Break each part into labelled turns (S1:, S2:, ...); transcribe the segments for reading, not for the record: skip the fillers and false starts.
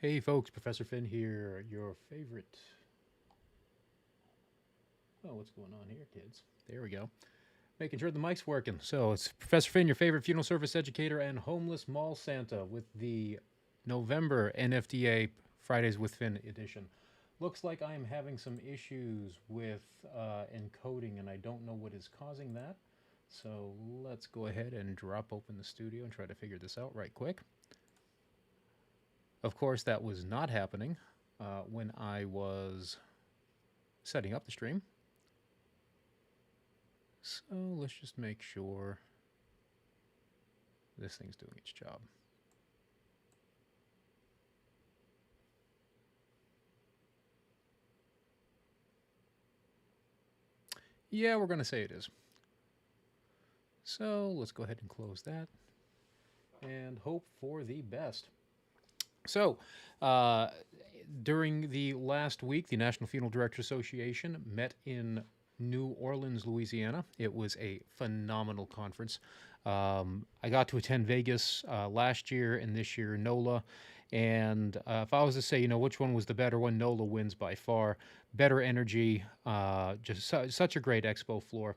S1: Hey folks, Professor Finn here, your favorite. Oh, what's going on here, kids? There we go. Making sure the mic's working. So it's Professor Finn, your favorite funeral service educator and homeless mall Santa with the November NFDA Fridays with Finn edition. Looks like I am having some issues with encoding and I don't know what is causing that. So let's go ahead and drop open the studio and try to figure this out right quick. Of course, that was not happening when I was setting up the stream. So let's just make sure this thing's doing its job. Yeah, we're going to say it is. So let's go ahead and close that and hope for the best. So, during the last week, the National Funeral Directors Association met in New Orleans, Louisiana. It was a phenomenal conference. I got to attend Vegas last year and this year NOLA. And if I was to say, which one was the better one, NOLA wins by far. Better energy, such a great expo floor.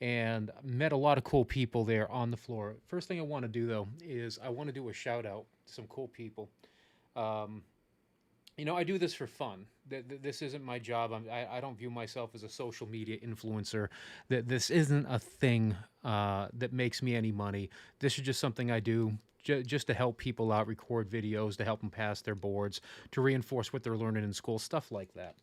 S1: And met a lot of cool people there on the floor. First thing I want to do, though, is I want to do a shout out to some cool people. Um, I do this for fun. This isn't my job. I don't view myself as a social media influencer. This isn't a thing that makes me any money. This is just something I do just to help people out, record videos, to help them pass their boards, to reinforce what they're learning in school, stuff like that.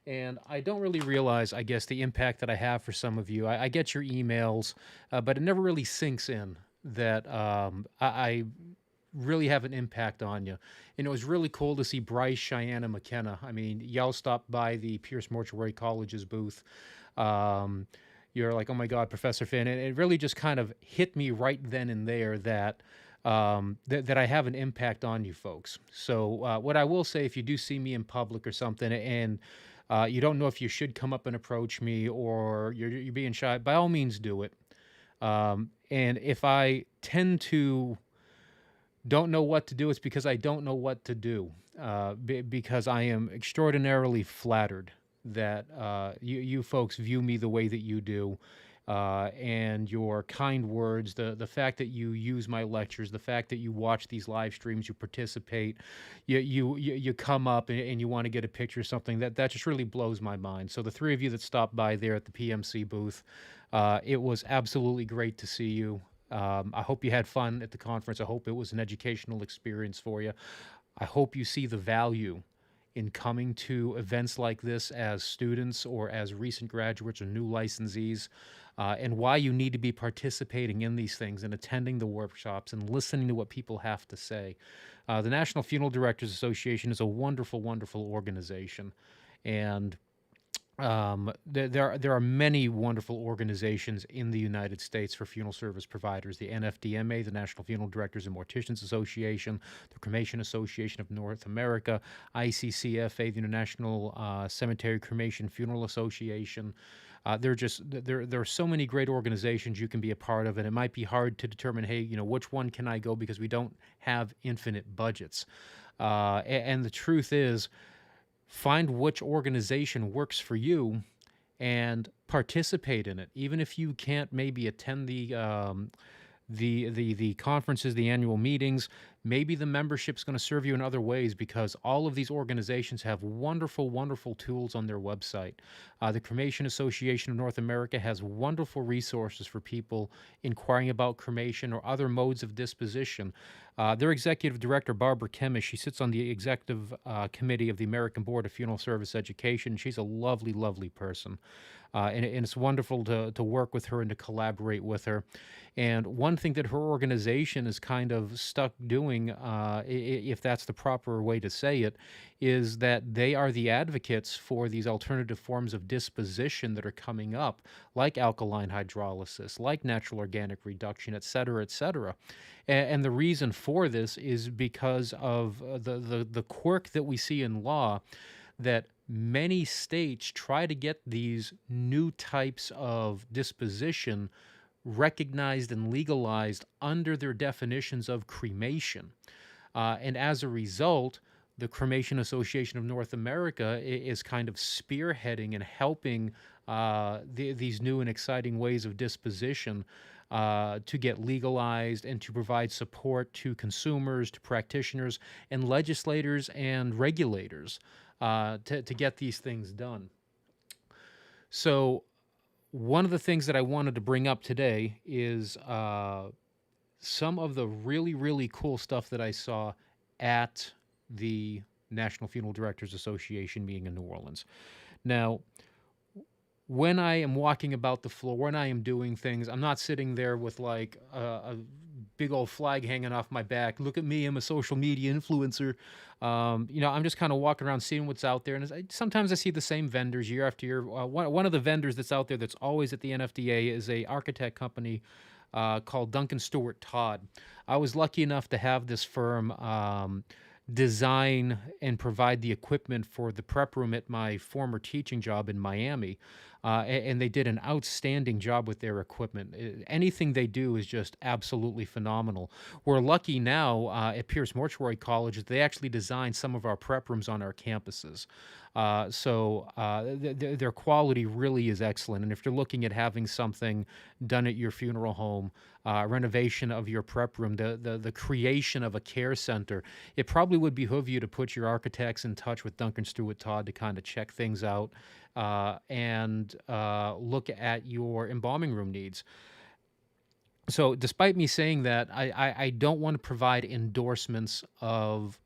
S1: And I don't really realize, I guess, the impact that I have for some of you. I get your emails, but it never really sinks in that I really have an impact on you. And it was really cool to see Bryce, Cheyenne, and McKenna. I mean, y'all stopped by the Pierce Mortuary College's booth. Um, you're like, oh my God, Professor Finn. And it really just kind of hit me right then and there that that I have an impact on you folks. So what I will say, if you do see me in public or something, and you don't know if you should come up and approach me or you're being shy, by all means do it. And if I tend to don't know what to do, it's because I don't know what to do. Because I am extraordinarily flattered that you folks view me the way that you do. And your kind words, the fact that you use my lectures, the fact that you watch these live streams, you participate, you come up and you want to get a picture or something, that just really blows my mind. So the three of you that stopped by there at the PMC booth, it was absolutely great to see you. I hope you had fun at the conference. I hope it was an educational experience for you. I hope you see the value in coming to events like this as students or as recent graduates or new licensees, and why you need to be participating in these things and attending the workshops and listening to what people have to say. The National Funeral Directors Association is a wonderful, wonderful organization. And there are many wonderful organizations in the United States for funeral service providers. The NFDMA, the National Funeral Directors and Morticians Association, the Cremation Association of North America, ICCFA, the International Cemetery Cremation Funeral Association. There are so many great organizations you can be a part of, and it might be hard to determine, hey, which one can I go, because we don't have infinite budgets. And the truth is, find which organization works for you and participate in it. Even if you can't maybe attend the conferences, the annual meetings, maybe the membership's going to serve you in other ways, because all of these organizations have wonderful, wonderful tools on their website. The Cremation Association of North America has wonderful resources for people inquiring about cremation or other modes of disposition. Their executive director, Barbara Kemish, she sits on the executive committee of the American Board of Funeral Service Education. She's a lovely, lovely person. And it's wonderful to work with her and to collaborate with her. And one thing that her organization is kind of stuck doing, if that's the proper way to say it, is that they are the advocates for these alternative forms of disposition that are coming up, like alkaline hydrolysis, like natural organic reduction, et cetera, et cetera. And the reason for this is because of the quirk that we see in law, that many states try to get these new types of disposition recognized and legalized under their definitions of cremation. And as a result, the Cremation Association of North America is kind of spearheading and helping these new and exciting ways of disposition to get legalized and to provide support to consumers, to practitioners, and legislators and regulators to get these things done. So, one of the things that I wanted to bring up today is some of the really, really cool stuff that I saw at the National Funeral Directors Association meeting in New Orleans. Now, when I am walking about the floor, when I am doing things, I'm not sitting there with like a big old flag hanging off my back. Look at me, I'm a social media influencer. I'm just kind of walking around seeing what's out there. And sometimes I see the same vendors year after year. One of the vendors that's out there that's always at the NFDA is a architect company called Duncan Stewart Todd. I was lucky enough to have this firm design and provide the equipment for the prep room at my former teaching job in Miami. And they did an outstanding job with their equipment. Anything they do is just absolutely phenomenal. We're lucky now at Pierce Mortuary College that they actually design some of our prep rooms on our campuses. So their quality really is excellent. And if you're looking at having something done at your funeral home, renovation of your prep room, the creation of a care center, it probably would behoove you to put your architects in touch with Duncan Stewart Todd to kind of check things out and look at your embalming room needs. So despite me saying that, I don't want to provide endorsements of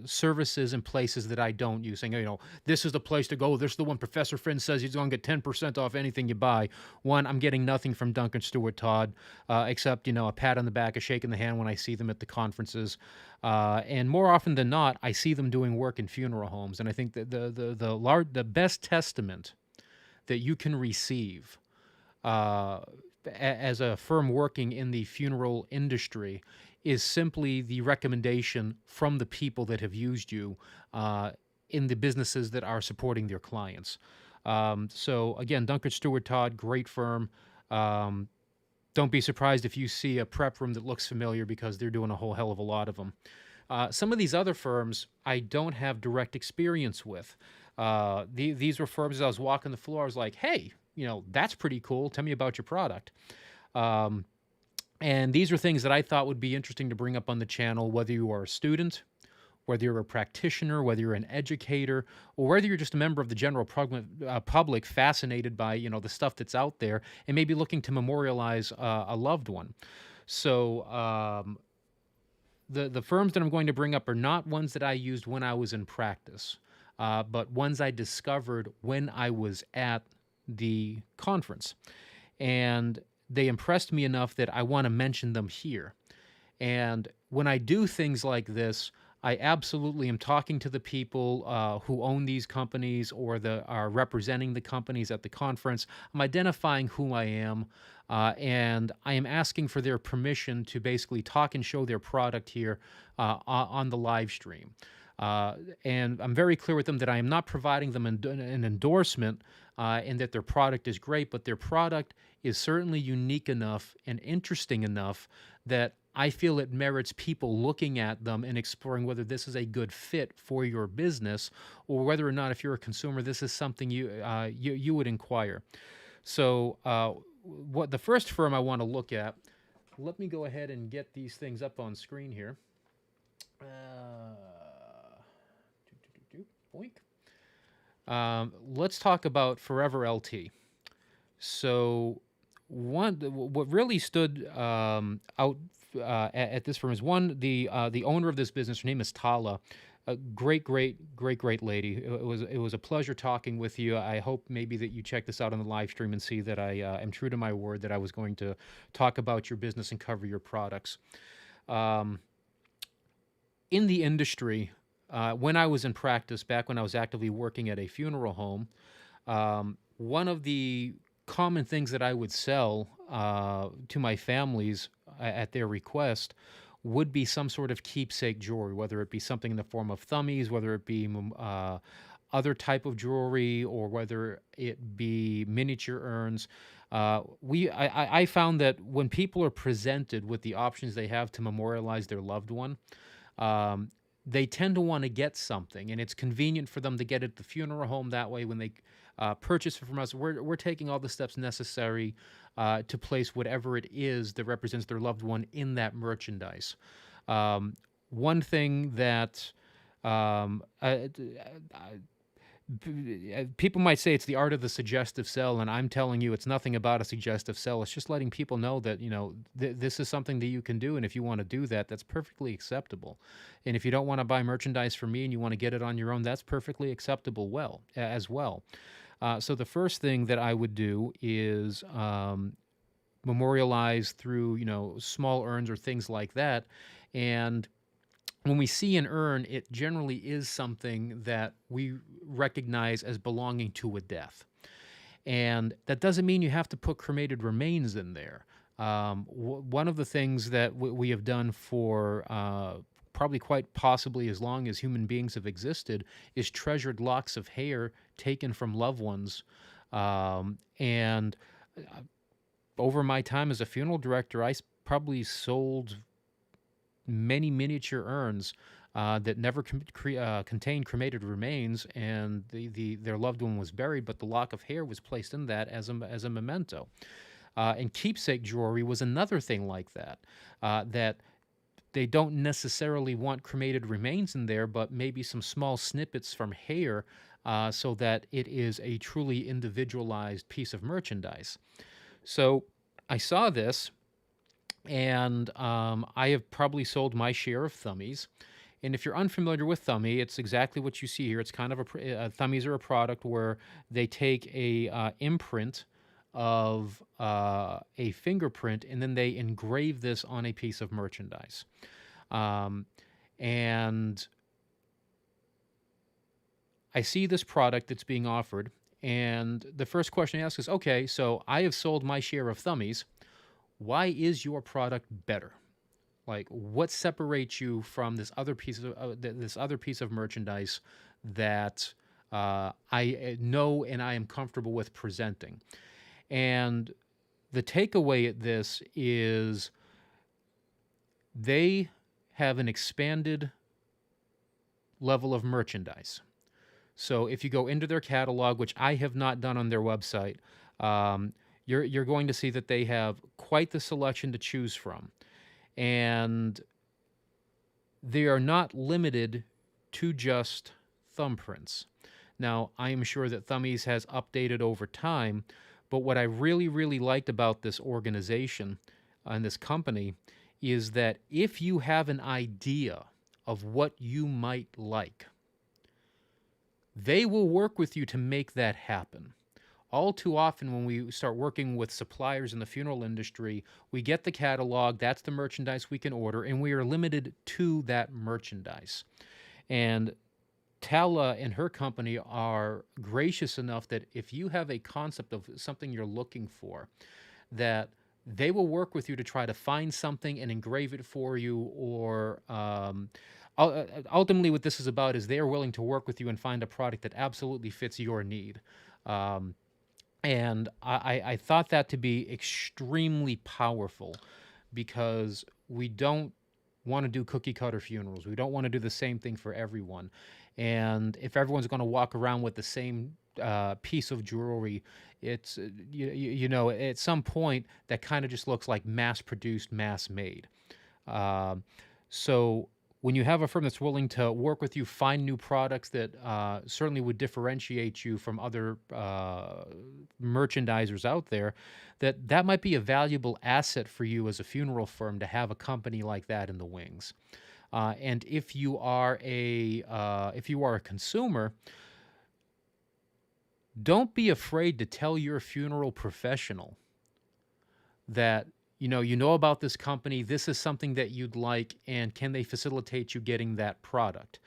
S1: services and places that I don't use, saying, this is the place to go. This is the one Professor Finn says he's going to get 10% off anything you buy. One, I'm getting nothing from Duncan Stewart Todd, except, a pat on the back, a shake in the hand when I see them at the conferences. And more often than not, I see them doing work in funeral homes. And I think that the best testament that you can receive as a firm working in the funeral industry is simply the recommendation from the people that have used you in the businesses that are supporting their clients. So again, Duncan Stewart Todd, great firm. Don't be surprised if you see a prep room that looks familiar because they're doing a whole hell of a lot of them. Some of these other firms I don't have direct experience with. These were firms, as I was walking the floor, I was like, hey, that's pretty cool. Tell me about your product. And these are things that I thought would be interesting to bring up on the channel, whether you are a student, whether you're a practitioner, whether you're an educator, or whether you're just a member of the general public fascinated by, the stuff that's out there and maybe looking to memorialize a loved one. So the firms that I'm going to bring up are not ones that I used when I was in practice, but ones I discovered when I was at the conference. And they impressed me enough that I want to mention them here. And when I do things like this, I absolutely am talking to the people who own these companies or are representing the companies at the conference. I'm identifying who I am, and I am asking for their permission to basically talk and show their product here on the live stream. And I'm very clear with them that I am not providing them an endorsement and that their product is great, but their product is certainly unique enough and interesting enough that I feel it merits people looking at them and exploring whether this is a good fit for your business or whether or not, if you're a consumer, this is something you would inquire. So what the first firm I want to look at, let me go ahead and get these things up on screen here. Boink. Let's talk about Forever LT. So what really stood out at this firm is the owner of this business. Her name is Tala. A great lady. It was a pleasure talking with you. I hope maybe that you check this out on the live stream and see that I am true to my word that I was going to talk about your business and cover your products. In the industry, when I was in practice, back when I was actively working at a funeral home, one of the common things that I would sell to my families at their request would be some sort of keepsake jewelry, whether it be something in the form of thummies, whether it be other type of jewelry, or whether it be miniature urns. I found that when people are presented with the options they have to memorialize their loved one, they tend to want to get something, and it's convenient for them to get it at the funeral home. That way, when they purchase it from us, we're taking all the steps necessary to place whatever it is that represents their loved one in that merchandise. One thing that um, uh, people might say it's the art of the suggestive sell, and I'm telling you it's nothing about a suggestive sell. It's just letting people know that, this is something that you can do, and if you want to do that, that's perfectly acceptable. And if you don't want to buy merchandise from me and you want to get it on your own, that's perfectly acceptable as well. So the first thing that I would do is memorialize through, small urns or things like that. And when we see an urn, it generally is something that we recognize as belonging to a death. And that doesn't mean you have to put cremated remains in there. One of the things that we have done for probably quite possibly as long as human beings have existed is treasured locks of hair taken from loved ones. And over my time as a funeral director, I probably sold many miniature urns that never contained cremated remains, and their loved one was buried, but the lock of hair was placed in that as a memento. And keepsake jewelry was another thing like that, that they don't necessarily want cremated remains in there, but maybe some small snippets from hair, so that it is a truly individualized piece of merchandise. So I saw this, and I have probably sold my share of thummies. And if you're unfamiliar with thummy, it's exactly what you see here. It's kind of thummies are a product where they take a imprint of a fingerprint, and then they engrave this on a piece of merchandise. And I see this product that's being offered, and the first question I ask is, okay, so I have sold my share of thummies. Why is your product better? Like, what separates you from this other piece of merchandise that I know and I am comfortable with presenting? And the takeaway at this is they have an expanded level of merchandise. So if you go into their catalog, which I have not done on their website, you're going to see that they have quite the selection to choose from. And they are not limited to just thumbprints. Now, I am sure that Thummies has updated over time, but what I really, really liked about this organization and this company is that if you have an idea of what you might like, they will work with you to make that happen. All too often when we start working with suppliers in the funeral industry, we get the catalog, that's the merchandise we can order, and we are limited to that merchandise. And Tala and her company are gracious enough that if you have a concept of something you're looking for, that they will work with you to try to find something and engrave it for you, or ultimately what this is about is they're willing to work with you and find a product that absolutely fits your need. And I thought that to be extremely powerful, because we don't want to do cookie cutter funerals. We don't want to do the same thing for everyone. And if everyone's going to walk around with the same piece of jewelry, it's, at some point that kind of just looks like mass produced, mass made. So when you have a firm that's willing to work with you, find new products that certainly would differentiate you from other merchandisers out there, that might be a valuable asset for you as a funeral firm to have a company like that in the wings. And if you are a consumer, don't be afraid to tell your funeral professional that you know about this company, this is something that you'd like, and can they facilitate you getting that product?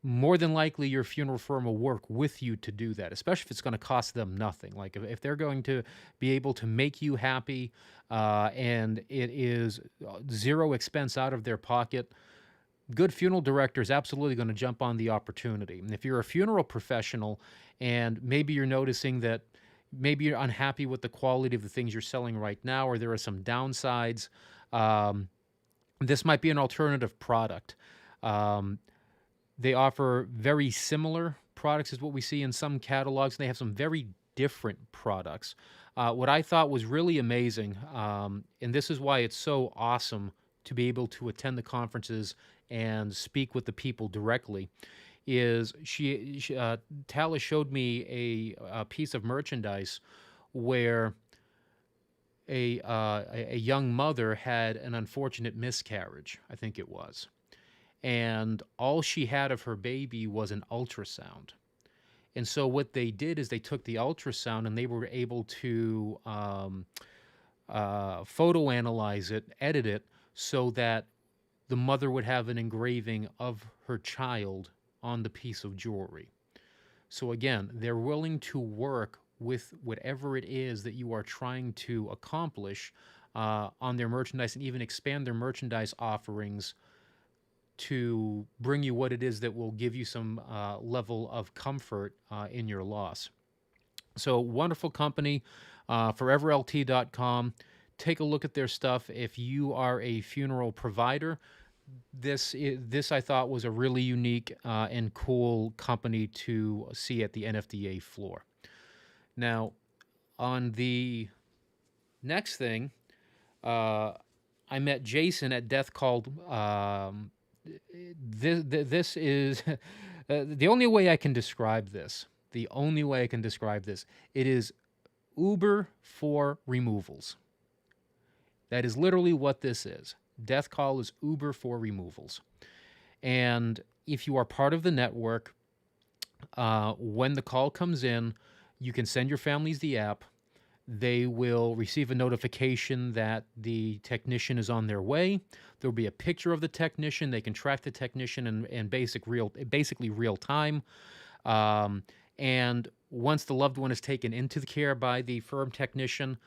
S1: More than likely your funeral firm will work with you to do that, especially if it's going to cost them nothing. Like if they're going to be able to make you happy, and it is zero expense out of their pocket, good funeral director is absolutely going to jump on the opportunity. And if you're a funeral professional and maybe you're noticing that maybe you're unhappy with the quality of the things you're selling right now, or there are some downsides, this might be an alternative product. Um, they offer very similar products as what we see in some catalogs. They have some very different products. What I thought was really amazing, and this is why it's so awesome to be able to attend the conferences and speak with the people directly, is Tala showed me a piece of merchandise where a young mother had an unfortunate miscarriage, I think it was, and all she had of her baby was an ultrasound. And so what they did is they took the ultrasound and they were able to photo analyze it, edit it, so that the mother would have an engraving of her child on the piece of jewelry. So again, they're willing to work with whatever it is that you are trying to accomplish on their merchandise, and even expand their merchandise offerings to bring you what it is that will give you some level of comfort in your loss. So wonderful company, foreverlt.com. Take a look at their stuff. If you are a funeral provider, this I thought was a really unique and cool company to see at the NFDA floor. Now, on the next thing, I met Jason at Death Called. This is the only way I can describe this. The only way I can describe this. It is Uber for removals. That is literally what this is. Death Call is Uber for removals. And if you are part of the network, when the call comes in, you can send your families the app. They will receive a notification that the technician is on their way. There'll be a picture of the technician. They can track the technician in basically real time. And once the loved one is taken into the care by the firm technician,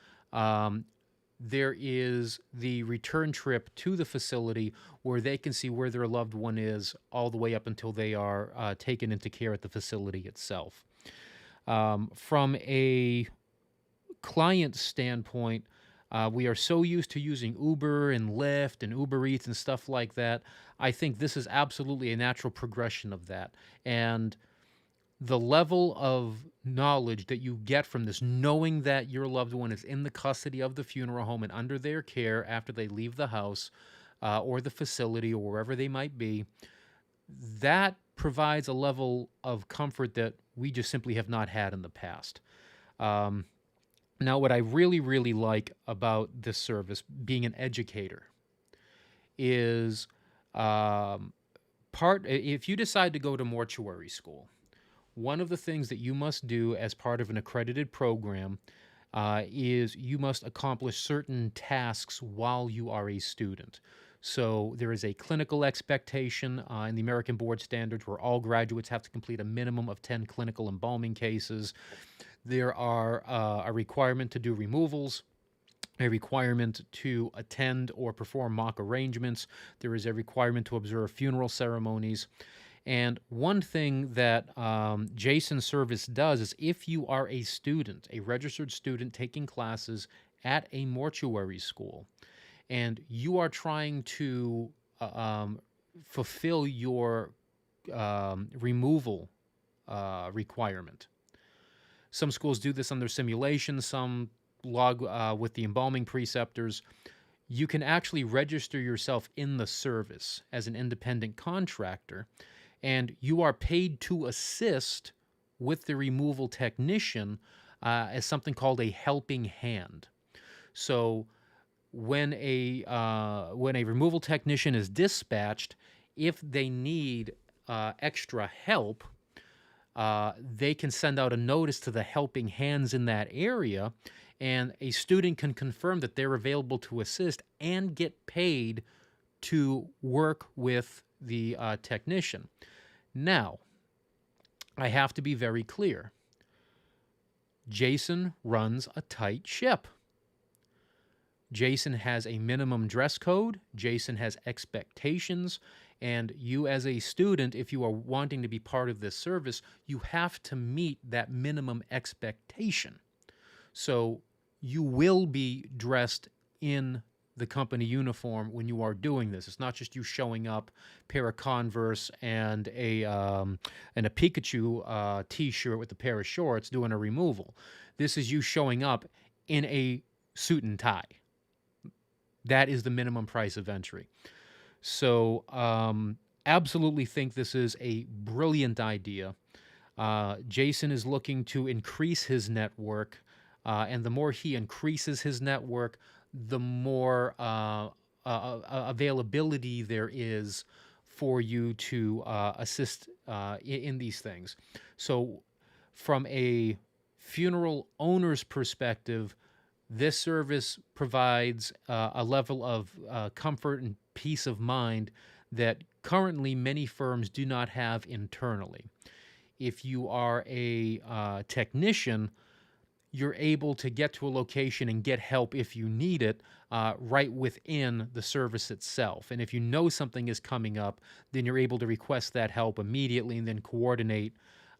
S1: there is the return trip to the facility where they can see where their loved one is all the way up until they are taken into care at the facility itself. From a client standpoint, we are so used to using Uber and Lyft and Uber Eats and stuff like that. I think this is absolutely a natural progression of that. And the level of knowledge that you get from this, knowing that your loved one is in the custody of the funeral home and under their care after they leave the house or the facility or wherever they might be, that provides a level of comfort that we just simply have not had in the past. Now, what I really, really like about this service, being an educator, is if you decide to go to mortuary school, one of the things that you must do as part of an accredited program is you must accomplish certain tasks while you are a student. So there is a clinical expectation in the American Board Standards where all graduates have to complete a minimum of 10 clinical embalming cases. There are a requirement to do removals, a requirement to attend or perform mock arrangements. There is a requirement to observe funeral ceremonies. And one thing that Jason's service does is if you are a student, a registered student taking classes at a mortuary school, and you are trying to fulfill your removal requirement. Some schools do this on their simulations, some log with the embalming preceptors. You can actually register yourself in the service as an independent contractor, and you are paid to assist with the removal technician as something called a helping hand. So when a removal technician is dispatched, if they need extra help, they can send out a notice to the helping hands in that area, and a student can confirm that they're available to assist and get paid to work with the technician. Now, I have to be very clear. Jason runs a tight ship. Jason has a minimum dress code. Jason has expectations. And you as a student, if you are wanting to be part of this service, you have to meet that minimum expectation. So you will be dressed in the company uniform when you are doing this. It's not just you showing up, pair of Converse and a Pikachu T-shirt with a pair of shorts doing a removal. This is you showing up in a suit and tie. That is the minimum price of entry. So absolutely think this is a brilliant idea. Jason is looking to increase his network, and the more he increases his network, the more availability there is for you to assist in these things. So from a funeral owner's perspective, this service provides a level of comfort and peace of mind that currently many firms do not have internally. If you are a technician, you're able to get to a location and get help if you need it right within the service itself. And if you know something is coming up, then you're able to request that help immediately and then coordinate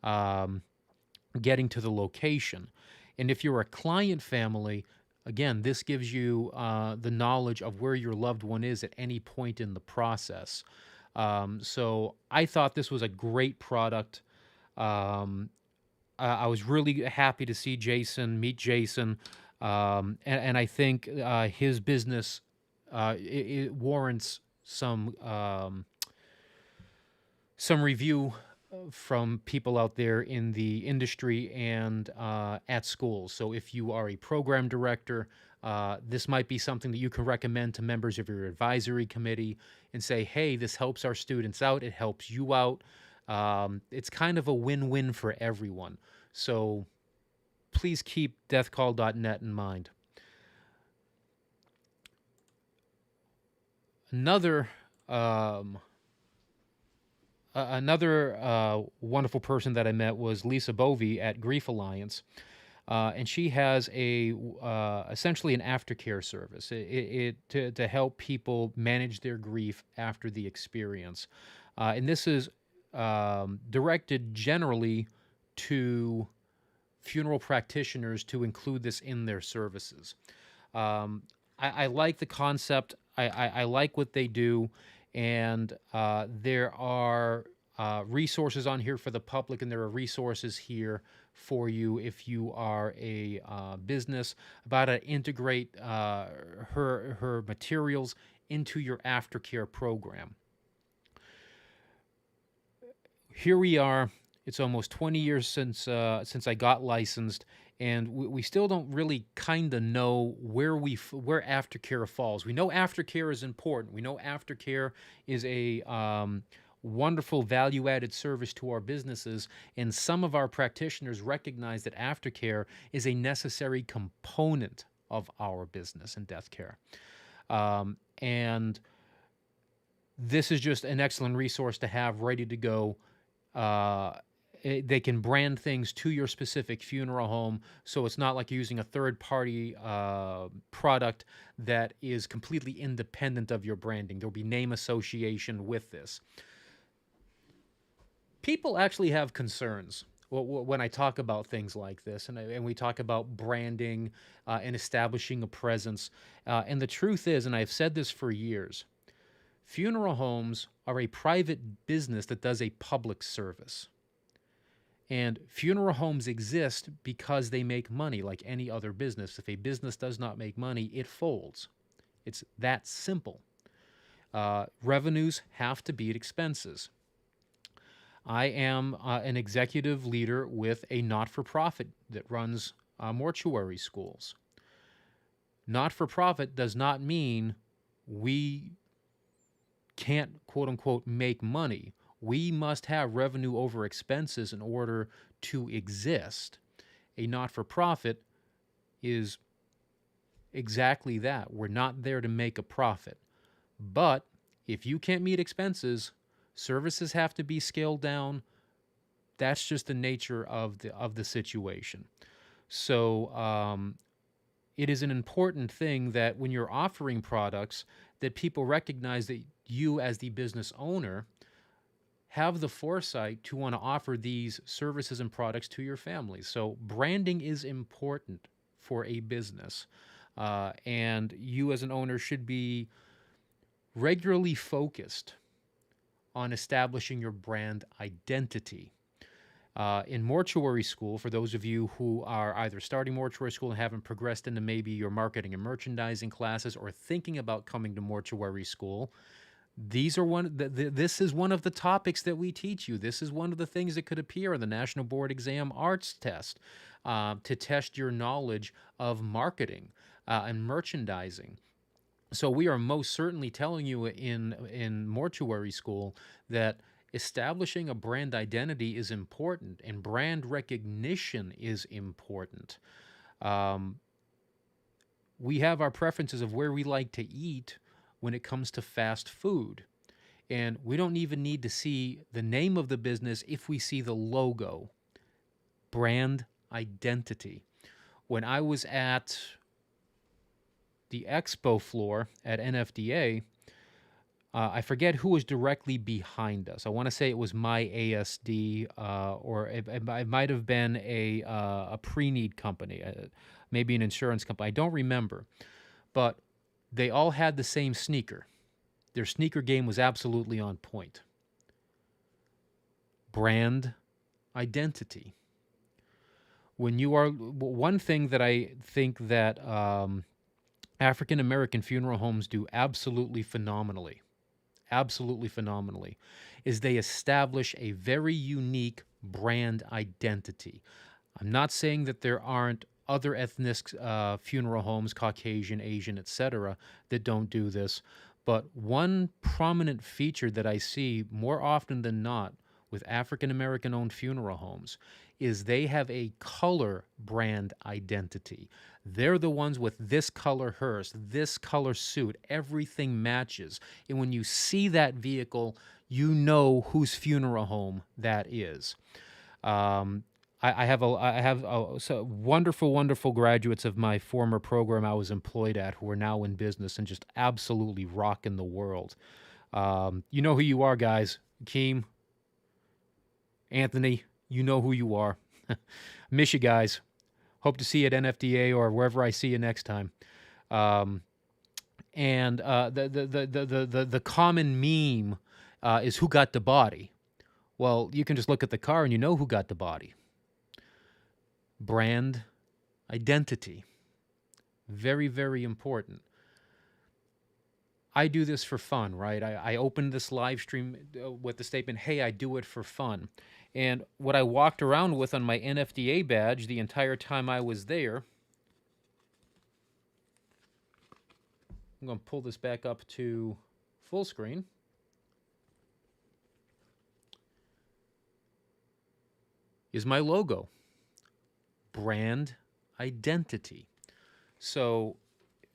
S1: getting to the location. And if you're a client family, again, this gives you the knowledge of where your loved one is at any point in the process. So I thought this was a great product. I was really happy to see meet Jason, and I think his business it warrants some review from people out there in the industry and at schools. So if you are a program director, this might be something that you can recommend to members of your advisory committee and say, hey, this helps our students out. It helps you out. It's kind of a win-win for everyone. So please keep deathcall.net in mind. Another wonderful person that I met was Lisa Bovey at Grief Alliance. And she has essentially an aftercare service to help people manage their grief after the experience. And this is directed generally to funeral practitioners to include this in their services. I like the concept. I like what they do. And there are resources on here for the public, and there are resources here for you if you are a business about how to integrate her materials into your aftercare program. Here we are. It's almost 20 years since I got licensed, and we still don't really kind of know where aftercare falls. We know aftercare is important. We know aftercare is a wonderful value-added service to our businesses, and some of our practitioners recognize that aftercare is a necessary component of our business and death care. And this is just an excellent resource to have ready to go. They can brand things to your specific funeral home, so it's not like using a third-party product that is completely independent of your branding. There'll be name association with this. People actually have concerns when I talk about things like this, and we talk about branding and establishing a presence. And the truth is, and I've said this for years, funeral homes are a private business that does a public service. And funeral homes exist because they make money like any other business. If a business does not make money, it folds. It's that simple. Revenues have to beat expenses. I am an executive leader with a not-for-profit that runs mortuary schools. Not-for-profit does not mean we can't, quote-unquote, make money. We must have revenue over expenses in order to exist. A not-for-profit is exactly that. We're not there to make a profit. But if you can't meet expenses, services have to be scaled down. That's just the nature of the situation. So it is an important thing that when you're offering products, that people recognize that you as the business owner have the foresight to want to offer these services and products to your family. So branding is important for a business. And you as an owner should be regularly focused on establishing your brand identity. In mortuary school, for those of you who are either starting mortuary school and haven't progressed into maybe your marketing and merchandising classes, or thinking about coming to mortuary school, these are this is one of the topics that we teach you. This is one of the things that could appear on the National Board Exam Arts test, to test your knowledge of marketing and merchandising. So we are most certainly telling you in mortuary school that establishing a brand identity is important and brand recognition is important. We have our preferences of where we like to eat when it comes to fast food. And we don't even need to see the name of the business if we see the logo. Brand identity. When I was at the expo floor at NFDA, I forget who was directly behind us. I want to say it was my ASD, or it might have been a pre-need company, maybe an insurance company. I don't remember. But they all had the same sneaker. Their sneaker game was absolutely on point. Brand identity. When you are, one thing that I think that African American funeral homes do absolutely phenomenally, is they establish a very unique brand identity. I'm not saying that there aren't other ethnic funeral homes, Caucasian, Asian, etc., that don't do this, but one prominent feature that I see more often than not with African American owned funeral homes is they have a color brand identity. They're the ones with this color hearse, this color suit, everything matches. And when you see that vehicle, you know whose funeral home that is. I have so wonderful graduates of my former program I was employed at who are now in business and just absolutely rocking the world. You know who you are, guys. Keem, Anthony, you know who you are. Miss you guys. Hope to see you at NFDA or wherever I see you next time. And the common meme is who got the body. Well, you can just look at the car and you know who got the body. Brand identity. Very important. I do this for fun, right? I opened this live stream with the statement, hey, I do it for fun. And what I walked around with on my NFDA badge the entire time I was there, I'm going to pull this back up to full screen. Is my logo. Brand identity. So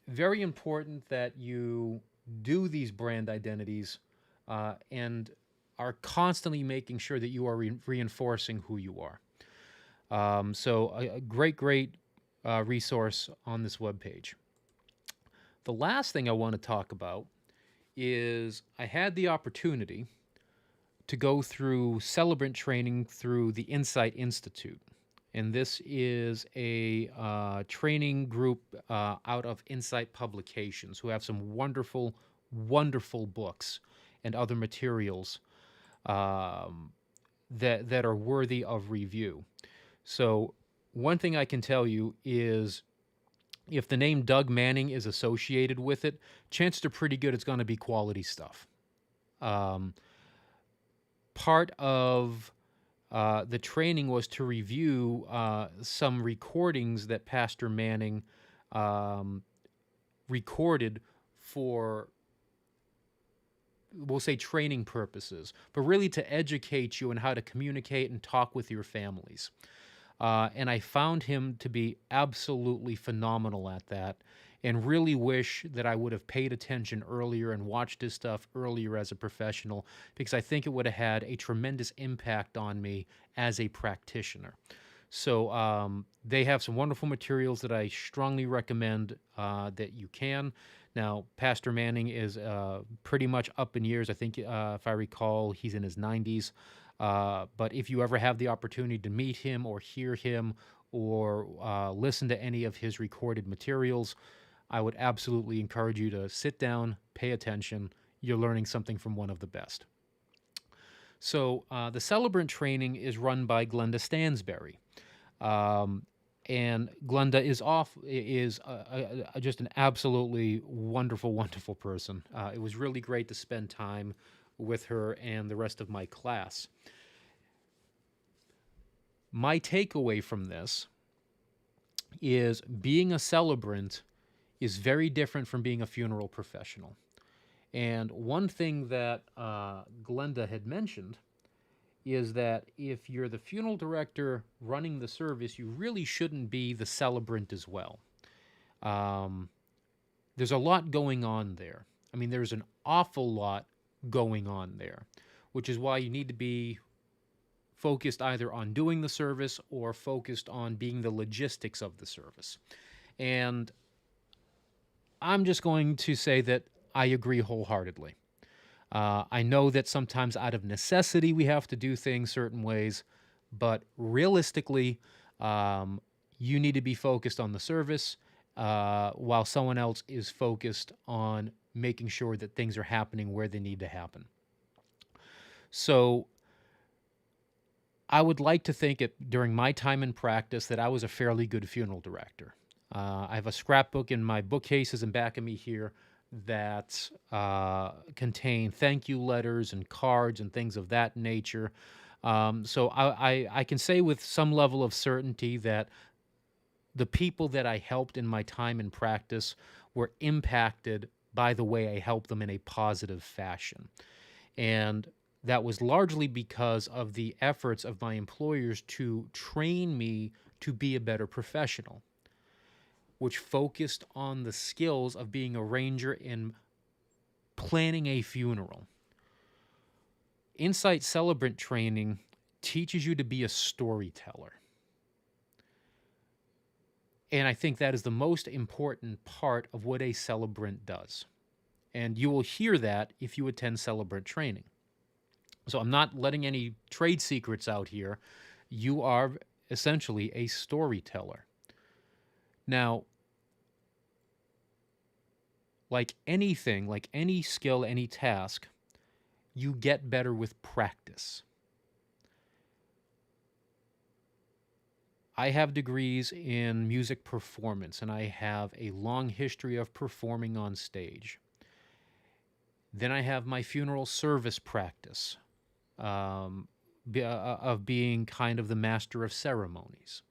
S1: very important that you do these brand identities and are constantly making sure that you are reinforcing who you are. So a great resource on this webpage. The last thing I want to talk about is I had the opportunity to go through celebrant training through the Insight Institute. And this is a training group out of Insight Publications who have some wonderful books and other materials that are worthy of review. So one thing I can tell you is if the name Doug Manning is associated with it, chances are pretty good it's going to be quality stuff. Part of the training was to review some recordings that Pastor Manning recorded for, we'll say, training purposes, but really to educate you on how to communicate and talk with your families. And I found him to be absolutely phenomenal at that, and really wish that I would have paid attention earlier and watched his stuff earlier as a professional, because I think it would have had a tremendous impact on me as a practitioner. So they have some wonderful materials that I strongly recommend that you can. Now, Pastor Manning is pretty much up in years. I think, if I recall, he's in his 90s. But if you ever have the opportunity to meet him or hear him or listen to any of his recorded materials, I would absolutely encourage you to sit down, pay attention. You're learning something from one of the best. So the celebrant training is run by Glenda Stansberry. Um, and Glenda is just an absolutely wonderful, wonderful person. It was really great to spend time with her and the rest of my class. My takeaway from this is being a celebrant is very different from being a funeral professional. And one thing that Glenda had mentioned is that if you're the funeral director running the service, you really shouldn't be the celebrant as well. There's a lot going on there. I mean, there's an awful lot going on there, which is why you need to be focused either on doing the service or focused on being the logistics of the service. And I'm just going to say that I agree wholeheartedly. I know that sometimes out of necessity we have to do things certain ways, but realistically, you need to be focused on the service while someone else is focused on making sure that things are happening where they need to happen. So I would like to think during my time in practice that I was a fairly good funeral director. I have a scrapbook in my bookcases in back of me here that contain thank you letters and cards and things of that nature. So I can say with some level of certainty that the people that I helped in my time in practice were impacted by the way I helped them in a positive fashion. And that was largely because of the efforts of my employers to train me to be a better professional, which focused on the skills of being a ranger in planning a funeral. Insight Celebrant training teaches you to be a storyteller. And I think that is the most important part of what a celebrant does. And you will hear that if you attend celebrant training. So I'm not letting any trade secrets out here. You are essentially a storyteller. Now, like anything, like any skill, any task, you get better with practice. I have degrees in music performance, and I have a long history of performing on stage. Then I have my funeral service practice of being kind of the master of ceremonies.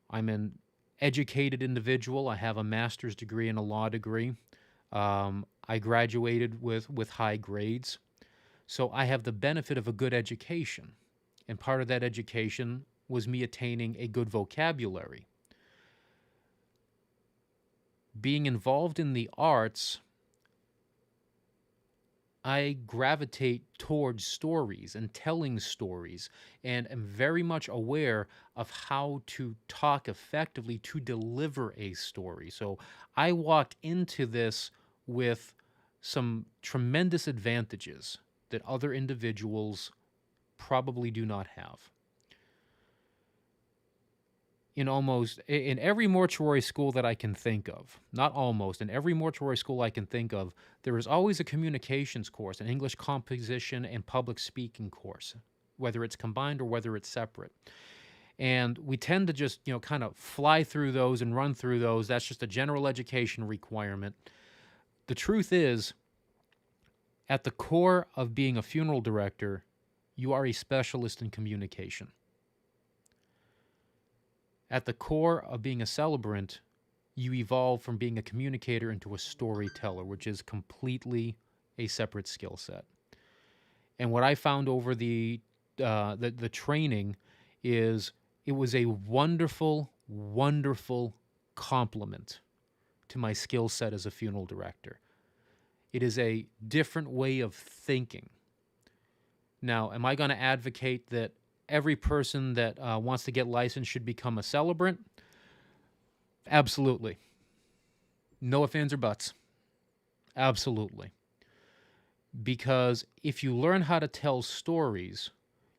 S1: I'm an educated individual. I have a master's degree and a law degree. I graduated with high grades. So I have the benefit of a good education. And part of that education was me attaining a good vocabulary. Being involved in the arts, I gravitate towards stories and telling stories, and am very much aware of how to talk effectively to deliver a story. So I walked into this with some tremendous advantages that other individuals probably do not have. In every mortuary school that I can think of, not almost, in every mortuary school I can think of, there is always a communications course, an English composition and public speaking course, whether it's combined or whether it's separate. And we tend to just, kind of fly through those and run through those. That's just a general education requirement. The truth is, at the core of being a funeral director, you are a specialist in communication. At the core of being a celebrant, you evolve from being a communicator into a storyteller, which is completely a separate skill set. And what I found over the training is it was a wonderful, wonderful compliment to my skill set as a funeral director. It is a different way of thinking. Now, am I going to advocate that every person that wants to get licensed should become a celebrant? Absolutely. No ifs, ands, or buts. Absolutely. Because if you learn how to tell stories,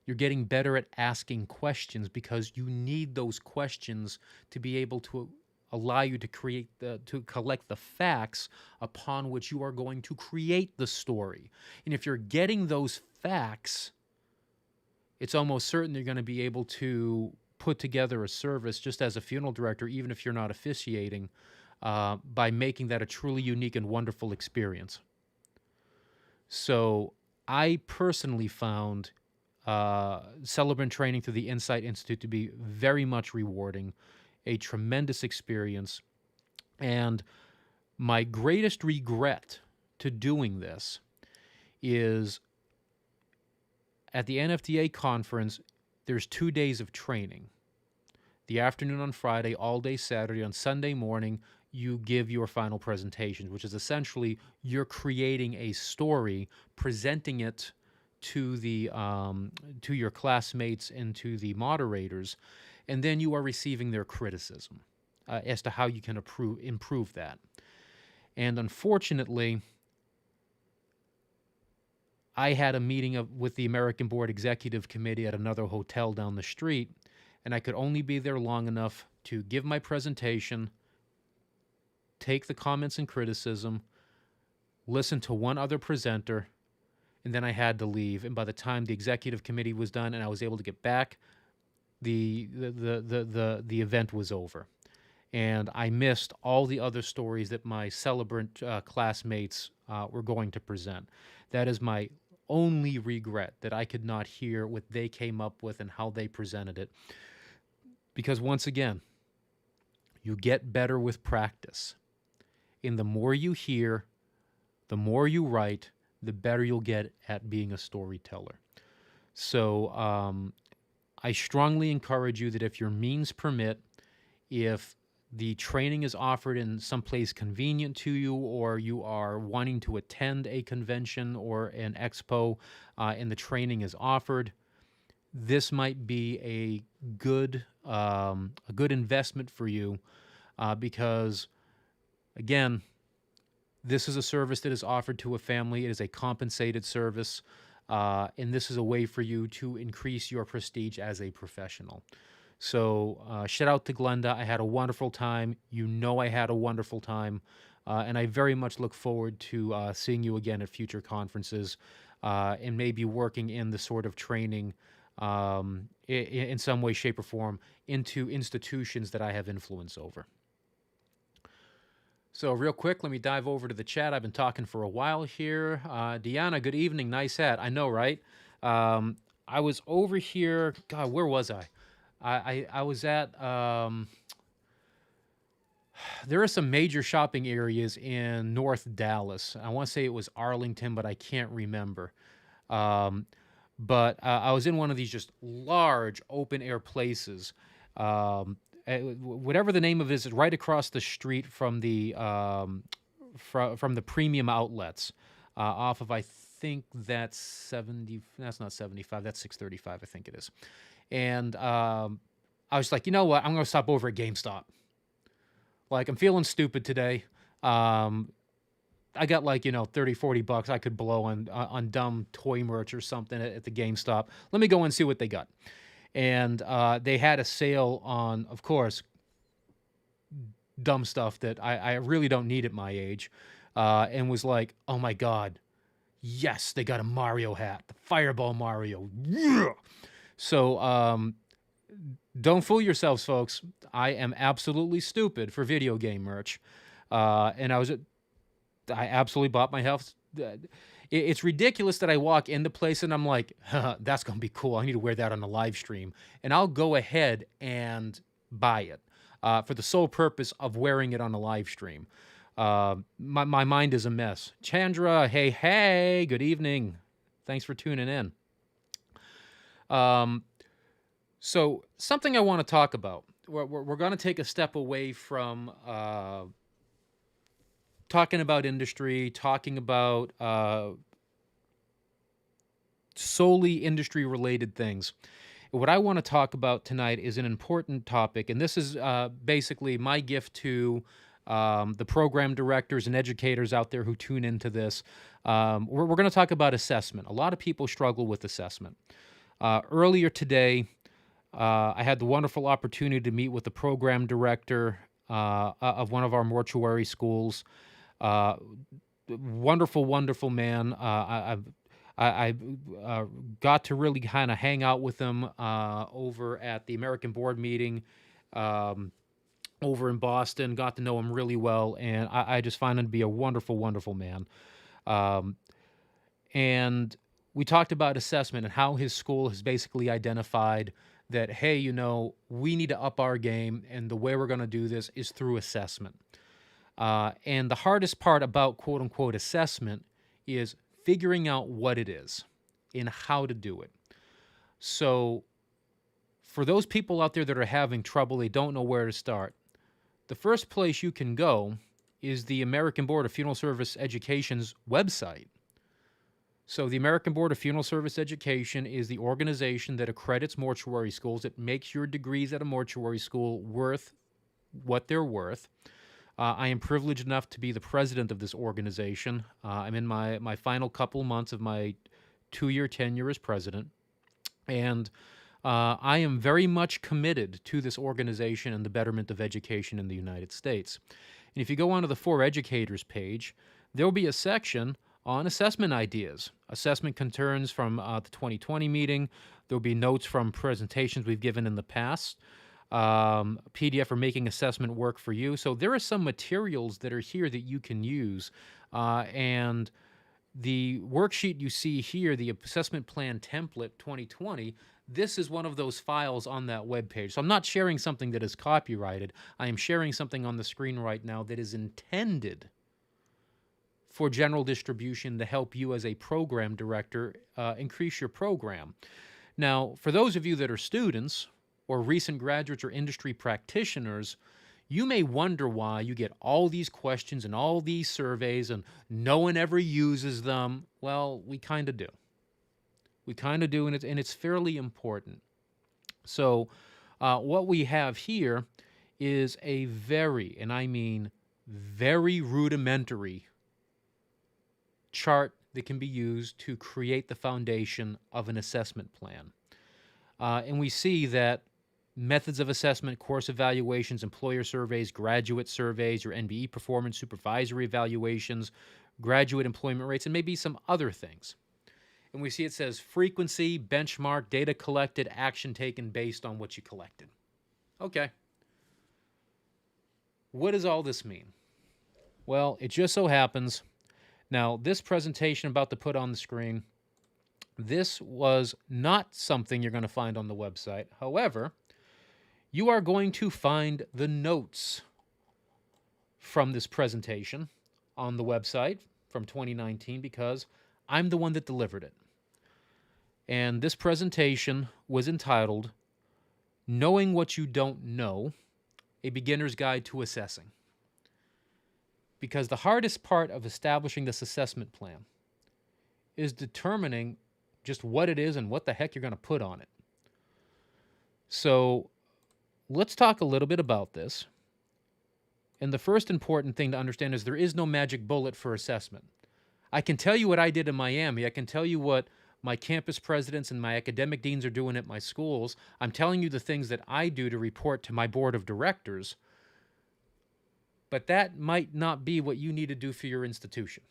S1: you're getting better at asking questions, because you need those questions to be able to allow you to collect the facts upon which you are going to create the story. And if you're getting those facts, it's almost certain you're going to be able to put together a service just as a funeral director, even if you're not officiating, by making that a truly unique and wonderful experience. So I personally found celebrant training through the Insight Institute to be very much rewarding, a tremendous experience. And my greatest regret to doing this is at the NFDA conference, there's 2 days of training. The afternoon on Friday, all day Saturday. On Sunday morning, you give your final presentations, which is essentially you're creating a story, presenting it to your classmates and to the moderators, and then you are receiving their criticism as to how you can improve that. And unfortunately, I had a meeting with the American Board Executive Committee at another hotel down the street, and I could only be there long enough to give my presentation, take the comments and criticism, listen to one other presenter, and then I had to leave. And by the time the executive committee was done and I was able to get back, the event was over. And I missed all the other stories that my celebrant classmates were going to present. That is my only regret, that I could not hear what they came up with and how they presented it. Because once again, you get better with practice. And the more you hear, the more you write, the better you'll get at being a storyteller. So I strongly encourage you that if your means permit, if the training is offered in some place convenient to you, or you are wanting to attend a convention or an expo and the training is offered, this might be a good investment for you because, again, this is a service that is offered to a family. It is a compensated service, and this is a way for you to increase your prestige as a professional. So shout out to Glenda. I had a wonderful time. You know I had a wonderful time, and I very much look forward to seeing you again at future conferences and maybe working in the sort of training in some way, shape, or form into institutions that I have influence over. So real quick, let me dive over to the chat. I've been talking for a while here. Deanna, good evening. Nice hat. I know, right? I was over here. God, where was I? I was at, there are some major shopping areas in North Dallas. I want to say it was Arlington, but I can't remember. But I was in one of these just large open air places. Whatever the name of it is right across the street from the from the premium outlets off of, I think that's 70. That's not 75. That's 635. I think it is. And I was like, you know what? I'm going to stop over at GameStop. Like, I'm feeling stupid today. I got like, $30-$40 I could blow on dumb toy merch or something at the GameStop. Let me go and see what they got. And they had a sale on, of course, dumb stuff that I really don't need at my age. And was like, oh my God, yes, they got a Mario hat, the Fireball Mario. Yeah! So don't fool yourselves, folks. I am absolutely stupid for video game merch. And I absolutely bought my health. It's ridiculous that I walk into place and I'm like, that's going to be cool. I need to wear that on the live stream. And I'll go ahead and buy it for the sole purpose of wearing it on the live stream. My mind is a mess. Chandra, hey, good evening. Thanks for tuning in. So something I want to talk about. We're going to take a step away from talking about industry, talking about solely industry-related things. What I want to talk about tonight is an important topic, and this is basically my gift to the program directors and educators out there who tune into this. We're going to talk about assessment. A lot of people struggle with assessment. Earlier today, I had the wonderful opportunity to meet with the program director of one of our mortuary schools. Uh, Wonderful, wonderful man. I got to really kind of hang out with him over at the American Board meeting um, over in Boston. Got to know him really well, and I just find him to be a wonderful, wonderful man. Um, and we talked about assessment and how his school has basically identified that, hey, we need to up our game, and the way we're going to do this is through assessment. And the hardest part about quote unquote assessment is figuring out what it is and how to do it. So, for those people out there that are having trouble, they don't know where to start, the first place you can go is the American Board of Funeral Service Education's website. So, the American Board of Funeral Service Education is the organization that accredits mortuary schools. It makes your degrees at a mortuary school worth what they're worth. I am privileged enough to be the president of this organization. I'm in my final couple months of my 2-year tenure as president. And I am very much committed to this organization and the betterment of education in the United States. And if you go onto the For Educators page, there will be a section on assessment ideas. Assessment concerns from the 2020 meeting. There will be notes from presentations we've given in the past. PDF for making assessment work for you. So there are some materials that are here that you can use. And the worksheet you see here, the Assessment Plan Template 2020, this is one of those files on that webpage. So I'm not sharing something that is copyrighted. I am sharing something on the screen right now that is intended for general distribution to help you as a program director increase your program. Now, for those of you that are students or recent graduates or industry practitioners, you may wonder why you get all these questions and all these surveys and no one ever uses them. Well, we kind of do. We kind of do, and it's fairly important. So what we have here is a very, and I mean very rudimentary chart that can be used to create the foundation of an assessment plan. And we see that methods of assessment, course evaluations, employer surveys, graduate surveys, your NBE performance, supervisory evaluations, graduate employment rates, and maybe some other things. And we see it says frequency, benchmark, data collected, action taken based on what you collected. Okay. What does all this mean? Well, it just so happens, now this presentation I'm about to put on the screen, this was not something you're going to find on the website. However, you are going to find the notes from this presentation on the website from 2019 because I'm the one that delivered it. And this presentation was entitled, Knowing What You Don't Know, A Beginner's Guide to Assessing. Because the hardest part of establishing this assessment plan is determining just what it is and what the heck you're going to put on it. So let's talk a little bit about this. And the first important thing to understand is there is no magic bullet for assessment. I can tell you what I did in Miami. I can tell you what my campus presidents and my academic deans are doing at my schools. I'm telling you the things that I do to report to my board of directors. But that might not be what you need to do for your institution.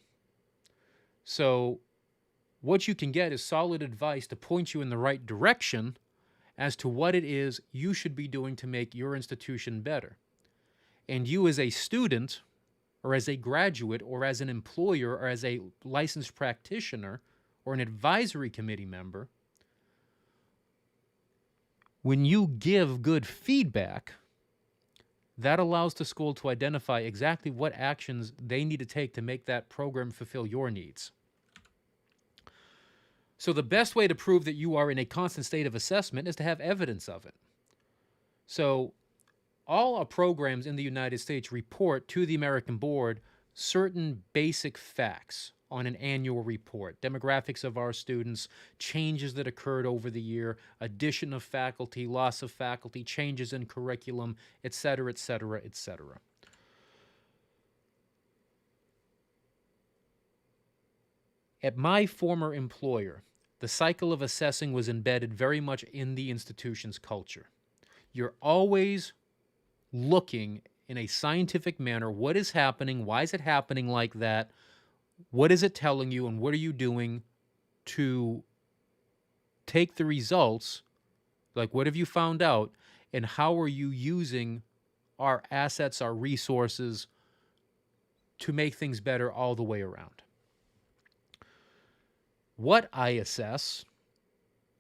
S1: So what you can get is solid advice to point you in the right direction as to what it is you should be doing to make your institution better. And you as a student, or as a graduate, or as an employer, or as a licensed practitioner, or an advisory committee member, when you give good feedback, that allows the school to identify exactly what actions they need to take to make that program fulfill your needs. So the best way to prove that you are in a constant state of assessment is to have evidence of it. So all our programs in the United States report to the American Board certain basic facts on an annual report. Demographics of our students, changes that occurred over the year, addition of faculty, loss of faculty, changes in curriculum, etc., etc., etc. At my former employer, the cycle of assessing was embedded very much in the institution's culture. You're always looking in a scientific manner what is happening, why is it happening like that, what is it telling you, and what are you doing to take the results, like what have you found out, and how are you using our assets, our resources to make things better all the way around. What I assess,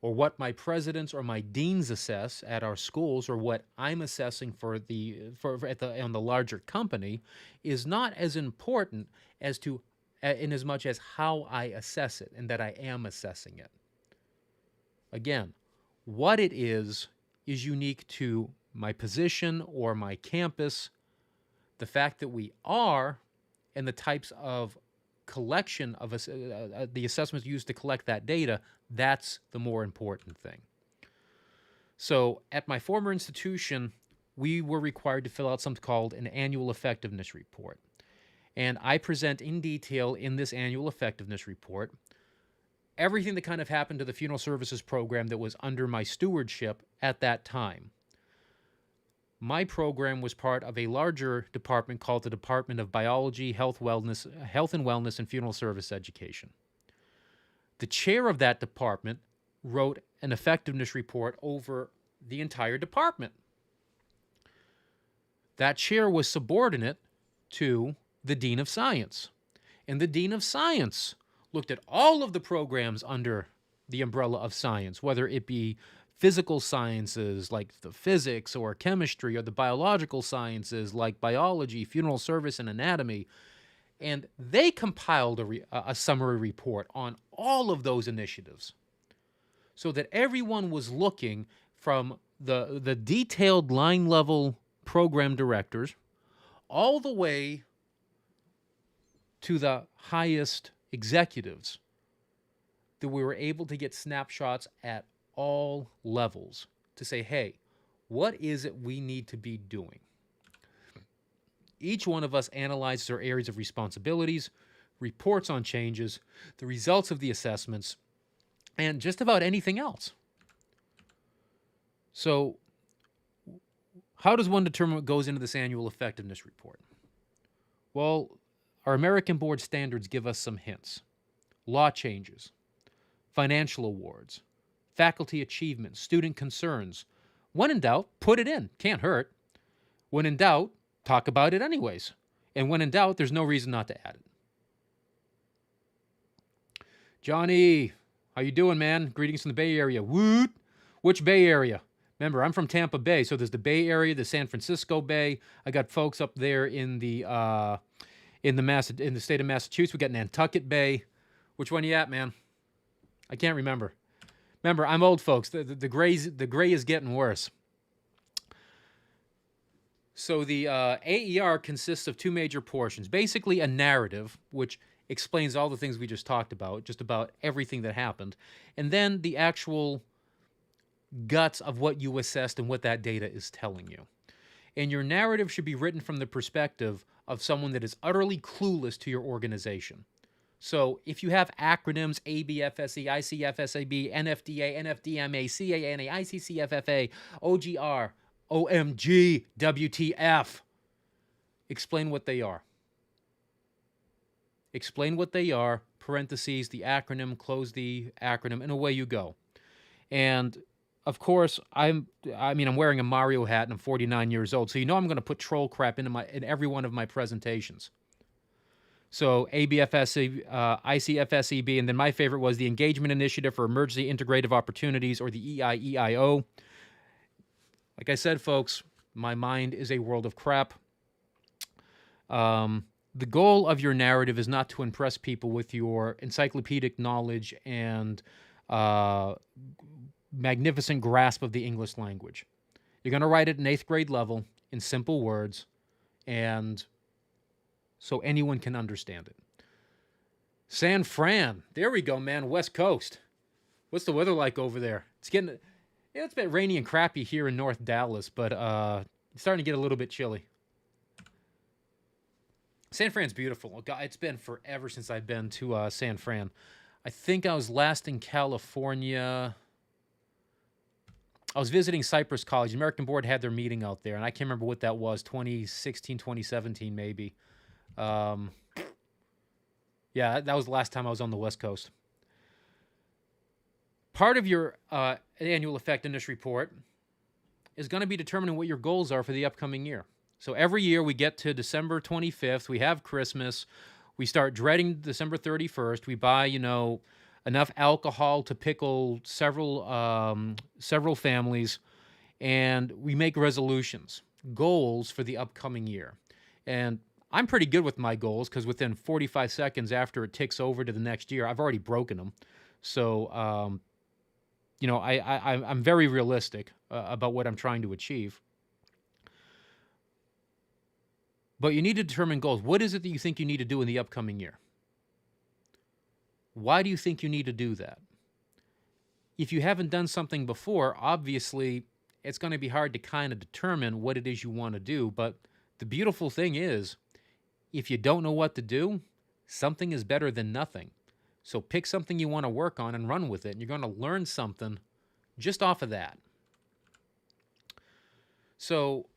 S1: or what my presidents or my deans assess at our schools, or what I'm assessing on the larger company, is not as important as to in as much as how I assess it and that I am assessing it. Again, what it is unique to my position or my campus. The fact that we are, and the types of collection of the assessments used to collect that data, that's the more important thing. So at my former institution, we were required to fill out something called an annual effectiveness report. And I present in detail in this annual effectiveness report everything that kind of happened to the funeral services program that was under my stewardship at that time. My program was part of a larger department called the Department of Biology, Health and Wellness, and Funeral Service Education. The chair of that department wrote an effectiveness report over the entire department. That chair was subordinate to the Dean of Science. And the Dean of Science looked at all of the programs under the umbrella of science, whether it be physical sciences like the physics or chemistry, or the biological sciences like biology, funeral service, and anatomy. And they compiled a summary report on all of those initiatives so that everyone was looking from the detailed line level program directors all the way to the highest executives, that we were able to get snapshots at all levels to say, hey, what is it we need to be doing? Each one of us analyzes our areas of responsibilities, reports on changes, the results of the assessments, and just about anything else. So how does one determine what goes into this annual effectiveness report? Well, our American board standards give us some hints. Law changes, financial awards, faculty achievement, student concerns. When in doubt, put it in. Can't hurt. When in doubt, talk about it anyways. And when in doubt, there's no reason not to add it. Johnny, how you doing, man? Greetings from the Bay Area. Woot! Which Bay Area? Remember, I'm from Tampa Bay, so there's the Bay Area, the San Francisco Bay. I got folks up there in the state of Massachusetts. We got Nantucket Bay. Which one you at, man? I can't remember. Remember, I'm old, folks. The gray is getting worse. So the AER consists of two major portions. Basically, a narrative, which explains all the things we just talked about, just about everything that happened, and then the actual guts of what you assessed and what that data is telling you. And your narrative should be written from the perspective of someone that is utterly clueless to your organization. So if you have acronyms, ABFSE, ICFSAB, NFDA, NFDMA, CANA, ICCFFA, OGR, OMG, WTF, explain what they are. Explain what they are, parentheses, the acronym, close the acronym, and away you go. And of course, I'm wearing a Mario hat and I'm 49 years old, so you know I'm going to put troll crap in every one of my presentations. So ABFSE, ICFSEB, and then my favorite was the Engagement Initiative for Emergency Integrative Opportunities, or the EIEIO. Like I said, folks, my mind is a world of crap. The goal of your narrative is not to impress people with your encyclopedic knowledge and magnificent grasp of the English language. You're going to write it in 8th grade level in simple words, and so anyone can understand it. San Fran. There we go, man. West Coast. What's the weather like over there? It's a bit rainy and crappy here in North Dallas, but it's starting to get a little bit chilly. San Fran's beautiful. It's been forever since I've been to San Fran. I think I was last in California I was visiting Cypress College. The American Board had their meeting out there, and I can't remember what that was, 2016, 2017 maybe. Um, yeah, that was the last time I was on the West Coast. Part of your annual effectiveness report is going to be determining what your goals are for the upcoming year. So every year we get to December 25th, we have Christmas, we start dreading December 31st. We buy, enough alcohol to pickle several families, and we make resolutions, goals for the upcoming year. And I'm pretty good with my goals because within 45 seconds after it ticks over to the next year, I've already broken them. So, I'm very realistic about what I'm trying to achieve. But you need to determine goals. What is it that you think you need to do in the upcoming year? Why do you think you need to do that? If you haven't done something before, obviously, it's going to be hard to kind of determine what it is you want to do. But the beautiful thing is, if you don't know what to do, something is better than nothing. So pick something you want to work on and run with it. And you're going to learn something just off of that. So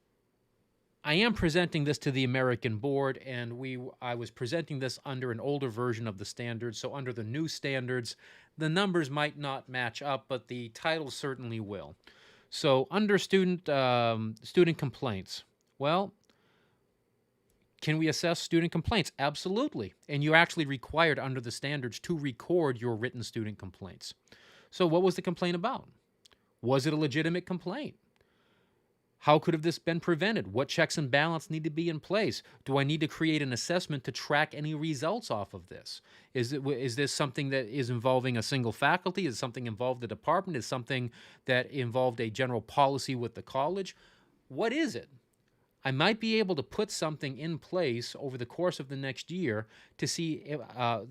S1: I am presenting this to the American Board, and I was presenting this under an older version of the standards. So under the new standards, the numbers might not match up, but the title certainly will. So under student complaints, well, can we assess student complaints? Absolutely. And you're actually required under the standards to record your written student complaints. So what was the complaint about? Was it a legitimate complaint? How could have this been prevented? What checks and balances need to be in place? Do I need to create an assessment to track any results off of this? Is this something that is involving a single faculty? Is it something involved the department? Is it something that involved a general policy with the college? What is it? I might be able to put something in place over the course of the next year to see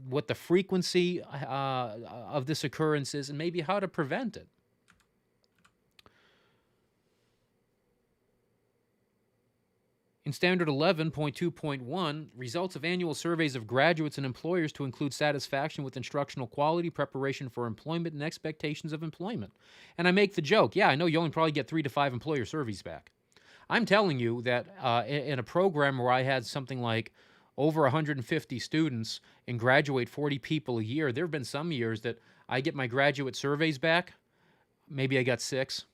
S1: what the frequency of this occurrence is and maybe how to prevent it. In Standard 11.2.1, results of annual surveys of graduates and employers to include satisfaction with instructional quality, preparation for employment, and expectations of employment. And I make the joke, yeah, I know you only probably get 3 to 5 employer surveys back. I'm telling you that in a program where I had something like over 150 students and graduate 40 people a year, there have been some years that I get my graduate surveys back, maybe I got 6.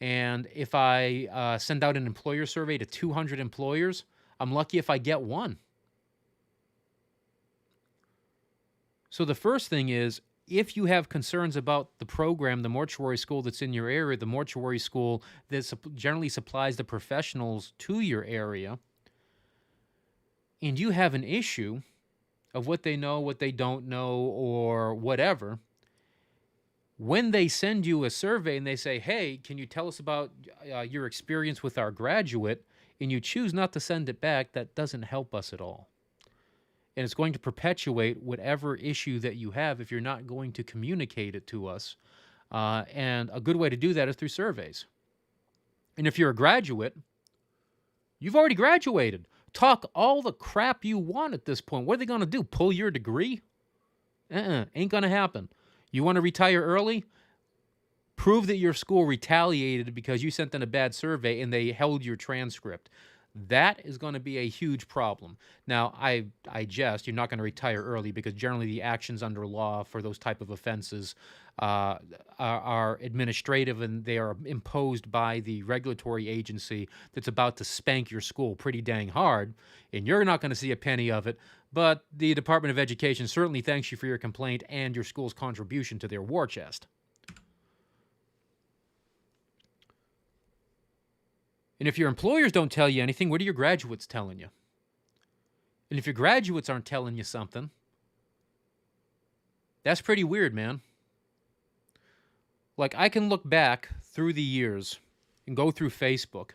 S1: And if I send out an employer survey to 200 employers, I'm lucky if I get 1. So the first thing is, if you have concerns about the program, the mortuary school that's in your area, the mortuary school that generally supplies the professionals to your area, and you have an issue of what they know, what they don't know, or whatever, when they send you a survey and they say, hey, can you tell us about your experience with our graduate, and you choose not to send it back, that doesn't help us at all. And it's going to perpetuate whatever issue that you have if you're not going to communicate it to us. And a good way to do that is through surveys. And if you're a graduate, you've already graduated. Talk all the crap you want at this point. What are they going to do? Pull your degree? Ain't going to happen. You want to retire early? Prove that your school retaliated because you sent in a bad survey and they held your transcript. That is going to be a huge problem. Now, I jest, you're not going to retire early because generally the actions under law for those type of offenses are administrative, and they are imposed by the regulatory agency that's about to spank your school pretty dang hard, and you're not going to see a penny of it. But the Department of Education certainly thanks you for your complaint and your school's contribution to their war chest. And if your employers don't tell you anything, what are your graduates telling you? And if your graduates aren't telling you something, that's pretty weird, man. Like, I can look back through the years and go through Facebook,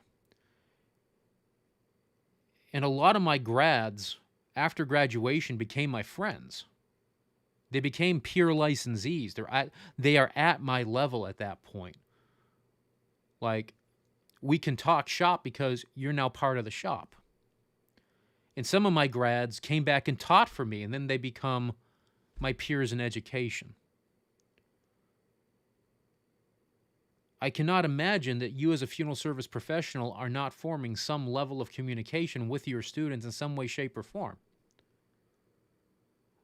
S1: and a lot of my grads after graduation became my friends. They became peer licensees. They are at my level at that point. Like, we can talk shop because you're now part of the shop. And some of my grads came back and taught for me, and then they become my peers in education. I cannot imagine that you as a funeral service professional are not forming some level of communication with your students in some way, shape, or form.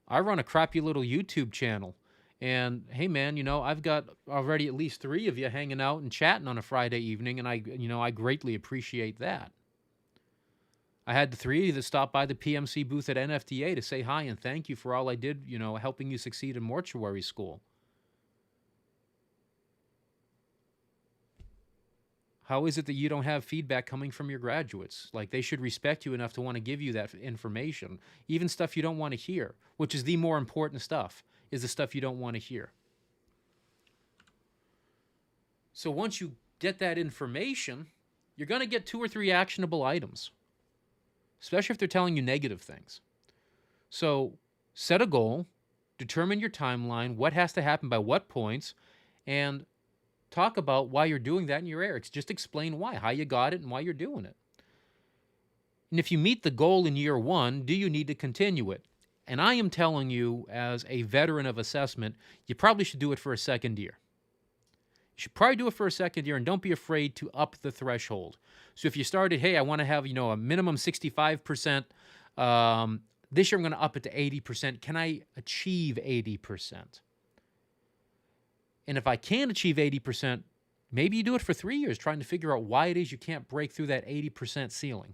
S1: I run a crappy little YouTube channel, and hey man, I've got already at least 3 of you hanging out and chatting on a Friday evening, and I greatly appreciate that. I had the 3 of you that stopped by the PMC booth at NFDA to say hi and thank you for all I did, helping you succeed in mortuary school. How is it that you don't have feedback coming from your graduates? Like, they should respect you enough to want to give you that information, even stuff you don't want to hear, which is the more important stuff, is the stuff you don't want to hear. So once you get that information, you're going to get 2 or 3 actionable items, especially if they're telling you negative things. So set a goal, determine your timeline, what has to happen by what points, and talk about why you're doing that in your area. Just explain why, how you got it, and why you're doing it. And if you meet the goal in year 1, do you need to continue it? And I am telling you, as a veteran of assessment, you probably should do it for a second year. You should probably do it for a second year, and don't be afraid to up the threshold. So if you started, hey, I want to have, a minimum 65%, this year I'm going to up it to 80%. Can I achieve 80%? And if I can achieve 80%, maybe you do it for 3 years, trying to figure out why it is you can't break through that 80% ceiling.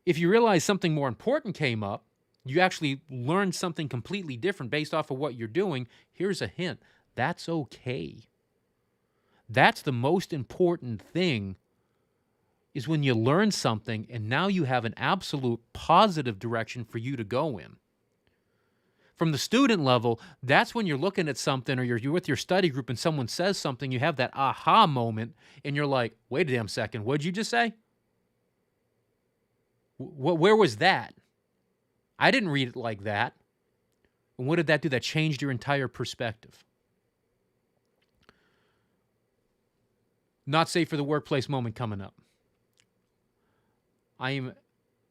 S1: If you realize something more important came up, you actually learned something completely different based off of what you're doing, here's a hint. That's okay. That's the most important thing, is when you learn something and now you have an absolute positive direction for you to go in. From the student level, that's when you're looking at something, or you're with your study group and someone says something, you have that aha moment, and you're like, wait a damn second, what'd you just say? Where was that? I didn't read it like that. And what did that do? That changed your entire perspective. Not safe for the workplace moment coming up. I am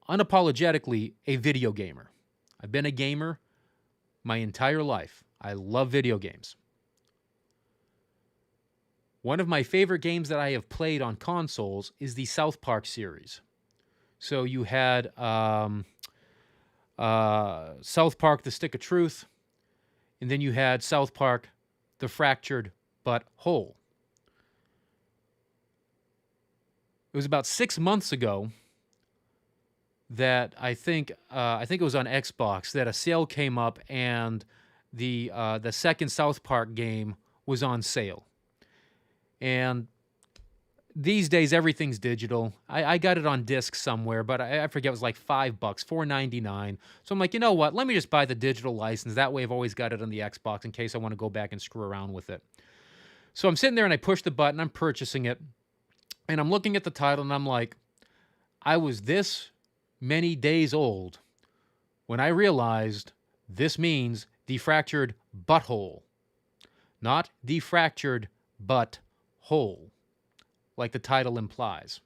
S1: unapologetically a video gamer. I've been a gamer my entire life. I love video games. One of my favorite games that I have played on consoles is the South Park series. So you had South Park, The Stick of Truth, and then you had South Park, The Fractured But Whole. It was about 6 months ago that I think it was on Xbox that a sale came up, and the second South Park game was on sale. And these days everything's digital. I got it on disc somewhere, but I forget, it was like $5, $4.99. So I'm like, you know what? Let me just buy the digital license. That way I've always got it on the Xbox in case I want to go back and screw around with it. So I'm sitting there and I push the button. I'm purchasing it, and I'm looking at the title and I'm like, I was this many days old when I realized this means the fractured butthole, not the fractured butt hole, like the title implies.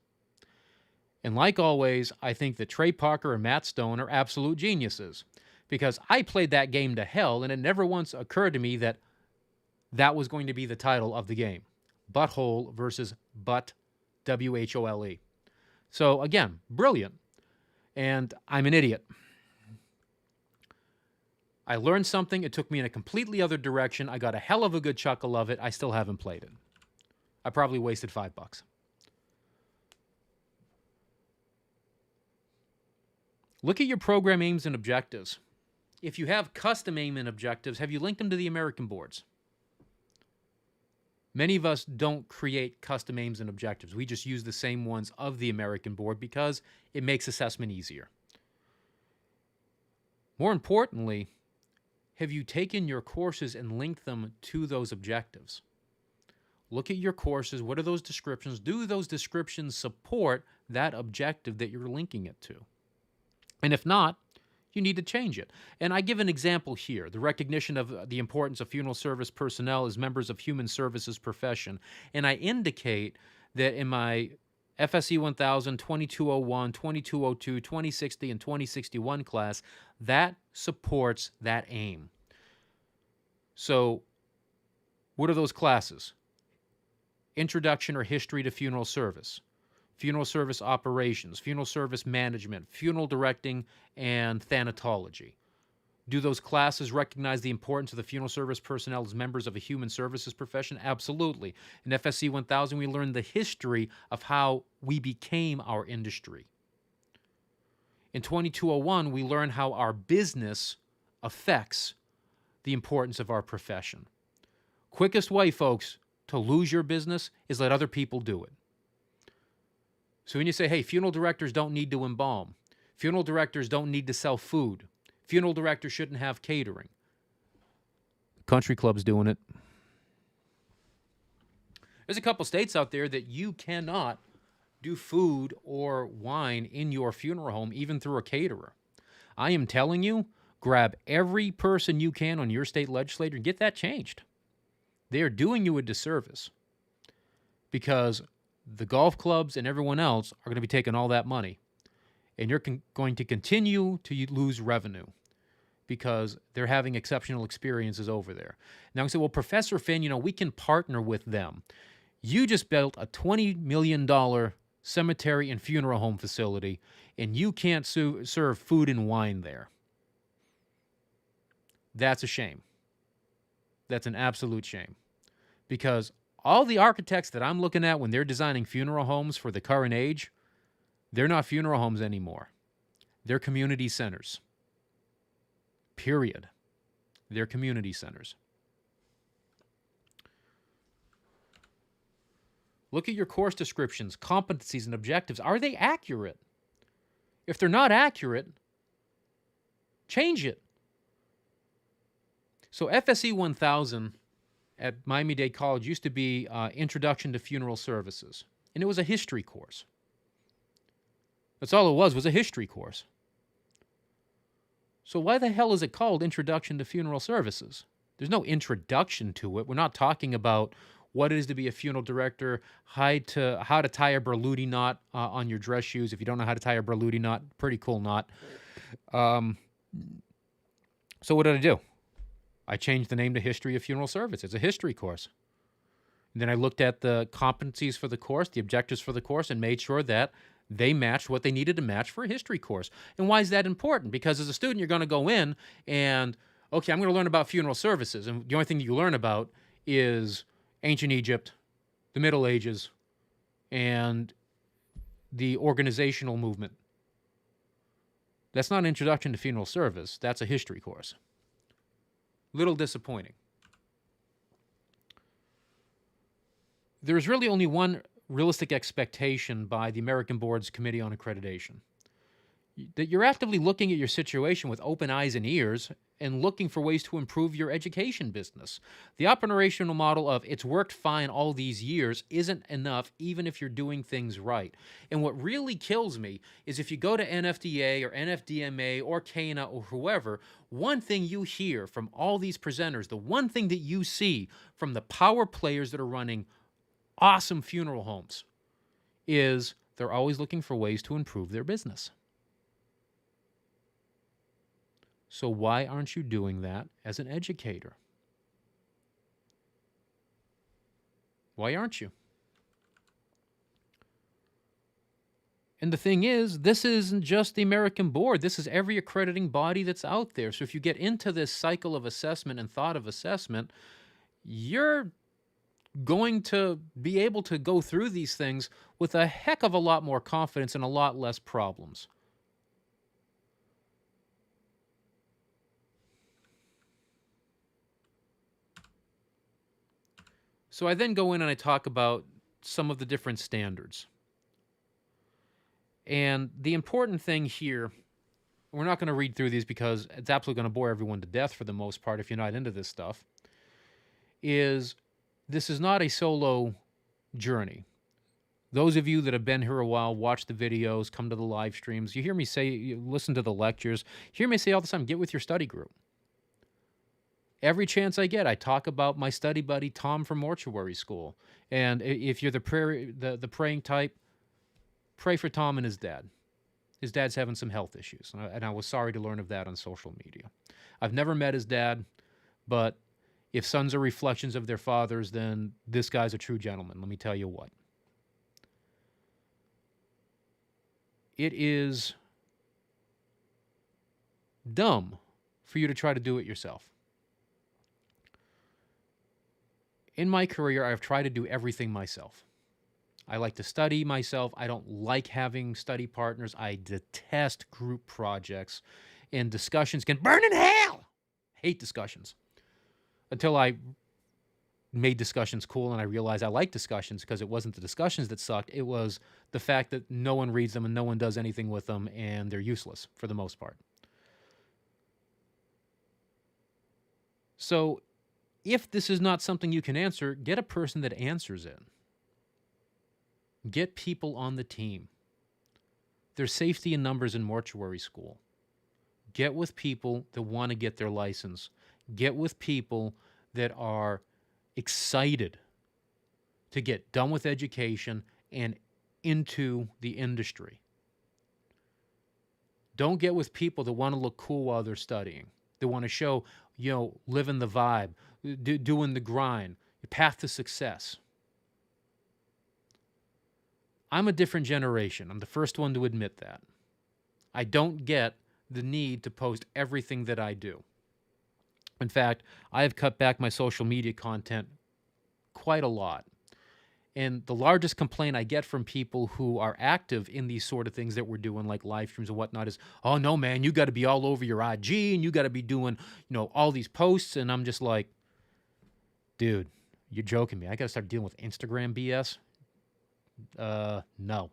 S1: And like always, I think that Trey Parker and Matt Stone are absolute geniuses, because I played that game to hell, and it never once occurred to me that that was going to be the title of the game. Butthole versus butt, W-H-O-L-E. So again, brilliant. And I'm an idiot. I learned something. It took me in a completely other direction. I got a hell of a good chuckle of it. I still haven't played it. I probably wasted $5. Look at your program aims and objectives. If you have custom aim and objectives, have you linked them to the American boards? Many of us don't create custom aims and objectives. We just use the same ones of the American board because it makes assessment easier. More importantly, have you taken your courses and linked them to those objectives? Look at your courses. What are those descriptions? Do those descriptions support that objective that you're linking it to? And if not, you need to change it. And I give an example here, the recognition of the importance of funeral service personnel as members of human services profession. And I indicate that in my FSE 1000, 2201, 2202, 2060, and 2061 class, that supports that aim. So what are those classes? introduction or history to funeral service operations, funeral service management, funeral directing, and thanatology. Do those classes recognize the importance of the funeral service personnel as members of a human services profession? Absolutely. In FSC 1000, we learned the history of how we became our industry. In 2201, we learn how our business affects the importance of our profession. Quickest way, folks, to lose your business is let other people do it. So when you say, hey, funeral directors don't need to embalm, funeral directors don't need to sell food, funeral directors shouldn't have catering. Country club's doing it. There's a couple states out there that you cannot do food or wine in your funeral home, even through a caterer. I am telling you, grab every person you can on your state legislature and get that changed. They are doing you a disservice because the golf clubs and everyone else are going to be taking all that money, and you're going to continue to lose revenue because they're having exceptional experiences over there. Now, I say, well, Professor Finn, we can partner with them. You just built a $20 million cemetery and funeral home facility, and you can't serve food and wine there. That's a shame. That's an absolute shame. Because all the architects that I'm looking at when they're designing funeral homes for the current age, they're not funeral homes anymore. They're community centers. Period. They're community centers. Look at your course descriptions, competencies, and objectives. Are they accurate? If they're not accurate, change it. So FSC 1000 at Miami-Dade College used to be Introduction to Funeral Services, and it was a history course. That's all it was a history course. So why the hell is it called Introduction to Funeral Services? There's no introduction to it. We're not talking about what it is to be a funeral director, how to tie a Berluti knot on your dress shoes. If you don't know how to tie a Berluti knot, pretty cool knot. So what did I do? I changed the name to History of Funeral Service. It's a history course. And then I looked at the competencies for the course, the objectives for the course, and made sure that they matched what they needed to match for a history course. And why is that important? Because as a student, you're going to go in and, okay, I'm going to learn about funeral services. And the only thing you learn about is ancient Egypt, the Middle Ages, and the organizational movement. That's not an introduction to funeral service. That's a history course. Little disappointing. There's really only one realistic expectation by the American Board's Committee on Accreditation. That you're actively looking at your situation with open eyes and ears and looking for ways to improve your education business. The operational model of it's worked fine all these years isn't enough even if you're doing things right. And what really kills me is if you go to NFDA or NFDMA or CANA or whoever, one thing you hear from all these presenters, the one thing that you see from the power players that are running awesome funeral homes is they're always looking for ways to improve their business. So why aren't you doing that as an educator? Why aren't you? And the thing is, this isn't just the American Board. This is every accrediting body that's out there. So if you get into this cycle of assessment and thought of assessment, you're going to be able to go through these things with a heck of a lot more confidence and a lot less problems. So I then go in and I talk about some of the different standards. And the important thing here, we're not going to read through these because it's absolutely going to bore everyone to death for the most part if you're not into this stuff, is this is not a solo journey. Those of you that have been here a while, watch the videos, come to the live streams, you hear me say, you listen to the lectures, you hear me say all the time, get with your study group. Every chance I get, I talk about my study buddy, Tom from mortuary school. And if you're the praying type, pray for Tom and his dad. His dad's having some health issues, and I was sorry to learn of that on social media. I've never met his dad, but If sons are reflections of their fathers, then this guy's a true gentleman. Let me tell you what. It is dumb for you to try to do it yourself. In my career, I've tried to do everything myself. I like to study myself. I don't like having study partners. I detest group projects, and discussions can burn in hell. Hate discussions. Until I made discussions cool and I realized I like discussions, because it wasn't the discussions that sucked. It was the fact that no one reads them and no one does anything with them, and they're useless for the most part. So if this is not something you can answer, get a person that answers it. Get people on the team. There's safety in numbers in mortuary school. Get with people that want to get their license. Get with people that are excited to get done with education and into the industry. Don't get with people that want to look cool while they're studying. They want to show, living the vibe, doing the grind, path to success. I'm a different generation. I'm the first one to admit that. I don't get the need to post everything that I do. In fact, I have cut back my social media content quite a lot. And the largest complaint I get from people who are active in these sort of things that we're doing, like live streams and whatnot, is, oh no, man, you got to be all over your IG and you got to be doing, all these posts. And I'm just like, dude, you're joking me. I got to start dealing with Instagram BS. No.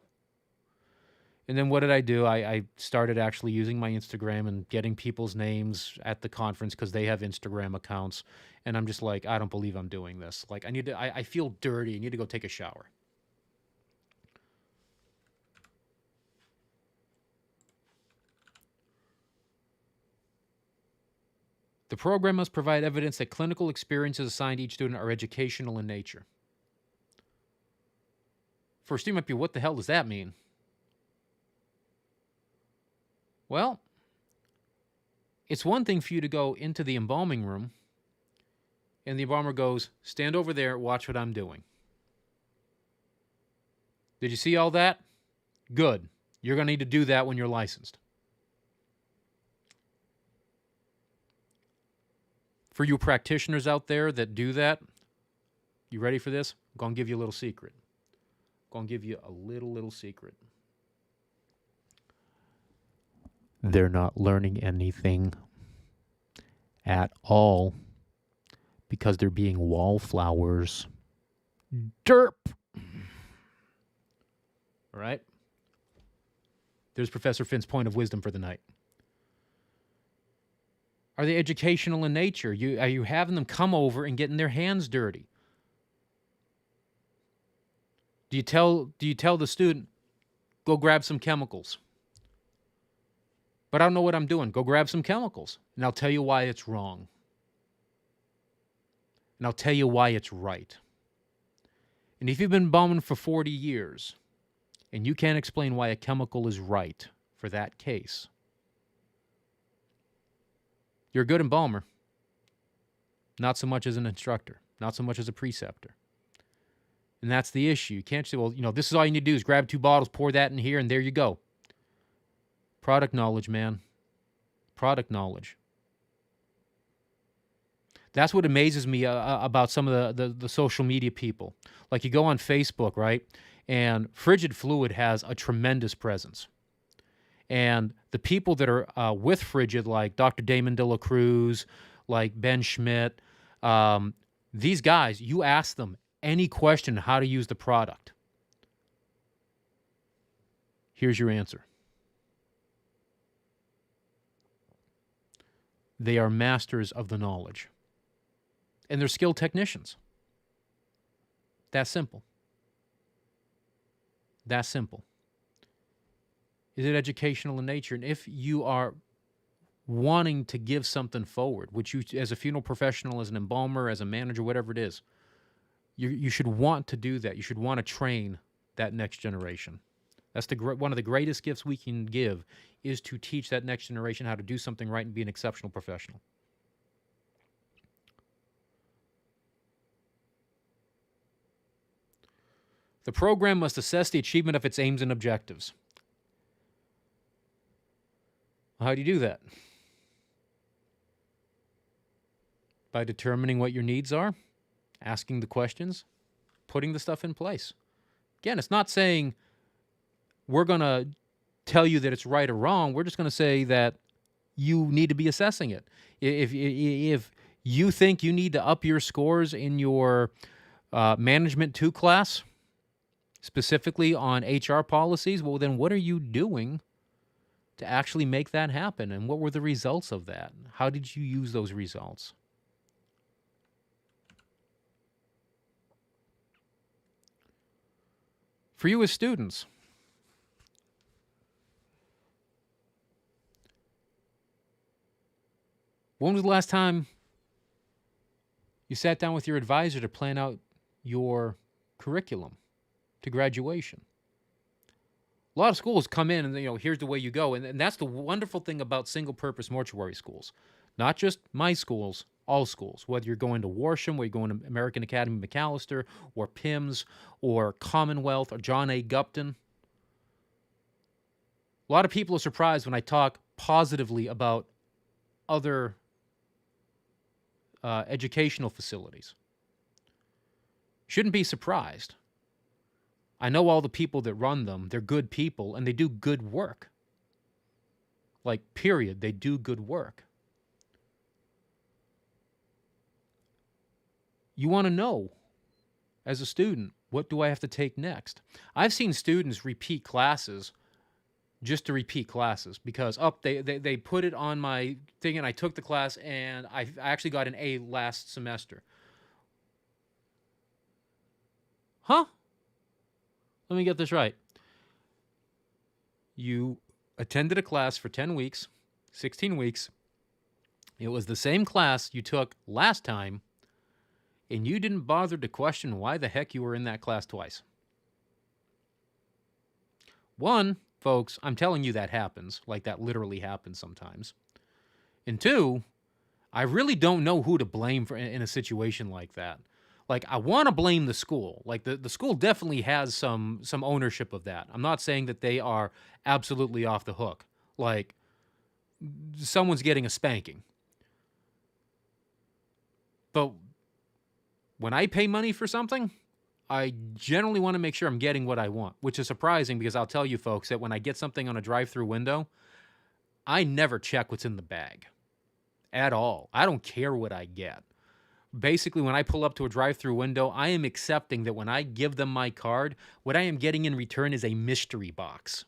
S1: And then what did I do? I started actually using my Instagram and getting people's names at the conference because they have Instagram accounts. And I'm just like, I don't believe I'm doing this. Like, I feel dirty. I need to go take a shower. The program must provide evidence that clinical experiences assigned to each student are educational in nature. First, you might be, what the hell does that mean? Well, it's one thing for you to go into the embalming room and the embalmer goes, stand over there, watch what I'm doing. Did you see all that? Good. You're going to need to do that when you're licensed. For you practitioners out there that do that, you ready for this? I'm going to give you a little secret. I'm going to give you a little secret. They're not learning anything at all because they're being wallflowers. Derp. All right? There's Professor Finn's point of wisdom for the night. Are they educational in nature? Are you having them come over and getting their hands dirty? Do you tell the student, go grab some chemicals? But I don't know what I'm doing. Go grab some chemicals. And I'll tell you why it's wrong. And I'll tell you why it's right. And if you've been embalming for 40 years and you can't explain why a chemical is right for that case, you're a good embalmer. Not so much as an instructor. Not so much as a preceptor. And that's the issue. You can't say, well, this is all you need to do is grab 2 bottles, pour that in here, and there you go. Product knowledge, man. Product knowledge. That's what amazes me about some of the social media people. Like, you go on Facebook, right? And Frigid Fluid has a tremendous presence. And the people that are with Frigid, like Dr. Damon De La Cruz, like Ben Schmidt, these guys, you ask them any question how to use the product. Here's your answer. They are masters of the knowledge. And they're skilled technicians. That simple. That simple. Is it educational in nature? And if you are wanting to give something forward, which you, as a funeral professional, as an embalmer, as a manager, whatever it is, you should want to do that. You should want to train that next generation. That's one of the greatest gifts we can give, is to teach that next generation how to do something right and be an exceptional professional. The program must assess the achievement of its aims and objectives. How do you do that? By determining what your needs are, asking the questions, putting the stuff in place. Again, it's not saying we're going to tell you that it's right or wrong. We're just going to say that you need to be assessing it. If you think you need to up your scores in your Management 2 class, specifically on HR policies, well, then what are you doing to actually make that happen? And what were the results of that? How did you use those results? For you as students, when was the last time you sat down with your advisor to plan out your curriculum to graduation? A lot of schools come in and, here's the way you go. And that's the wonderful thing about single-purpose mortuary schools. Not just my schools, all schools. Whether you're going to Warsham, whether you're going to American Academy McAllister, or PIMS, or Commonwealth, or John A. Gupton. A lot of people are surprised when I talk positively about other educational facilities. Shouldn't be surprised. I know all the people that run them. They're good people, and they do good work. Like, period. They do good work. You want to know, as a student, what do I have to take next? I've seen students repeat classes just to repeat classes because, they put it on my thing, and I took the class, and I actually got an A last semester. Huh? Let me get this right. You attended a class for 10 weeks, 16 weeks. It was the same class you took last time, and you didn't bother to question why the heck you were in that class twice. One, folks, I'm telling you that happens. Like, that literally happens sometimes. And two, I really don't know who to blame for in a situation like that. Like, I want to blame the school. Like, the school definitely has some ownership of that. I'm not saying that they are absolutely off the hook. Like, someone's getting a spanking. But when I pay money for something, I generally want to make sure I'm getting what I want, which is surprising because I'll tell you folks that when I get something on a drive-through window, I never check what's in the bag at all. I don't care what I get. Basically, when I pull up to a drive-through window, I am accepting that when I give them my card, what I am getting in return is a mystery box.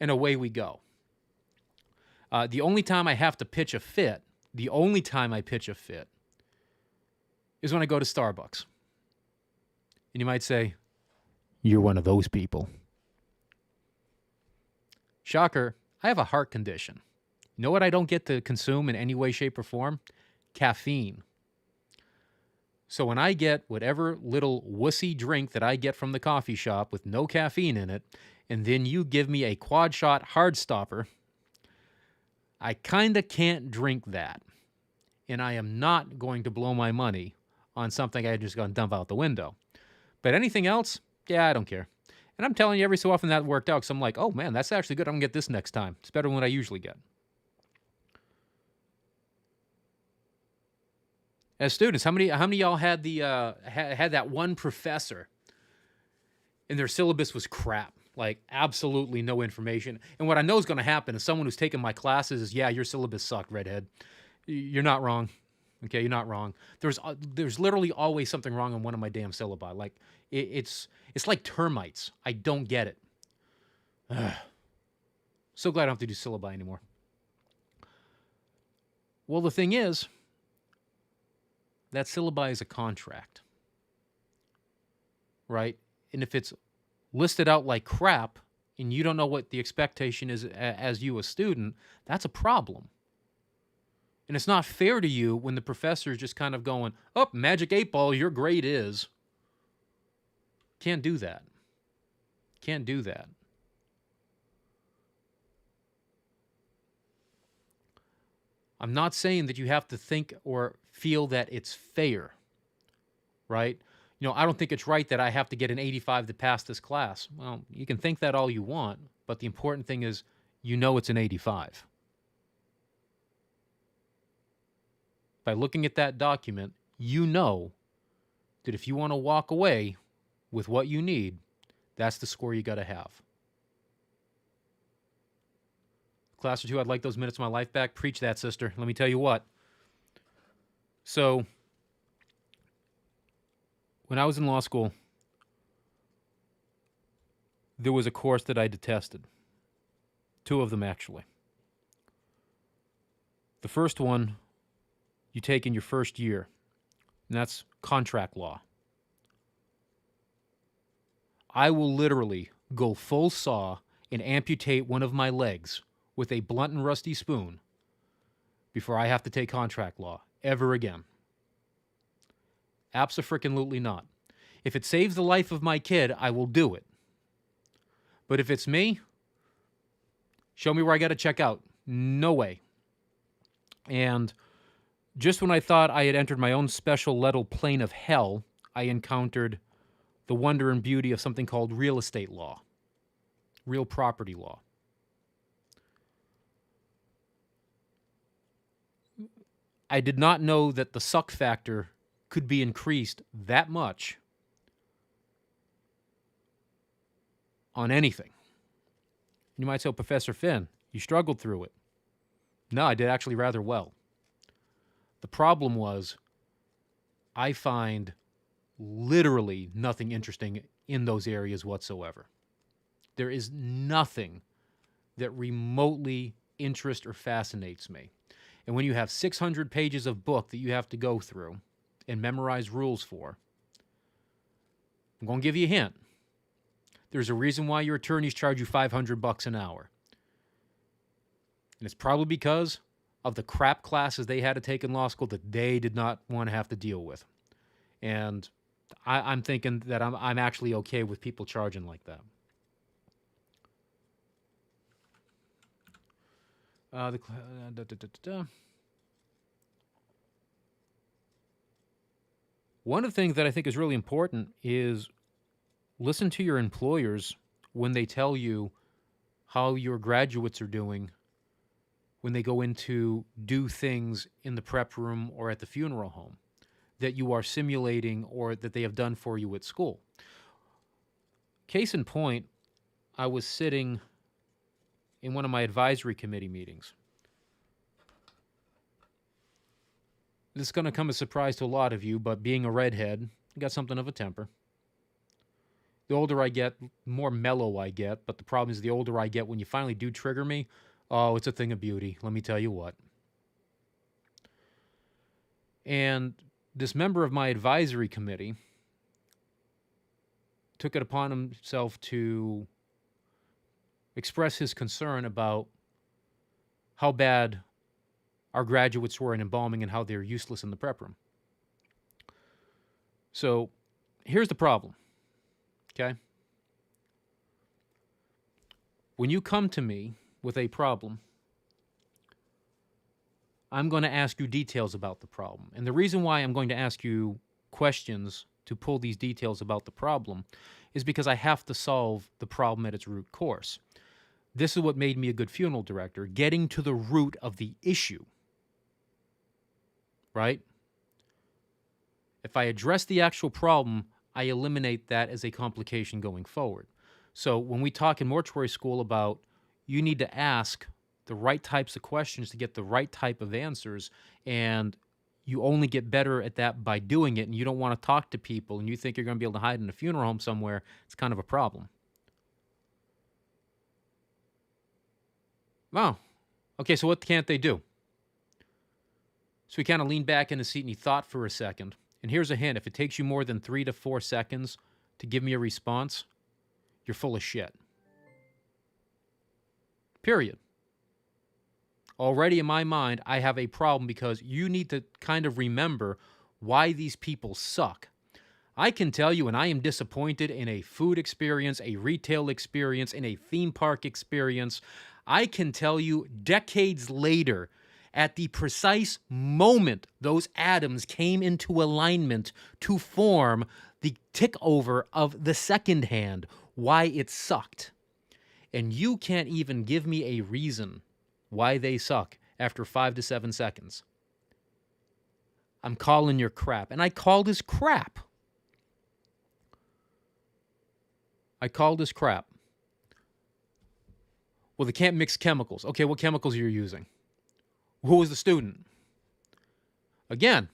S1: And away we go. The only time I have to pitch a fit, is when I go to Starbucks. And you might say, you're one of those people. Shocker, I have a heart condition. You know what I don't get to consume in any way, shape, or form? Caffeine. So when I get whatever little wussy drink that I get from the coffee shop with no caffeine in it, and then you give me a quad shot hard stopper, I kind of can't drink that. And I am not going to blow my money on something I just gonna dump out the window. But anything else, yeah, I don't care. And I'm telling you, every so often that worked out, because I'm like, oh man, that's actually good. I'm gonna get this next time. It's better than what I usually get. As students, how many of y'all had had that one professor and their syllabus was crap? Like, absolutely no information. And what I know is going to happen is someone who's taken my classes is, yeah, your syllabus sucked, redhead. You're not wrong. Okay, you're not wrong. There's literally always something wrong in one of my damn syllabi. Like, it's like termites. I don't get it. Ugh. So glad I don't have to do syllabi anymore. Well, the thing is, that syllabi is a contract, right? And if it's listed out like crap and you don't know what the expectation is as you, a student, that's a problem. And it's not fair to you when the professor is just kind of going, oh, magic 8-ball, your grade is. Can't do that. Can't do that. I'm not saying that you have to think or feel that it's fair, right? I don't think it's right that I have to get an 85 to pass this class. Well, you can think that all you want, but the important thing is it's an 85. By looking at that document, you know that if you want to walk away with what you need, that's the score you got to have. Class or two, I'd like those minutes of my life back. Preach that, sister. Let me tell you what. So, when I was in law school, there was a course that I detested. 2 of them, actually. The first one you take in your first year, and that's contract law. I will literally go full saw and amputate one of my legs with a blunt and rusty spoon before I have to take contract law ever again. Abso-frickin-lutely not. If it saves the life of my kid, I will do it. But if it's me, show me where I got to check out. No way. And just when I thought I had entered my own special little plane of hell, I encountered the wonder and beauty of something called real estate law, real property law. I did not know that the suck factor could be increased that much on anything. You might say, oh, Professor Finn, you struggled through it. No, I did actually rather well. The problem was I find literally nothing interesting in those areas whatsoever. There is nothing that remotely interests or fascinates me. And when you have 600 pages of book that you have to go through and memorize rules for, I'm going to give you a hint. There's a reason why your attorneys charge you $500 an hour. And it's probably because of the crap classes they had to take in law school that they did not want to have to deal with. And I'm thinking that I'm actually okay with people charging like that. One of the things that I think is really important is listen to your employers when they tell you how your graduates are doing when they go in to do things in the prep room or at the funeral home that you are simulating or that they have done for you at school. Case in point, I was sitting in one of my advisory committee meetings. This is going to come as a surprise to a lot of you, but being a redhead, I got something of a temper. The older I get, more mellow I get, but the problem is the older I get, when you finally do trigger me, oh, it's a thing of beauty, let me tell you what. And this member of my advisory committee took it upon himself to express his concern about how bad our graduates were in embalming and how they're useless in the prep room. So here's the problem, okay? When you come to me with a problem, I'm going to ask you details about the problem. And the reason why I'm going to ask you questions to pull these details about the problem is because I have to solve the problem at its root course. This is what made me a good funeral director, getting to the root of the issue, right? If I address the actual problem, I eliminate that as a complication going forward. So when we talk in mortuary school about you need to ask the right types of questions to get the right type of answers, and you only get better at that by doing it, and you don't want to talk to people, and you think you're going to be able to hide in a funeral home somewhere, it's kind of a problem. Wow. Okay, so what can't they do? So he kind of leaned back in his seat and he thought for a second. And here's a hint. If it takes you more than 3 to 4 seconds to give me a response, you're full of shit. Period. Already in my mind, I have a problem because you need to kind of remember why these people suck. I can tell you, and I am disappointed in a food experience, a retail experience, in a theme park experience. I can tell you decades later, at the precise moment those atoms came into alignment to form the tick over of the second hand, why it sucked. And you can't even give me a reason why they suck after 5 to 7 seconds. I'm calling your crap. And I called his crap. Well, they can't mix chemicals. Okay, what chemicals are you using? Who was the student? Again,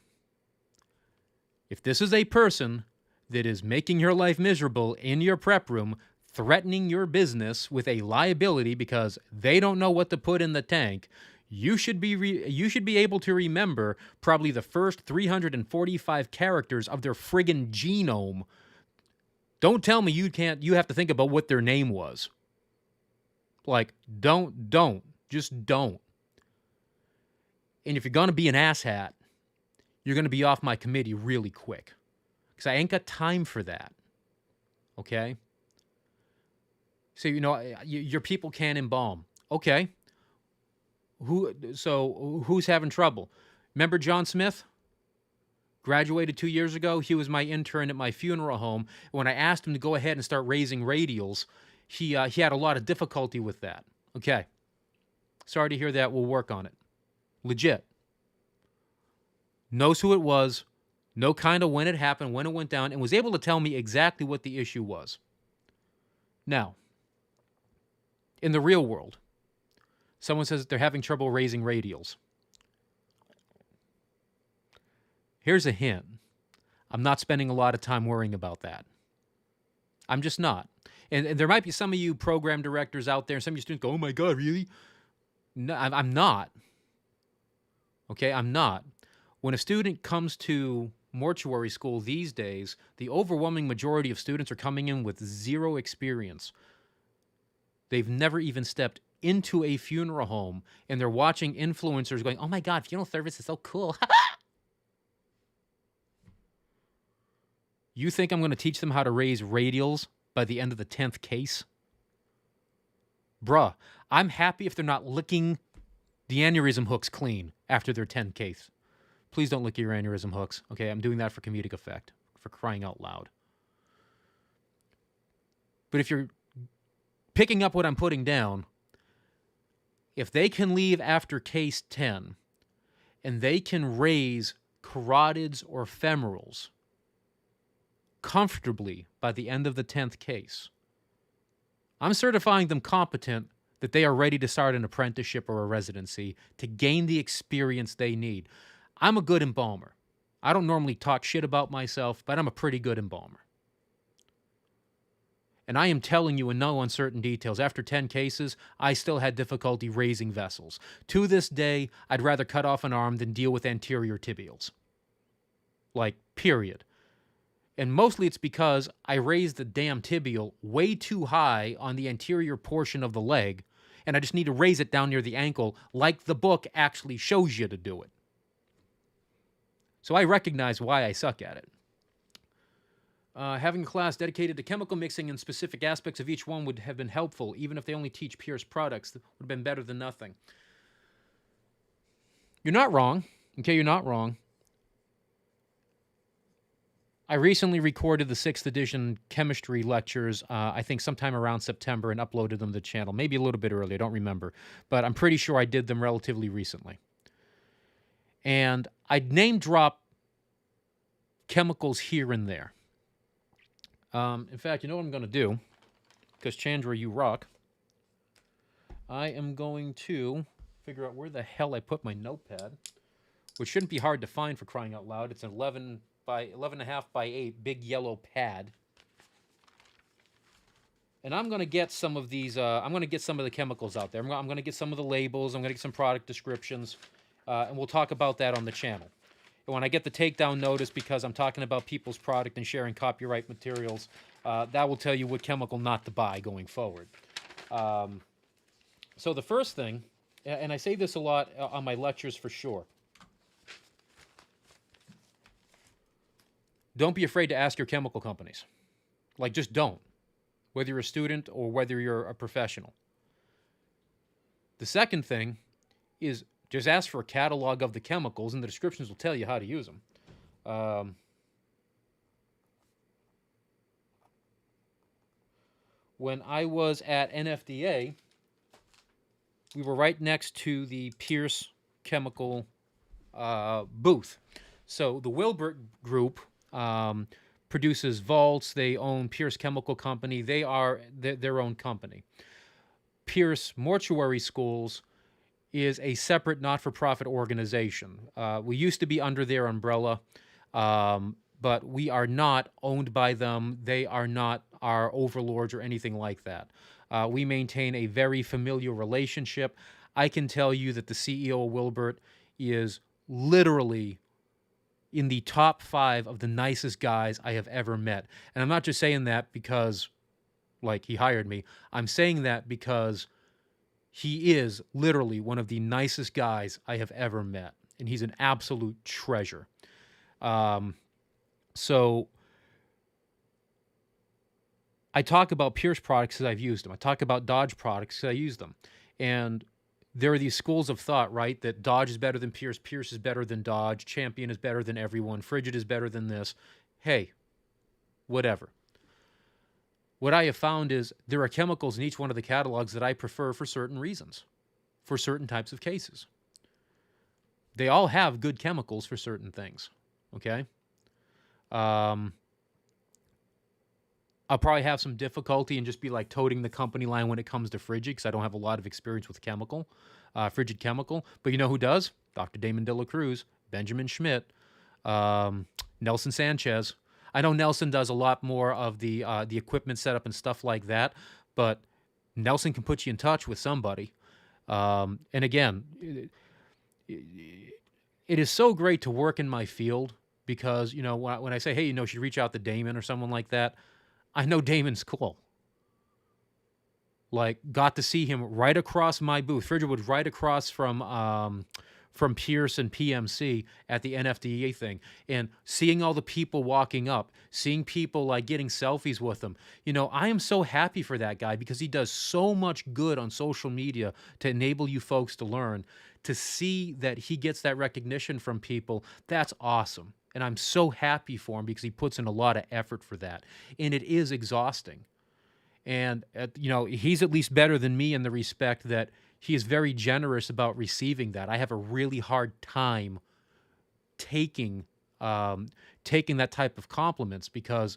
S1: if this is a person that is making your life miserable in your prep room, threatening your business with a liability because they don't know what to put in the tank, you should be able to remember probably the first 345 characters of their friggin' genome. Don't tell me you have to think about what their name was. Like, just don't. And if you're going to be an asshat, you're going to be off my committee really quick. Because I ain't got time for that. Okay? So, your people can't embalm. Okay. Who's having trouble? Remember John Smith? Graduated 2 years ago. He was my intern at my funeral home. When I asked him to go ahead and start raising radials, he had a lot of difficulty with that. Okay. Sorry to hear that. We'll work on it. Legit. Knows who it was, know kind of when it happened, when it went down, and was able to tell me exactly what the issue was. Now, in the real world, someone says they're having trouble raising radials. Here's a hint. I'm not spending a lot of time worrying about that. I'm just not. And there might be some of you program directors out there, and some of you students go, oh my God, really? No, I'm not. Okay, I'm not. When a student comes to mortuary school these days, the overwhelming majority of students are coming in with zero experience. They've never even stepped into a funeral home, and they're watching influencers going, oh my God, funeral service is so cool. You think I'm going to teach them how to raise radials by the end of the 10th case? Bruh, I'm happy if they're not licking the aneurysm hooks clean after their 10th case. Please don't lick your aneurysm hooks. Okay, I'm doing that for comedic effect, for crying out loud. But if you're picking up what I'm putting down, if they can leave after case 10 and they can raise carotids or femorals comfortably by the end of the 10th case, I'm certifying them competent that they are ready to start an apprenticeship or a residency to gain the experience they need. I'm a good embalmer. I don't normally talk shit about myself, but I'm a pretty good embalmer. And I am telling you in no uncertain details, after 10 cases, I still had difficulty raising vessels. To this day, I'd rather cut off an arm than deal with anterior tibials. Like, period. And mostly it's because I raised the damn tibial way too high on the anterior portion of the leg, and I just need to raise it down near the ankle like the book actually shows you to do it. So I recognize why I suck at it. Having a class dedicated to chemical mixing and specific aspects of each one would have been helpful, even if they only teach Pierce products. That would have been better than nothing. You're not wrong. Okay, you're not wrong. I recently recorded the 6th edition chemistry lectures, I think sometime around September, and uploaded them to the channel. Maybe a little bit early, I don't remember. But I'm pretty sure I did them relatively recently. And I'd name drop chemicals here and there. In fact, you know what I'm going to do? Because Chandra, you rock. I am going to figure out where the hell I put my notepad, which shouldn't be hard to find for crying out loud. It's an 11 and a half by 8 big yellow pad. And I'm going to get some of these, I'm going to get some of the chemicals out there. I'm going to get some of the labels. I'm going to get some product descriptions. And we'll talk about that on the channel. And when I get the takedown notice, because I'm talking about people's product and sharing copyright materials, that will tell you what chemical not to buy going forward. So the first thing, and I say this a lot on my lectures for sure, don't be afraid to ask your chemical companies. Like, just don't. Whether you're a student or whether you're a professional. The second thing is just ask for a catalog of the chemicals, and the descriptions will tell you how to use them. When I was at NFDA, we were right next to the Pierce Chemical booth. So the Wilbert Group produces vaults. They own Pierce Chemical Company. They are their own company. Pierce Mortuary Schools is a separate not-for-profit organization. We used to be under their umbrella, but we are not owned by them. They are not our overlords or anything like that. We maintain a very familiar relationship. I can tell you that the CEO of Wilbert is literally in the top 5 of the nicest guys I have ever met. And I'm not just saying that because, like, he hired me. I'm saying that because he is literally one of the nicest guys I have ever met. And he's an absolute treasure. So I talk about Pierce products because I've used them. I talk about Dodge products because I use them. And there are these schools of thought, right, that Dodge is better than Pierce, Pierce is better than Dodge, Champion is better than everyone, Frigid is better than this. Hey, whatever. What I have found is there are chemicals in each one of the catalogs that I prefer for certain reasons, for certain types of cases. They all have good chemicals for certain things, okay? I'll probably have some difficulty and just be like toting the company line when it comes to Frigid because I don't have a lot of experience with Frigid Chemical. But you know who does? Dr. Damon De La Cruz, Benjamin Schmidt, Nelson Sanchez. I know Nelson does a lot more of the equipment setup and stuff like that, but Nelson can put you in touch with somebody. And again, it is so great to work in my field because, you know, when I say, hey, you know, you should reach out to Damon or someone like that, I know Damon's cool. Like, got to see him right across my booth. Frigid was right across from Pierce and PMC at the NFDA thing, and seeing all the people walking up, seeing people like getting selfies with him. You know, I am so happy for that guy because he does so much good on social media to enable you folks to learn. To see that he gets that recognition from people, that's awesome. And I'm so happy for him because he puts in a lot of effort for that. And it is exhausting. And, you know, he's at least better than me in the respect that he is very generous about receiving that. I have a really hard time taking that type of compliments because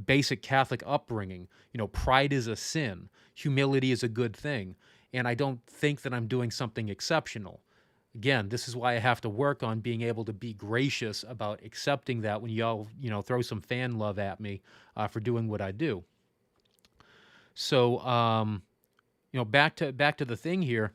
S1: basic Catholic upbringing, you know, pride is a sin. Humility is a good thing. And I don't think that I'm doing something exceptional. Again, this is why I have to work on being able to be gracious about accepting that when y'all, you know, throw some fan love at me for doing what I do. So, you know, back to the thing here.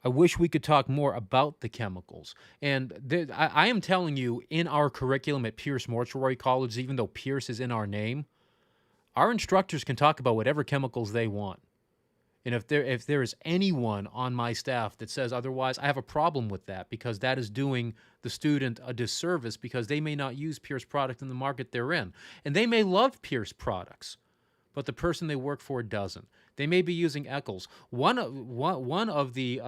S1: I wish we could talk more about the chemicals. And I am telling you, in our curriculum at Pierce Mortuary College, even though Pierce is in our name, our instructors can talk about whatever chemicals they want. And if there is anyone on my staff that says otherwise, I have a problem with that because that is doing the student a disservice because they may not use Pierce product in the market they're in. And they may love Pierce products, but the person they work for doesn't. They may be using Eccles. One of the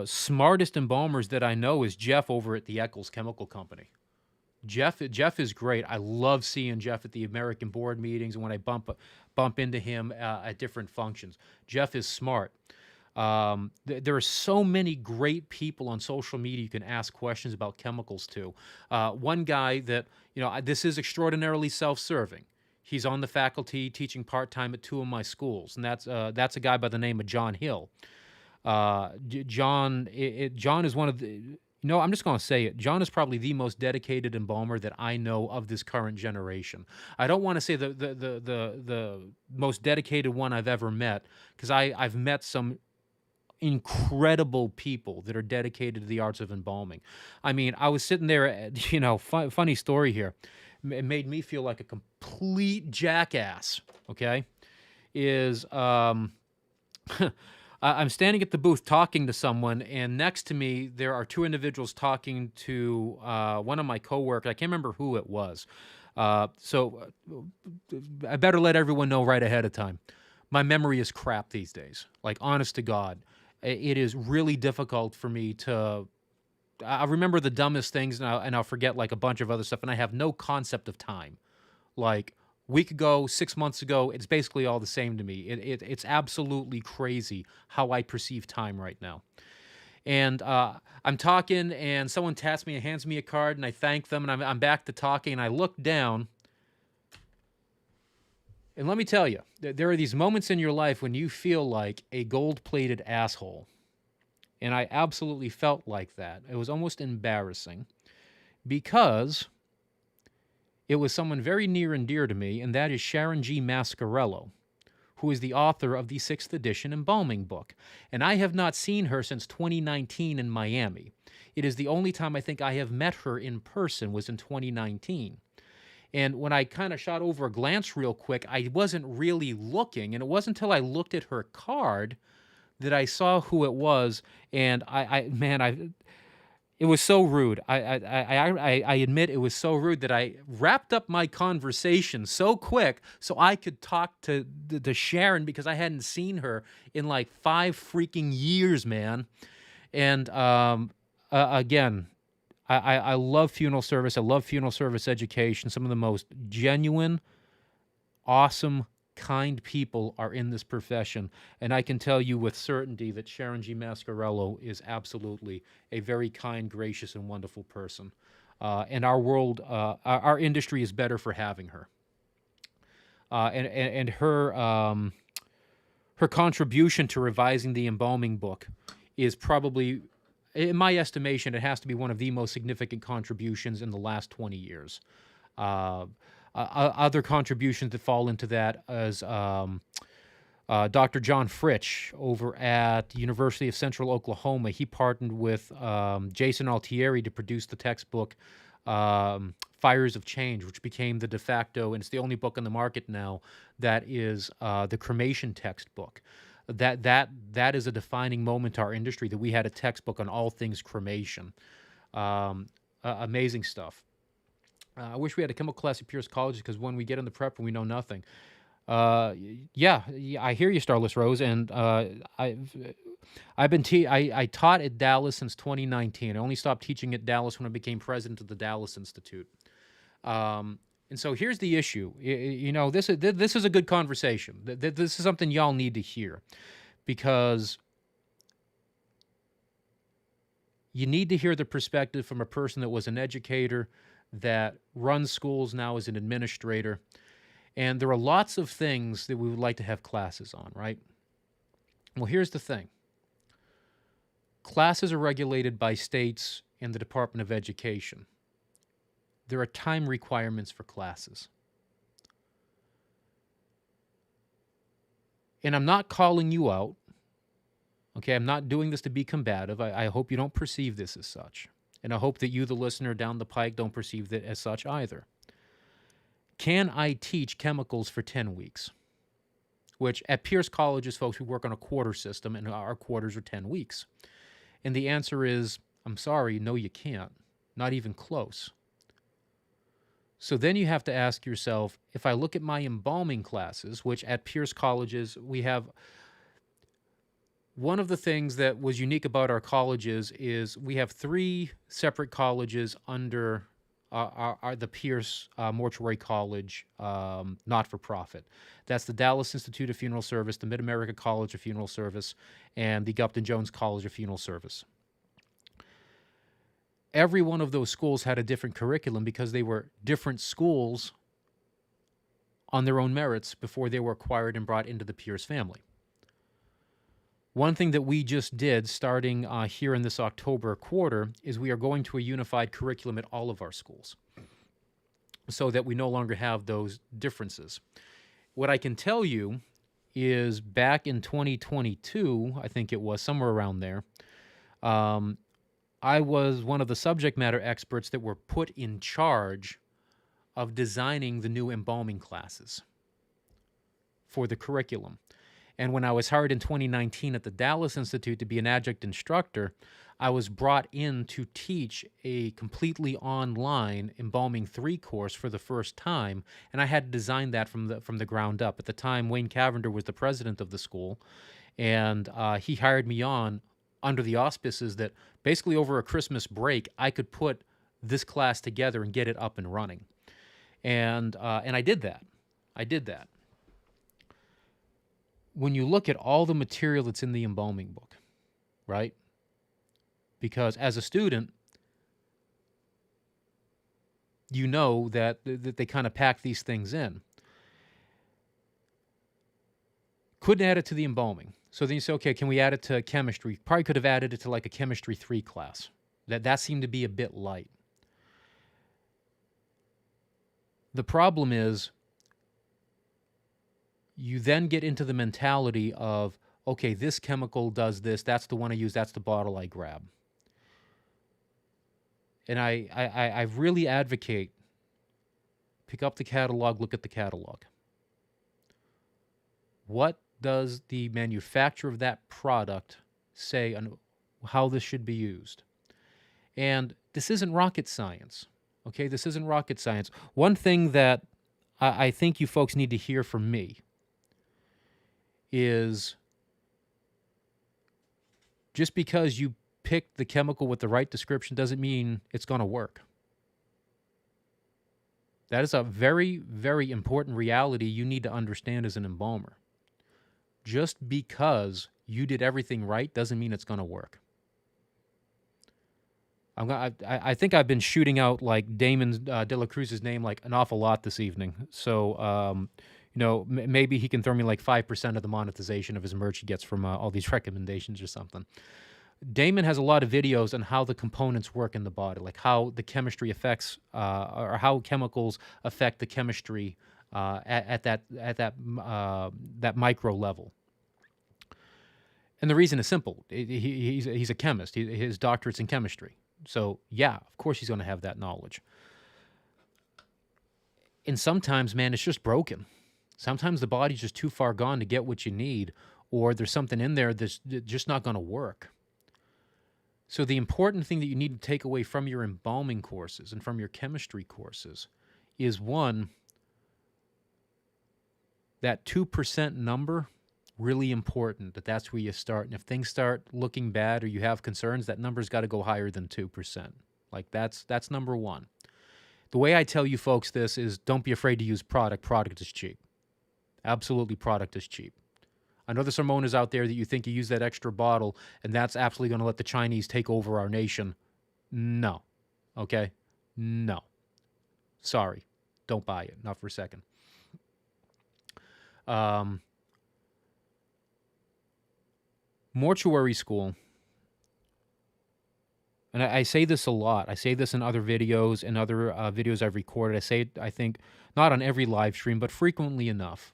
S1: smartest embalmers that I know is Jeff over at the Eccles Chemical Company. Jeff is great. I love seeing Jeff at the American board meetings and when I bump into him at different functions. Jeff is smart. There are so many great people on social media you can ask questions about chemicals to. One guy that, you know, this is extraordinarily self-serving. He's on the faculty teaching part-time at 2 of my schools, and that's a guy by the name of John Hill. John is one of the... No, I'm just going to say it. John is probably the most dedicated embalmer that I know of this current generation. I don't want to say the most dedicated one I've ever met because I've met some incredible people that are dedicated to the arts of embalming. I mean, I was sitting there, you know, funny story here. It made me feel like a complete jackass, okay, is... I'm standing at the booth talking to someone, and next to me there are 2 individuals talking to one of my coworkers. I can't remember who it was. So I better let everyone know right ahead of time. My memory is crap these days. Like, honest to God. It is really difficult for me to... I remember the dumbest things, and I'll forget like a bunch of other stuff, and I have no concept of time. Like week ago, 6 months ago, it's basically all the same to me. It's absolutely crazy how I perceive time right now. And I'm talking, and someone taps me and hands me a card, and I thank them, and I'm back to talking, and I look down. And let me tell you, there are these moments in your life when you feel like a gold-plated asshole. And I absolutely felt like that. It was almost embarrassing because it was someone very near and dear to me, and that is Sharon G. Mascarello, who is the author of the 6th edition embalming book. And I have not seen her since 2019 in Miami. It is the only time I think I have met her in person was in 2019. And when I kind of shot over a glance real quick, I wasn't really looking. And it wasn't until I looked at her card that I saw who it was. And it was so rude. I admit it was so rude that I wrapped up my conversation so quick so I could talk to Sharon, because I hadn't seen her in like 5 freaking years, man. And again, I love funeral service. I love funeral service education. Some of the most genuine, awesome, kind people are in this profession. And I can tell you with certainty that Sharon G. Mascarello is absolutely a very kind, gracious, and wonderful person. And our world, our industry is better for having her. And her contribution to revising the embalming book is probably, in my estimation, it has to be one of the most significant contributions in the last 20 years. Other contributions that fall into that is Dr. John Fritsch over at the University of Central Oklahoma. He partnered with Jason Altieri to produce the textbook Fires of Change, which became the de facto, and it's the only book on the market now that is the cremation textbook. That is a defining moment to our industry, that we had a textbook on all things cremation. Amazing stuff. I wish we had a chemical class at Pierce College, because when we get in the prep we know nothing. Yeah, I hear you, Starless Rose, and I taught at Dallas since 2019. I only stopped teaching at Dallas when I became president of the Dallas Institute. And so here's the issue. This is a good conversation. This is something y'all need to hear, because you need to hear the perspective from a person that was an educator, that runs schools now as an administrator. And there are lots of things that we would like to have classes on, right? Well, here's the thing. Classes are regulated by states and the Department of Education. There are time requirements for classes. And I'm not calling you out. Okay, I'm not doing this to be combative. I hope you don't perceive this as such. And I hope that you, the listener down the pike, don't perceive it as such either. Can I teach chemicals for 10 weeks? Which at Pierce Colleges, folks, we work on a quarter system, and our quarters are 10 weeks. And the answer is, I'm sorry, no, you can't. Not even close. So then you have to ask yourself, if I look at my embalming classes, which at Pierce Colleges, we have, one of the things that was unique about our colleges is we have 3 separate colleges under the Pierce Mortuary College, not-for-profit. That's the Dallas Institute of Funeral Service, the Mid-America College of Funeral Service, and the Gupton Jones College of Funeral Service. Every one of those schools had a different curriculum because they were different schools on their own merits before they were acquired and brought into the Pierce family. One thing that we just did starting here in this October quarter is we are going to a unified curriculum at all of our schools so that we no longer have those differences. What I can tell you is back in 2022, I think it was, somewhere around there, I was one of the subject matter experts that were put in charge of designing the new embalming classes for the curriculum. And when I was hired in 2019 at the Dallas Institute to be an adjunct instructor, I was brought in to teach a completely online Embalming 3 course for the first time, and I had to design that from the ground up. At the time, Wayne Cavender was the president of the school, and he hired me on under the auspices that Basically, over a Christmas break, I could put this class together and get it up and running. And I did that. I did that. When you look at all the material that's in the embalming book, right? Because as a student, you know that they kind of pack these things in. Couldn't add it to the embalming. So then you say, okay, can we add it to chemistry? Probably could have added it to like a chemistry 3 class. That seemed to be a bit light. The problem is you then get into the mentality of, okay, this chemical does this. That's the one I use. That's the bottle I grab. And I really advocate, pick up the catalog, look at the catalog. What does the manufacturer of that product say on how this should be used? And this isn't rocket science, okay? This isn't rocket science. One thing that I think you folks need to hear from me is just because you pick the chemical with the right description doesn't mean it's going to work. That is a very, very important reality you need to understand as an embalmer. Just because you did everything right doesn't mean it's going to work. I think I've been shooting out like Damon De La Cruz's name like an awful lot this evening. So, maybe he can throw me like 5% of the monetization of his merch he gets from all these recommendations or something. Damon has a lot of videos on how the components work in the body, like how the chemistry affects, or how chemicals affect the chemistry at that micro level. And the reason is simple. He's a chemist. His doctorate's in chemistry. So, yeah, of course he's going to have that knowledge. And sometimes, man, it's just broken. Sometimes the body's just too far gone to get what you need, or there's something in there that's just not going to work. So the important thing that you need to take away from your embalming courses and from your chemistry courses is, one, that 2% number, really important, that's where you start. And if things start looking bad or you have concerns, that number's got to go higher than 2%. Like that's number one. The way I tell you folks this is, don't be afraid to use product. Product is cheap. Absolutely, product is cheap. I know there's some owners out there that you think you use that extra bottle and that's absolutely going to let the Chinese take over our nation. No. Okay? No. Sorry. Don't buy it. Not for a second. Mortuary school, and I say this a lot. I say this in other videos and other videos I've recorded. I say it, I think, not on every live stream, but frequently enough.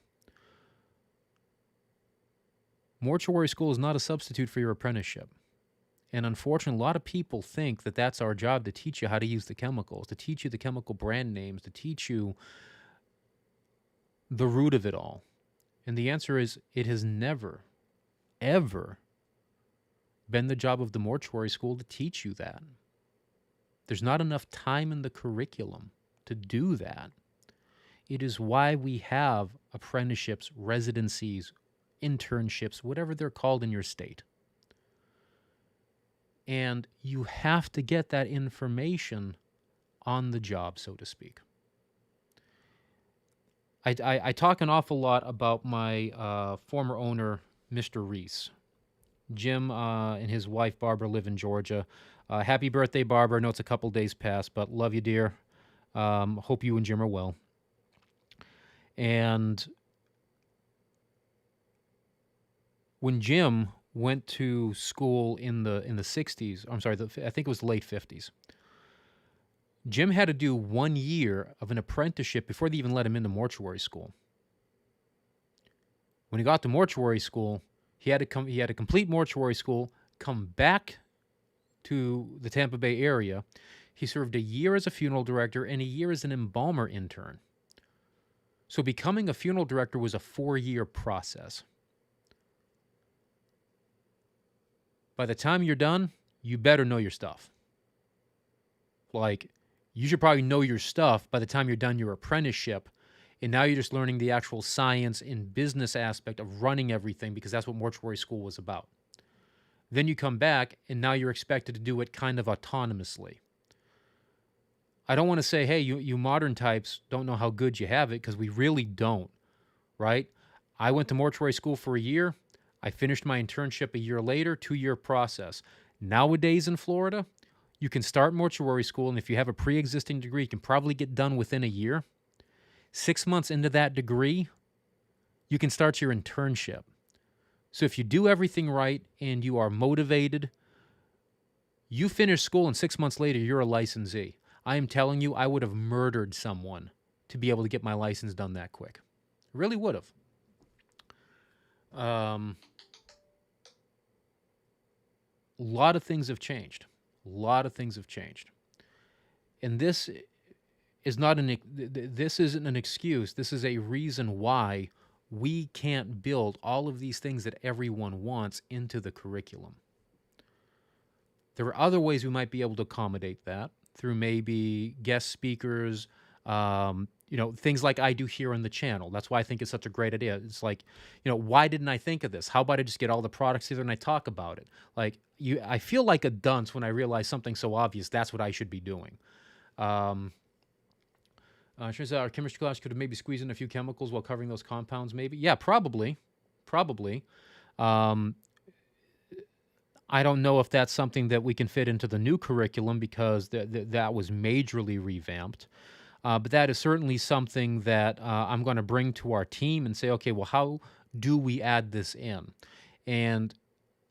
S1: Mortuary school is not a substitute for your apprenticeship. And unfortunately, a lot of people think that that's our job, to teach you how to use the chemicals, to teach you the chemical brand names, to teach you the root of it all. And the answer is, it has never, ever been the job of the mortuary school to teach you that. There's not enough time in the curriculum to do that. It is why we have apprenticeships, residencies, internships, whatever they're called in your state. And you have to get that information on the job, so to speak. I talk an awful lot about my former owner, Mr. Reese. Jim and his wife, Barbara, live in Georgia. Happy birthday, Barbara. I know it's a couple days past, but love you, dear. Hope you and Jim are well. And when Jim went to school in the 60s, I'm sorry, I think it was the late 50s, Jim had to do 1 year of an apprenticeship before they even let him into mortuary school. When he got to mortuary school, he had to complete mortuary school, come back to the Tampa Bay area. He served a year as a funeral director and a year as an embalmer intern. So becoming a funeral director was a 4-year process. By the time you're done, you better know your stuff. Like, you should probably know your stuff by the time you're done your apprenticeship. And now you're just learning the actual science and business aspect of running everything, because that's what mortuary school was about. Then you come back, and now you're expected to do it kind of autonomously. I don't want to say, hey, you modern types don't know how good you have it, because we really don't, right? I went to mortuary school for a year. I finished my internship a year later, 2-year process. Nowadays in Florida, you can start mortuary school, and if you have a pre-existing degree, you can probably get done within a year. 6 months into that degree, you can start your internship. So if you do everything right and you are motivated, you finish school and 6 months later, you're a licensee. I am telling you, I would have murdered someone to be able to get my license done that quick. Really would have. A lot of things have changed. A lot of things have changed. And this is not this isn't an excuse. This is a reason why we can't build all of these things that everyone wants into the curriculum. There are other ways we might be able to accommodate that through maybe guest speakers, things like I do here on the channel. That's why I think it's such a great idea. It's like, why didn't I think of this? How about I just get all the products together and I talk about it? Like, I feel like a dunce when I realize something so obvious. That's what I should be doing. Turns out our chemistry class could have maybe squeezed in a few chemicals while covering those compounds, maybe. Yeah, probably. I don't know if that's something that we can fit into the new curriculum, because that was majorly revamped. But that is certainly something that I'm going to bring to our team and say, okay, well, how do we add this in? And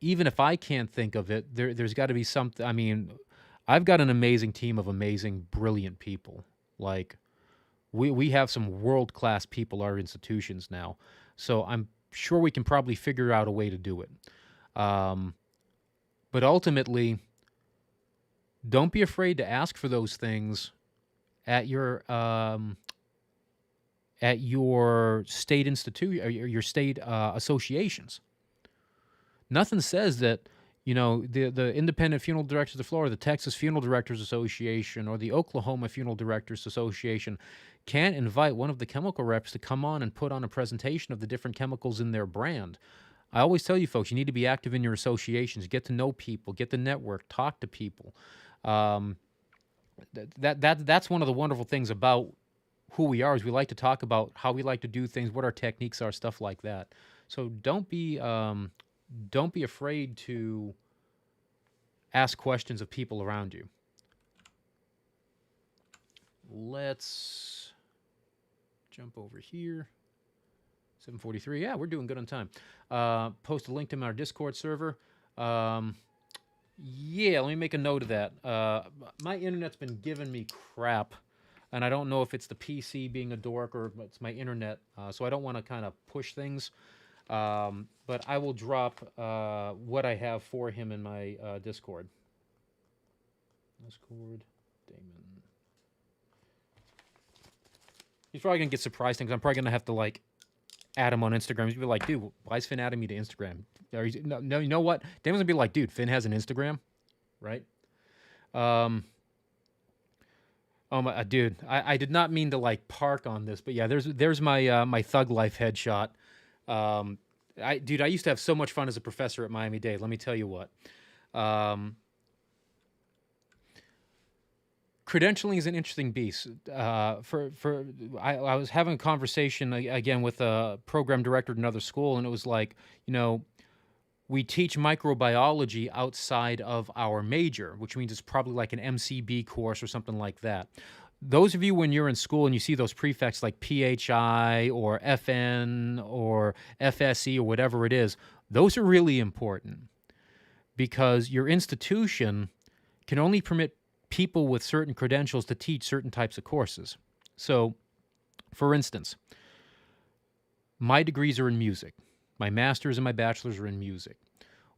S1: even if I can't think of it, there's got to be something. I mean, I've got an amazing team of amazing, brilliant people. Like, we have some world-class people at our institutions now. So I'm sure we can probably figure out a way to do it. But ultimately, don't be afraid to ask for those things at your state institute or your state associations. Nothing says that the Independent Funeral Directors of Florida, the Texas Funeral Directors Association, or the Oklahoma Funeral Directors Association can't invite one of the chemical reps to come on and put on a presentation of the different chemicals in their brand. I always tell you folks, you need to be active in your associations, get to know people, get the network, talk to people. That's one of the wonderful things about who we are, is we like to talk about how we like to do things, what our techniques are, stuff like that. So don't be afraid to ask questions of people around you. Let's jump over here. 7:43. Yeah, we're doing good on time. Post a link to our Discord server. Yeah, let me make a note of that. My internet's been giving me crap, and I don't know if it's the PC being a dork or it's my internet, so I don't want to kind of push things. But I will drop what I have for him in my Discord. Discord, Damon. He's probably going to get surprised things. I'm probably going to have to, add him on Instagram. He's going to be like, dude, why is Finn adding me to Instagram? No, you know what? Damon's going to be like, dude, Finn has an Instagram, right? Oh, my dude, I did not mean to, park on this, but yeah, there's my my Thug Life headshot. I used to have so mumuch fun as a professor at Miami-Dade. Let me tell you what. Credentialing is an interesting beast. I was having a conversation again with a program director at another school, and it was like, we teach microbiology outside of our major, which means it's probably like an MCB course or something like that. Those of you, when you're in school and you see those prefixes like PHI or FN or FSE or whatever it is, those are really important, because your institution can only permit people with certain credentials to teach certain types of courses. So, for instance, my degrees are in music. My master's and my bachelor's are in music,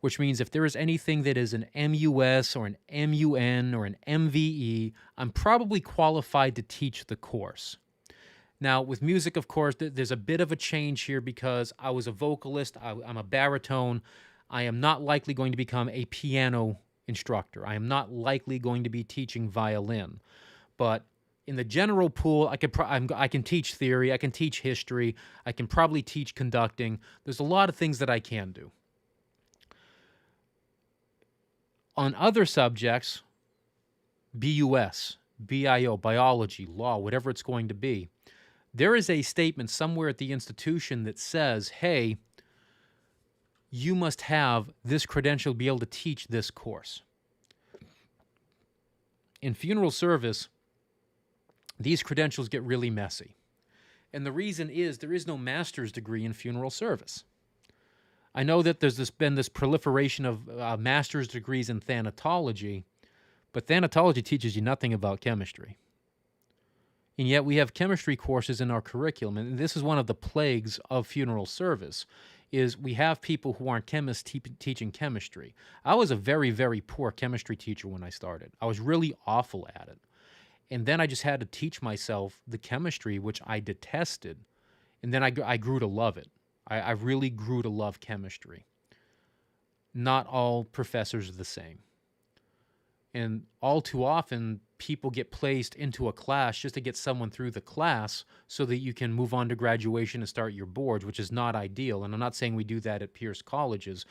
S1: which means if there is anything that is an MUS or an MUN or an MVE, I'm probably qualified to teach the course. Now, with music, of course, there's a bit of a change here, because I was a vocalist. I'm a baritone. I am not likely going to become a piano instructor. I am not likely going to be teaching violin. But in the general pool, I can teach theory, I can teach history, I can probably teach conducting. There's a lot of things that I can do. On other subjects, BUS, BIO, biology, law, whatever it's going to be, there is a statement somewhere at the institution that says, hey, you must have this credential to be able to teach this course. In funeral service, these credentials get really messy. And the reason is there is no master's degree in funeral service. I know that there's been this proliferation of master's degrees in thanatology, but thanatology teaches you nothing about chemistry. And yet we have chemistry courses in our curriculum, and this is one of the plagues of funeral service, is we have people who aren't chemists teaching chemistry. I was a very, very poor chemistry teacher when I started. I was really awful at it. And then I just had to teach myself the chemistry, which I detested. And then I grew to love it. I really grew to love chemistry. Not all professors are the same. And all too often, people get placed into a class just to get someone through the class so that you can move on to graduation and start your boards, which is not ideal. And I'm not saying we do that at Pierce colleges.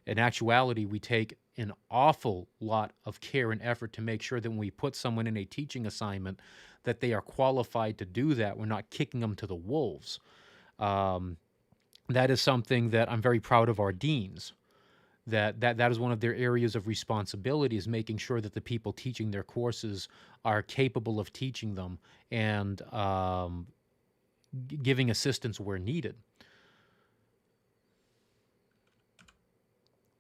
S1: In actuality, we take an awful lot of care and effort to make sure that when we put someone in a teaching assignment, that they are qualified to do that. We're not kicking them to the wolves. That is something that I'm very proud of our deans. That is one of their areas of responsibility, is making sure that the people teaching their courses are capable of teaching them and giving assistance where needed.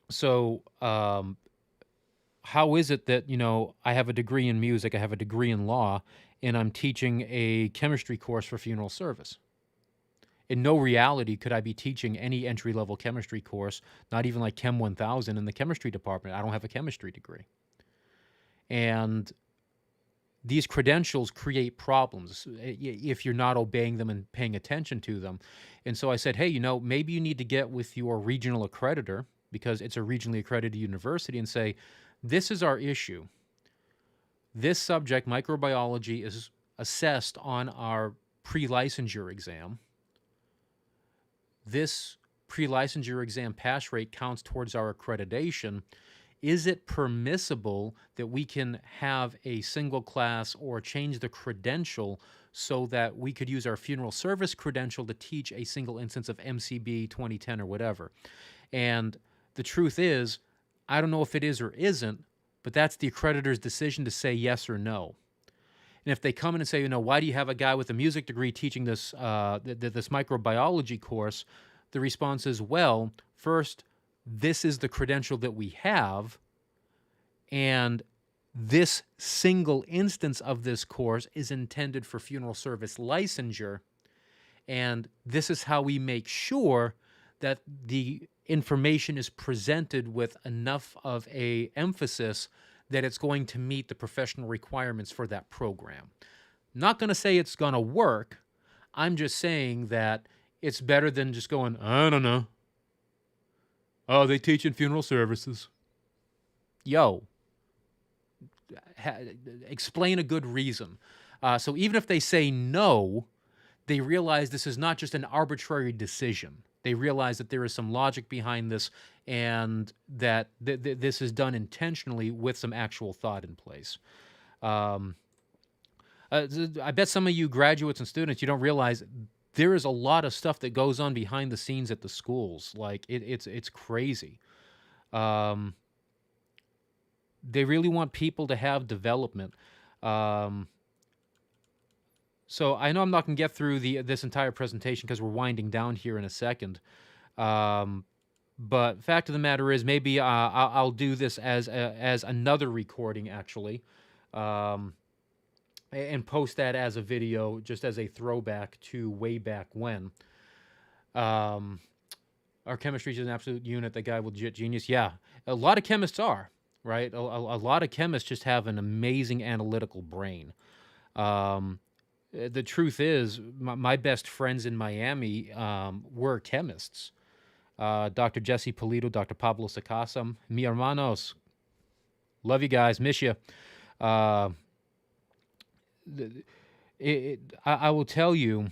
S1: So how is it that, I have a degree in music, I have a degree in law, and I'm teaching a chemistry course for funeral service? In no reality could I be teaching any entry-level chemistry course, not even like Chem 1000 in the chemistry department. I don't have a chemistry degree. And these credentials create problems if you're not obeying them and paying attention to them. And so I said, hey, maybe you need to get with your regional accreditor, because it's a regionally accredited university, and say, this is our issue. This subject, microbiology, is assessed on our pre-licensure exam. This pre-licensure exam pass rate counts towards our accreditation. Is it permissible that we can have a single class or change the credential so that we could use our funeral service credential to teach a single instance of MCB 2010 or whatever? And the truth is, I don't know if it is or isn't, but that's the accreditor's decision to say yes or no. And if they come in and say, why do you have a guy with a music degree teaching this this microbiology course? The response is, well, first, this is the credential that we have, and this single instance of this course is intended for funeral service licensure, and this is how we make sure that the information is presented with enough of a emphasis that it's going to meet the professional requirements for that program. Not going to say it's going to work. I'm just saying that it's better than just going, I don't know. Oh, they teach in funeral services. Yo, explain a good reason. So even if they say no, they realize this is not just an arbitrary decision. They realize that there is some logic behind this, and that this is done intentionally with some actual thought in place. I bet some of you graduates and students, you don't realize there is a lot of stuff that goes on behind the scenes at the schools. Like it's crazy. They really want people to have development. So I know I'm not going to get through this entire presentation because we're winding down here in a second. But fact of the matter is, maybe I'll do this as another recording, actually, and post that as a video, just as a throwback to way back when. Our chemistry is an absolute unit. The guy with legit genius. Yeah, a lot of chemists are, right? A lot of chemists just have an amazing analytical brain. The truth is, my best friends in Miami were chemists. Dr. Jesse Polito, Dr. Pablo Sacasa, mi hermanos. Love you guys, miss you. I will tell you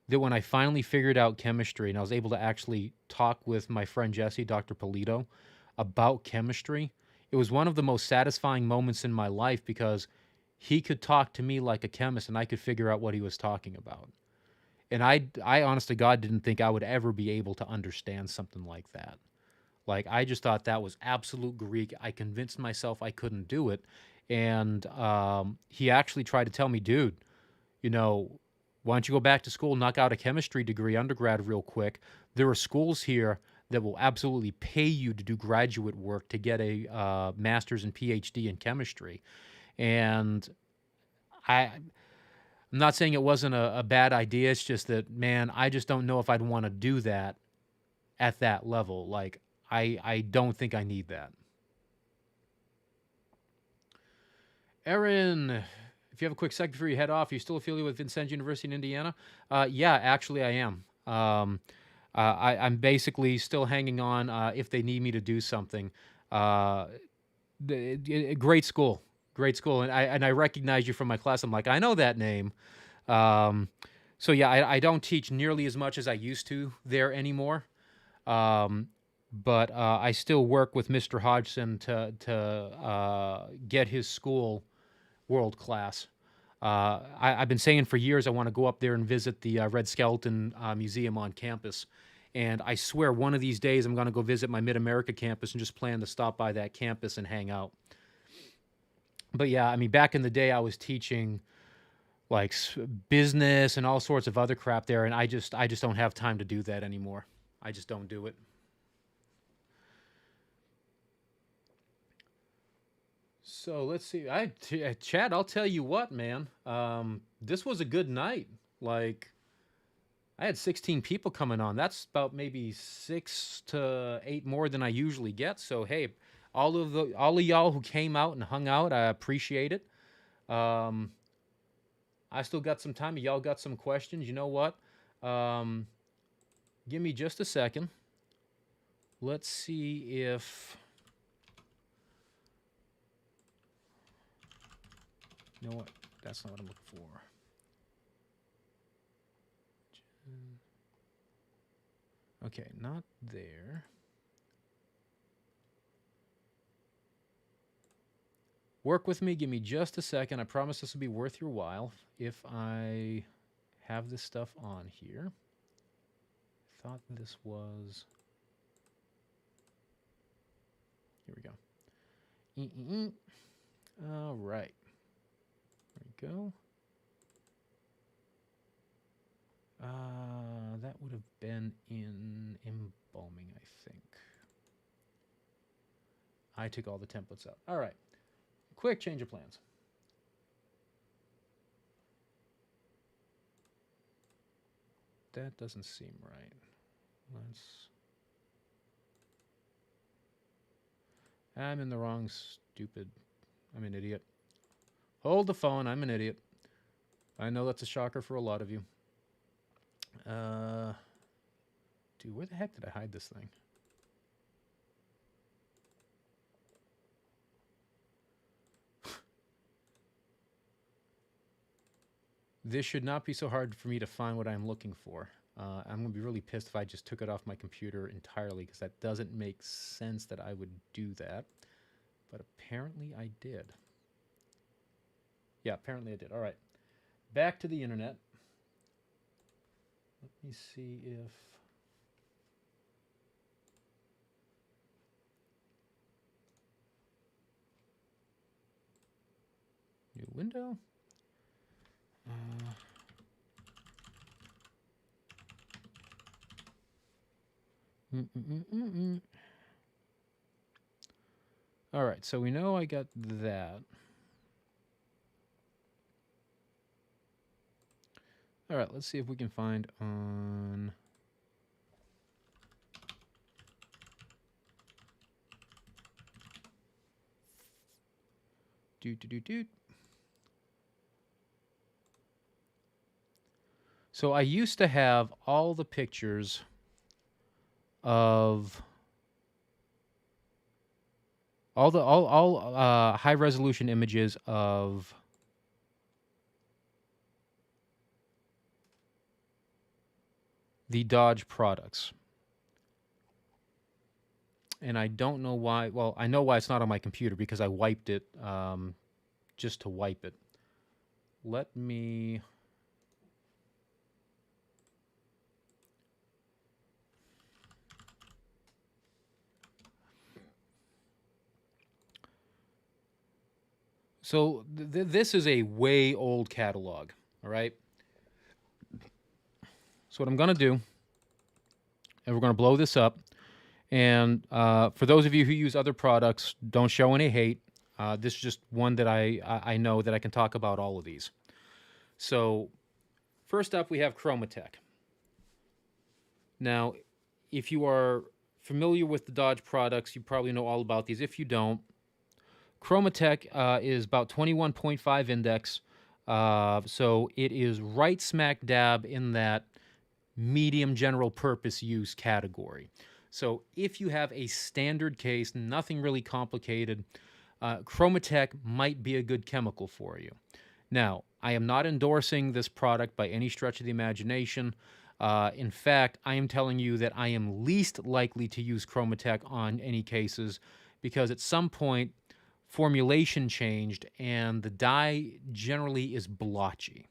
S1: that when I finally figured out chemistry and I was able to actually talk with my friend Jesse, Dr. Polito, about chemistry, it was one of the most satisfying moments in my life because he could talk to me like a chemist and I could figure out what he was talking about. And I honest to God didn't think I would ever be able to understand something like that. Like, I just thought that was absolute Greek. I convinced myself I couldn't do it. And he actually tried to tell me, dude, you know, why don't you go back to school, knock out a chemistry degree, undergrad, real quick? There are schools here that will absolutely pay you to do graduate work to get a master's and PhD in chemistry. And I'm not saying it wasn't a bad idea. It's just that, man, I just don't know if I'd want to do that at that level. Like, I don't think I need that. Erin, if you have a quick second before you head off, are you still affiliated with Vincennes University in Indiana? Yeah, actually, I am. I'm basically still hanging on if they need me to do something. Uh, Great school, great school, and I recognize you from my class. I'm like, I know that name. Um, so yeah, I don't teach nearly as much as I used to there anymore. Um, but I still work with Mr. Hodgson to get his school world class. I've been saying for years I want to go up there and visit the Red Skeleton Museum on campus. And I swear one of these days I'm going to go visit my Mid America campus and just plan to stop by that campus and hang out. But yeah, I mean, back in the day, I was teaching like business and all sorts of other crap there, and I just don't have time to do that anymore. I just don't do it. So let's see. Chad, I'll tell you what, man. This was a good night. Like, I had 16 people coming on. That's about maybe 6 to 8 more than I usually get. So hey, all of y'all who came out and hung out, I appreciate it. Um, I still got some time. Y'all got some questions. You know what? Um, Give me just a second. Let's see if you know what. That's not what I'm looking for. Okay, not there. Work with me. Give me just a second. I promise this will be worth your while if I have this stuff on here. Thought this was. Here we go. All right. There we go. That would have been in embalming, I think. I took all the templates out. All right. Quick change of plans. That doesn't seem right. I'm in the wrong stupid. I'm an idiot. Hold the phone. I'm an idiot. I know that's a shocker for a lot of you. Dude, where the heck did I hide this thing? This should not be so hard for me to find what I'm looking for. I'm going to be really pissed if I just took it off my computer entirely because that doesn't make sense that I would do that. But apparently I did. Yeah, apparently I did. All right. Back to the internet. Let me see if... New window. All right, so we know I got that. All right, let's see if we can find on... So I used to have all the pictures of all high resolution images of the Dodge products. and I don't know why. Well, I know why it's not on my computer, because I wiped it just to wipe it. Let me... So this is a way old catalog, all right? So what I'm going to do, and we're going to blow this up, and for those of you who use other products, don't show any hate. This is just one that I know that I can talk about all of these. So first up, we have Chromatech. Now, if you are familiar with the Dodge products, you probably know all about these. If you don't, Chromatech is about 21.5 index. So it is right smack dab in that medium general purpose use category. So if you have a standard case, nothing really complicated, Chromatech might be a good chemical for you. Now, I am not endorsing this product by any stretch of the imagination. In fact, I am telling you that I am least likely to use Chromatech on any cases, because at some point formulation changed and the dye generally is blotchy.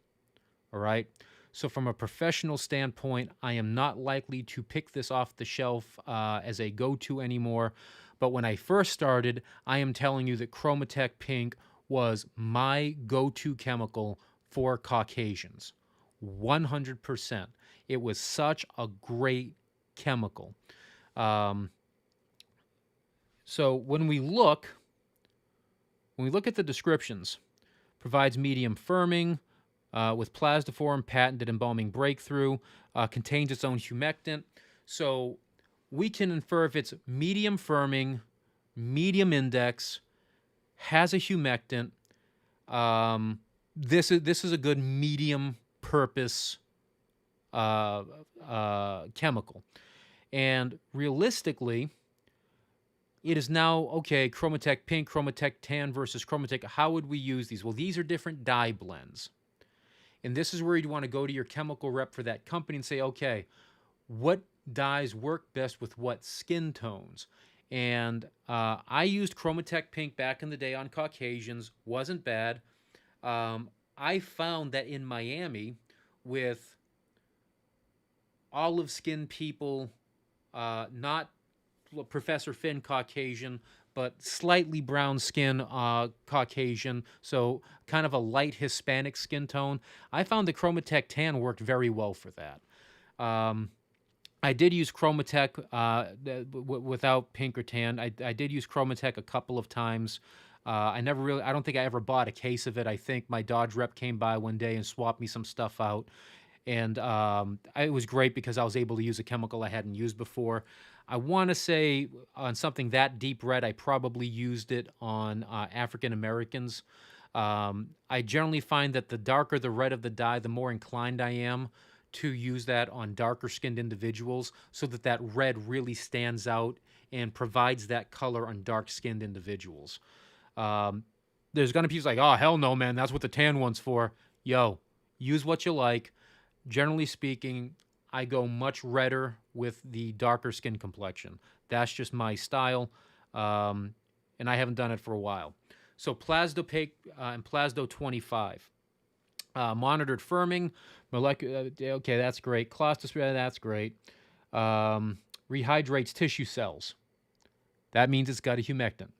S1: All right. So from a professional standpoint, I am not likely to pick this off the shelf as a go-to anymore. But when I first started, I am telling you that Chromatech Pink was my go-to chemical for Caucasians. 100%. It was such a great chemical. So when we look at the descriptions, provides medium firming, with plasdoform patented embalming breakthrough, contains its own humectant. So we can infer if it's medium firming, medium index, has a humectant. This is a good medium purpose chemical. And realistically, it is now, okay, Chromatech Pink, Chromatech Tan versus Chromatech. How would we use these? Well, these are different dye blends. And this is where you want to go to your chemical rep for that company and say, okay, what dyes work best with what skin tones? And I used Chromatech Pink back in the day on Caucasians. Wasn't bad. I found that in Miami, with olive skin people, not Professor Finn Caucasian, but slightly brown skin Caucasian, so kind of a light Hispanic skin tone, I found the Chromatech Tan worked very well for that. I did use Chromatech without pink or tan. I did use Chromatech a couple of times. I don't think I ever bought a case of it. I think my Dodge rep came by one day and swapped me some stuff out. And it was great because I was able to use a chemical I hadn't used before. I want to say on something that deep red, I probably used it on African Americans. I generally find that the darker the red of the dye, the more inclined I am to use that on darker skinned individuals, so that that red really stands out and provides that color on dark skinned individuals. There's going to be people like, oh, hell no, man, that's what the tan one's for. Yo, use what you like. Generally speaking, I go much redder with the darker skin complexion. That's just my style, and I haven't done it for a while. So Plasdopaque and Plasdo 25. Monitored firming, molecular, okay, that's great. Clostridium, that's great. Rehydrates tissue cells. That means it's got a humectant.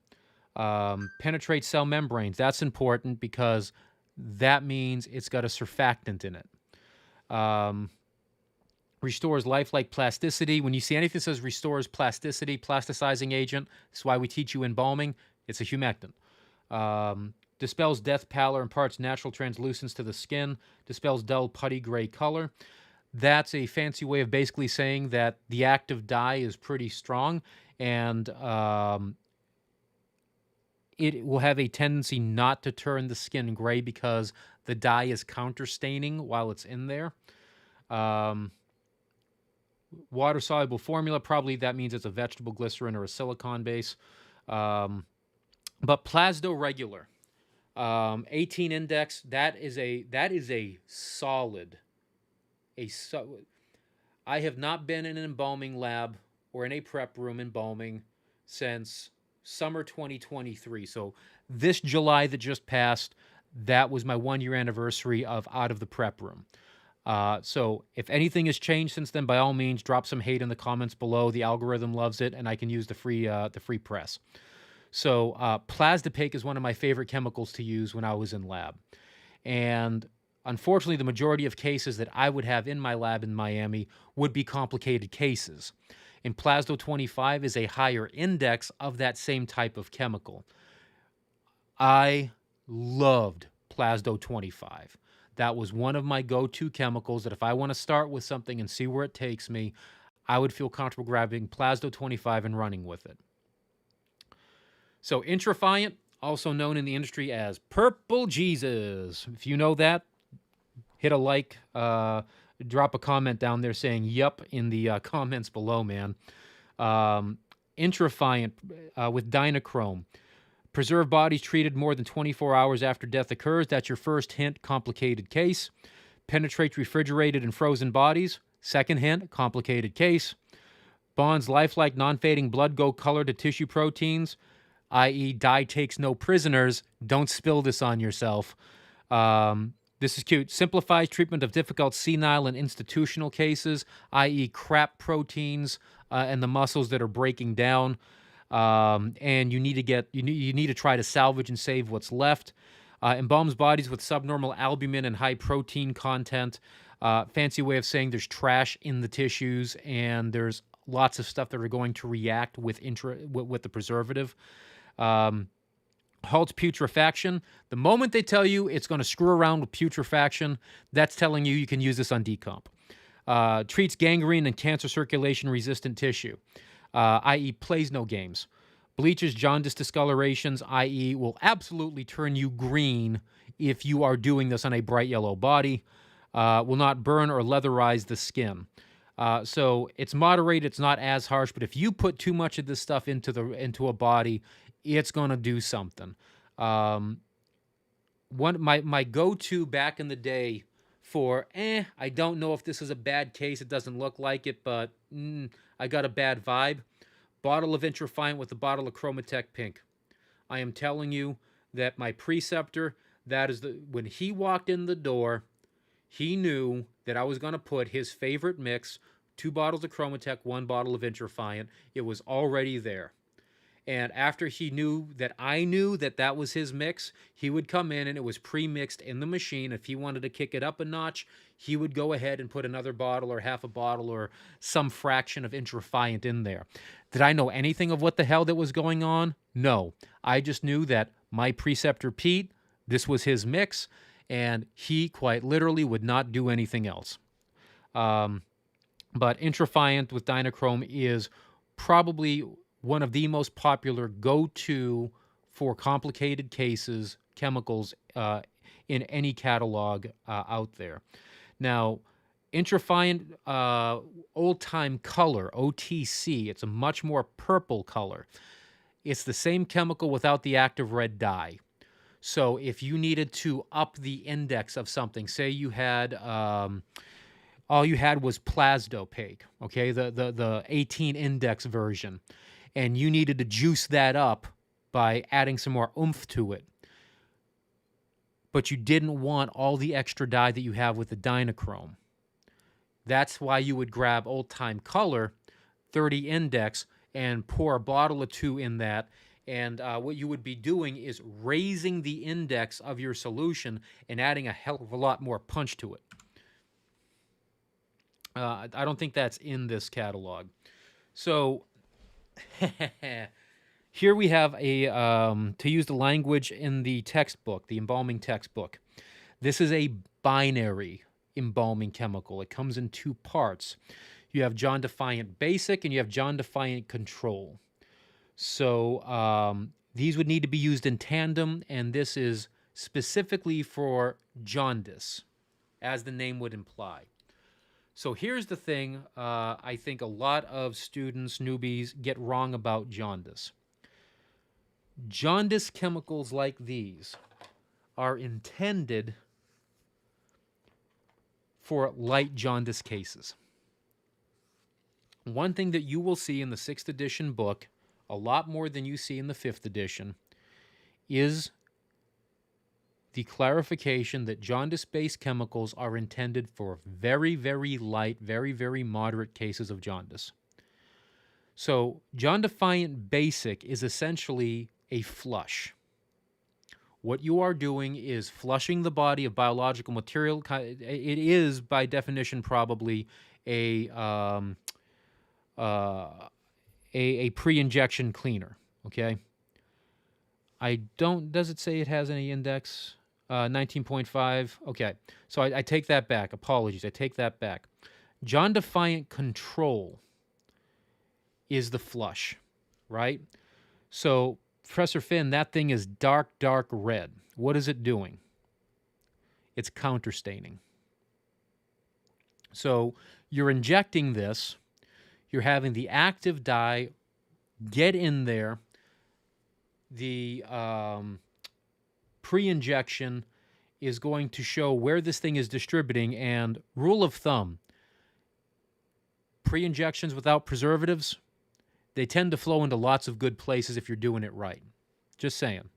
S1: Penetrates cell membranes. That's important because that means it's got a surfactant in it. Restores lifelike plasticity. When you see anything that says restores plasticity, plasticizing agent, that's why we teach you embalming. It's a humectant. Dispels death pallor, imparts natural translucence to the skin, dispels dull putty gray color. That's a fancy way of basically saying that the active dye is pretty strong, and it will have a tendency not to turn the skin gray because the dye is counterstaining while it's in there. Water-soluble formula, probably that means it's a vegetable glycerin or a silicone base. But Plasdo regular, 18 index, that is a solid. I have not been in an embalming lab or in a prep room embalming since summer 2023. So this July that just passed, that was my 1 year anniversary of Out of the Prep Room. So if anything has changed since then, by all means, drop some hate in the comments below. The algorithm loves it, and I can use the free press. So plasdapaque is one of my favorite chemicals to use when I was in lab. And unfortunately, the majority of cases that I would have in my lab in Miami would be complicated cases. And Plasdo 25 is a higher index of that same type of chemical. I loved Plasdo 25. That was one of my go-to chemicals that if I want to start with something and see where it takes me, I would feel comfortable grabbing Plasdo 25 and running with it. So Intrafiant, also known in the industry as Purple Jesus. If you know that, hit a like, drop a comment down there saying yup in the comments below, man. Intrafiant with dinochrome. Preserve bodies treated more than 24 hours after death occurs. That's your first hint, complicated case. Penetrates refrigerated and frozen bodies. Second hint, complicated case. Bonds lifelike non-fading blood go color to tissue proteins, i.e. dye takes no prisoners. Don't spill this on yourself. This is cute. Simplifies treatment of difficult senile and institutional cases, i.e. crap proteins and the muscles that are breaking down. And you need to try to salvage and save what's left. Embalms bodies with subnormal albumin and high protein content. Fancy way of saying there's trash in the tissues and there's lots of stuff that are going to react with the preservative. Halts putrefaction. The moment they tell you it's going to screw around with putrefaction, that's telling you can use this on decomp. Treats gangrene and cancer circulation resistant tissue, i.e. plays no games. Bleaches jaundice discolorations, i.e. will absolutely turn you green if you are doing this on a bright yellow body. Will not burn or leatherize the skin. So it's moderated, it's not as harsh, but if you put too much of this stuff into a body, it's going to do something. My go-to back in the day for, I don't know if this is a bad case, it doesn't look like it, but I got a bad vibe. Bottle of Intrafiant with a bottle of Chromatec Pink. I am telling you that my preceptor, when he walked in the door, he knew that I was going to put his favorite mix, 2 bottles of Chromatec, 1 bottle of Intrafiant. It was already there. And after he knew that I knew that that was his mix, he would come in and it was pre-mixed in the machine. If he wanted to kick it up a notch, he would go ahead and put another bottle or half a bottle or some fraction of Intrafiant in there. Did I know anything of what the hell that was going on? No. I just knew that my preceptor Pete, this was his mix, and he quite literally would not do anything else. But Intrafiant with dinochrome is probably one of the most popular go-to for complicated cases, chemicals in any catalog out there. Now, Intrafiant old-time color, OTC, it's a much more purple color. It's the same chemical without the active red dye. So if you needed to up the index of something, say you had all you had was plasdapaque, okay, the 18 index version, and you needed to juice that up by adding some more oomph to it, but you didn't want all the extra dye that you have with the dinochrome. That's why you would grab old-time color, 30 index, and pour a bottle or 2 in that. And what you would be doing is raising the index of your solution and adding a hell of a lot more punch to it. I don't think that's in this catalog. So here we have to use the language in the textbook, the embalming textbook. This is a binary embalming chemical. It comes in 2 parts. You have John Defiant Basic and you have John Defiant Control. So these would need to be used in tandem, and this is specifically for jaundice, as the name would imply. So here's the thing I think a lot of students, newbies, get wrong about jaundice. Jaundice chemicals like these are intended for light jaundice cases. One thing that you will see in the 6th edition book a lot more than you see in the 5th edition, is the clarification that jaundice-based chemicals are intended for very, very light, very, very moderate cases of jaundice. So John Defiant Basic is essentially a flush. What you are doing is flushing the body of biological material. It is, by definition, probably a pre-injection cleaner. Okay. I don't. Does it say it has any index? 19.5. Okay. So I take that back. Apologies. I take that back. John Defiant Control is the flush, right? So, Professor Finn, that thing is dark, dark red. What is it doing? It's counterstaining. So, you're injecting this. You're having the active dye get in there. The pre-injection is going to show where this thing is distributing. And rule of thumb, pre-injections without preservatives, they tend to flow into lots of good places if you're doing it right. Just saying.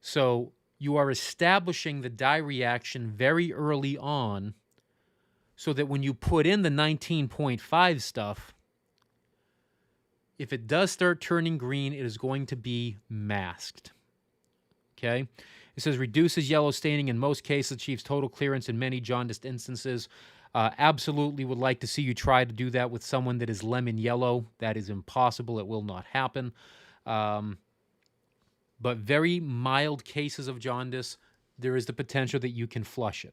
S1: So you are establishing the dye reaction very early on so that when you put in the 19.5 stuff, if it does start turning green, it is going to be masked. Okay? It says reduces yellow staining in most cases, achieves total clearance in many jaundiced instances. Absolutely would like to see you try to do that with someone that is lemon yellow. That is impossible. It will not happen. But very mild cases of jaundice, there is the potential that you can flush it.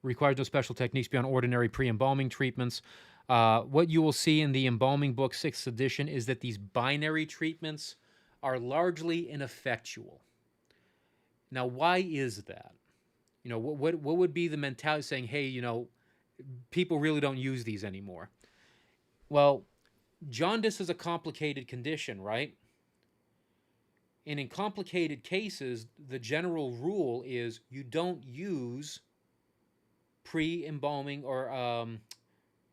S1: Requires no special techniques beyond ordinary pre-embalming treatments. What you will see in the embalming book 6th edition is that these binary treatments are largely ineffectual. Now, why is that? You know, what would be the mentality saying, hey, you know, people really don't use these anymore? Well, jaundice is a complicated condition, right? And in complicated cases, the general rule is you don't use pre-embalming or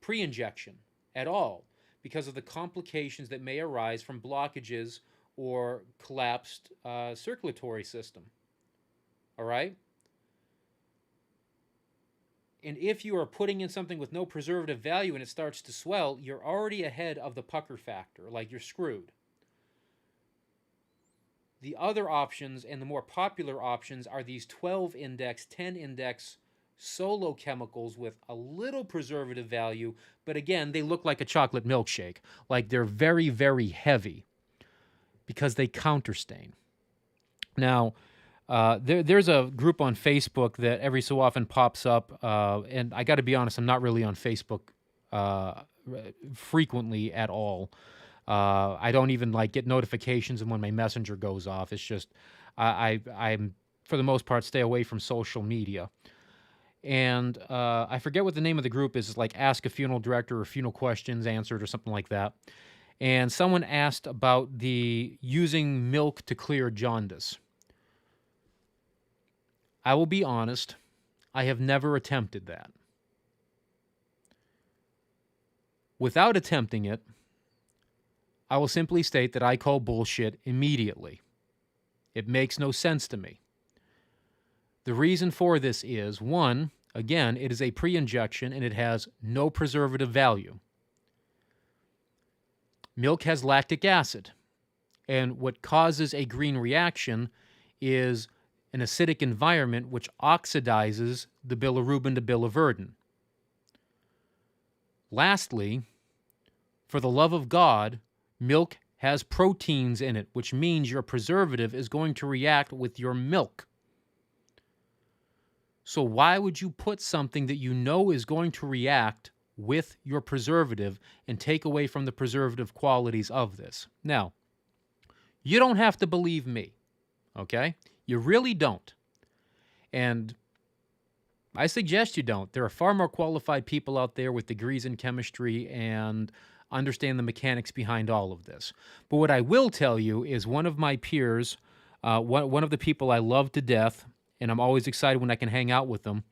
S1: pre-injection at all because of the complications that may arise from blockages or collapsed circulatory system. All right? And if you are putting in something with no preservative value and it starts to swell, you're already ahead of the pucker factor, like you're screwed. The other options and the more popular options are these 12 index, 10 index solo chemicals with a little preservative value, but again, they look like a chocolate milkshake. Like they're very, very heavy because they counterstain. Now, there's a group on Facebook that every so often pops up, and I got to be honest, I'm not really on Facebook frequently at all. I don't even get notifications when my messenger goes off. It's just I'm for the most part stay away from social media. And I forget what the name of the group is. It's like Ask a Funeral Director or Funeral Questions Answered or something like that. And someone asked about the using milk to clear jaundice. I will be honest, I have never attempted that. Without attempting it, I will simply state that I call bullshit immediately. It makes no sense to me. The reason for this is, one, again, it is a pre-injection and it has no preservative value. Milk has lactic acid, and what causes a green reaction is an acidic environment which oxidizes the bilirubin to biliverdin. Lastly, for the love of God, milk has proteins in it, which means your preservative is going to react with your milk. So why would you put something that you know is going to react with your preservative and take away from the preservative qualities of this? Now, you don't have to believe me, okay? You really don't. And I suggest you don't. There are far more qualified people out there with degrees in chemistry and understand the mechanics behind all of this. But what I will tell you is one of my peers, one of the people I love to death, and I'm always excited when I can hang out with them.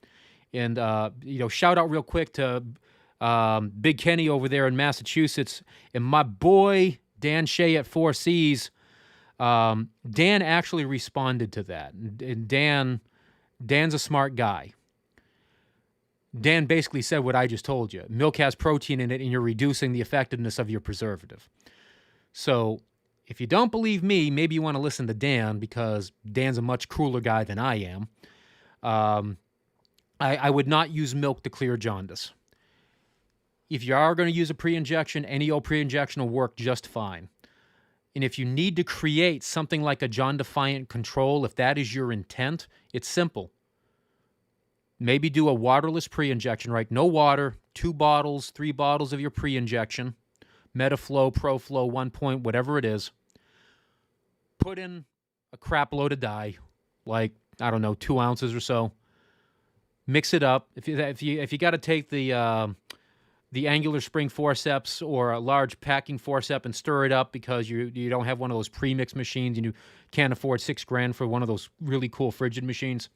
S1: And, shout out real quick to Big Kenny over there in Massachusetts, and my boy Dan Shea at 4Cs. Dan actually responded to that. And Dan's a smart guy. Dan basically said what I just told you. Milk has protein in it, and you're reducing the effectiveness of your preservative. So if you don't believe me, maybe you want to listen to Dan, because Dan's a much cooler guy than I am. I would not use milk to clear jaundice. If you are going to use a pre-injection, any old pre-injection will work just fine. And if you need to create something like a John-defiant control, if that is your intent, it's simple. Maybe do a waterless pre-injection, right? No water, 2 bottles, 3 bottles of your pre-injection, Metaflow, ProFlow, 1 point, whatever it is. Put in a crap load of dye, like, I don't know, 2 ounces or so. Mix it up. If you got to take the angular spring forceps or a large packing forceps and stir it up because you don't have one of those pre-mix machines and you can't afford $6,000 for one of those really cool frigid machines,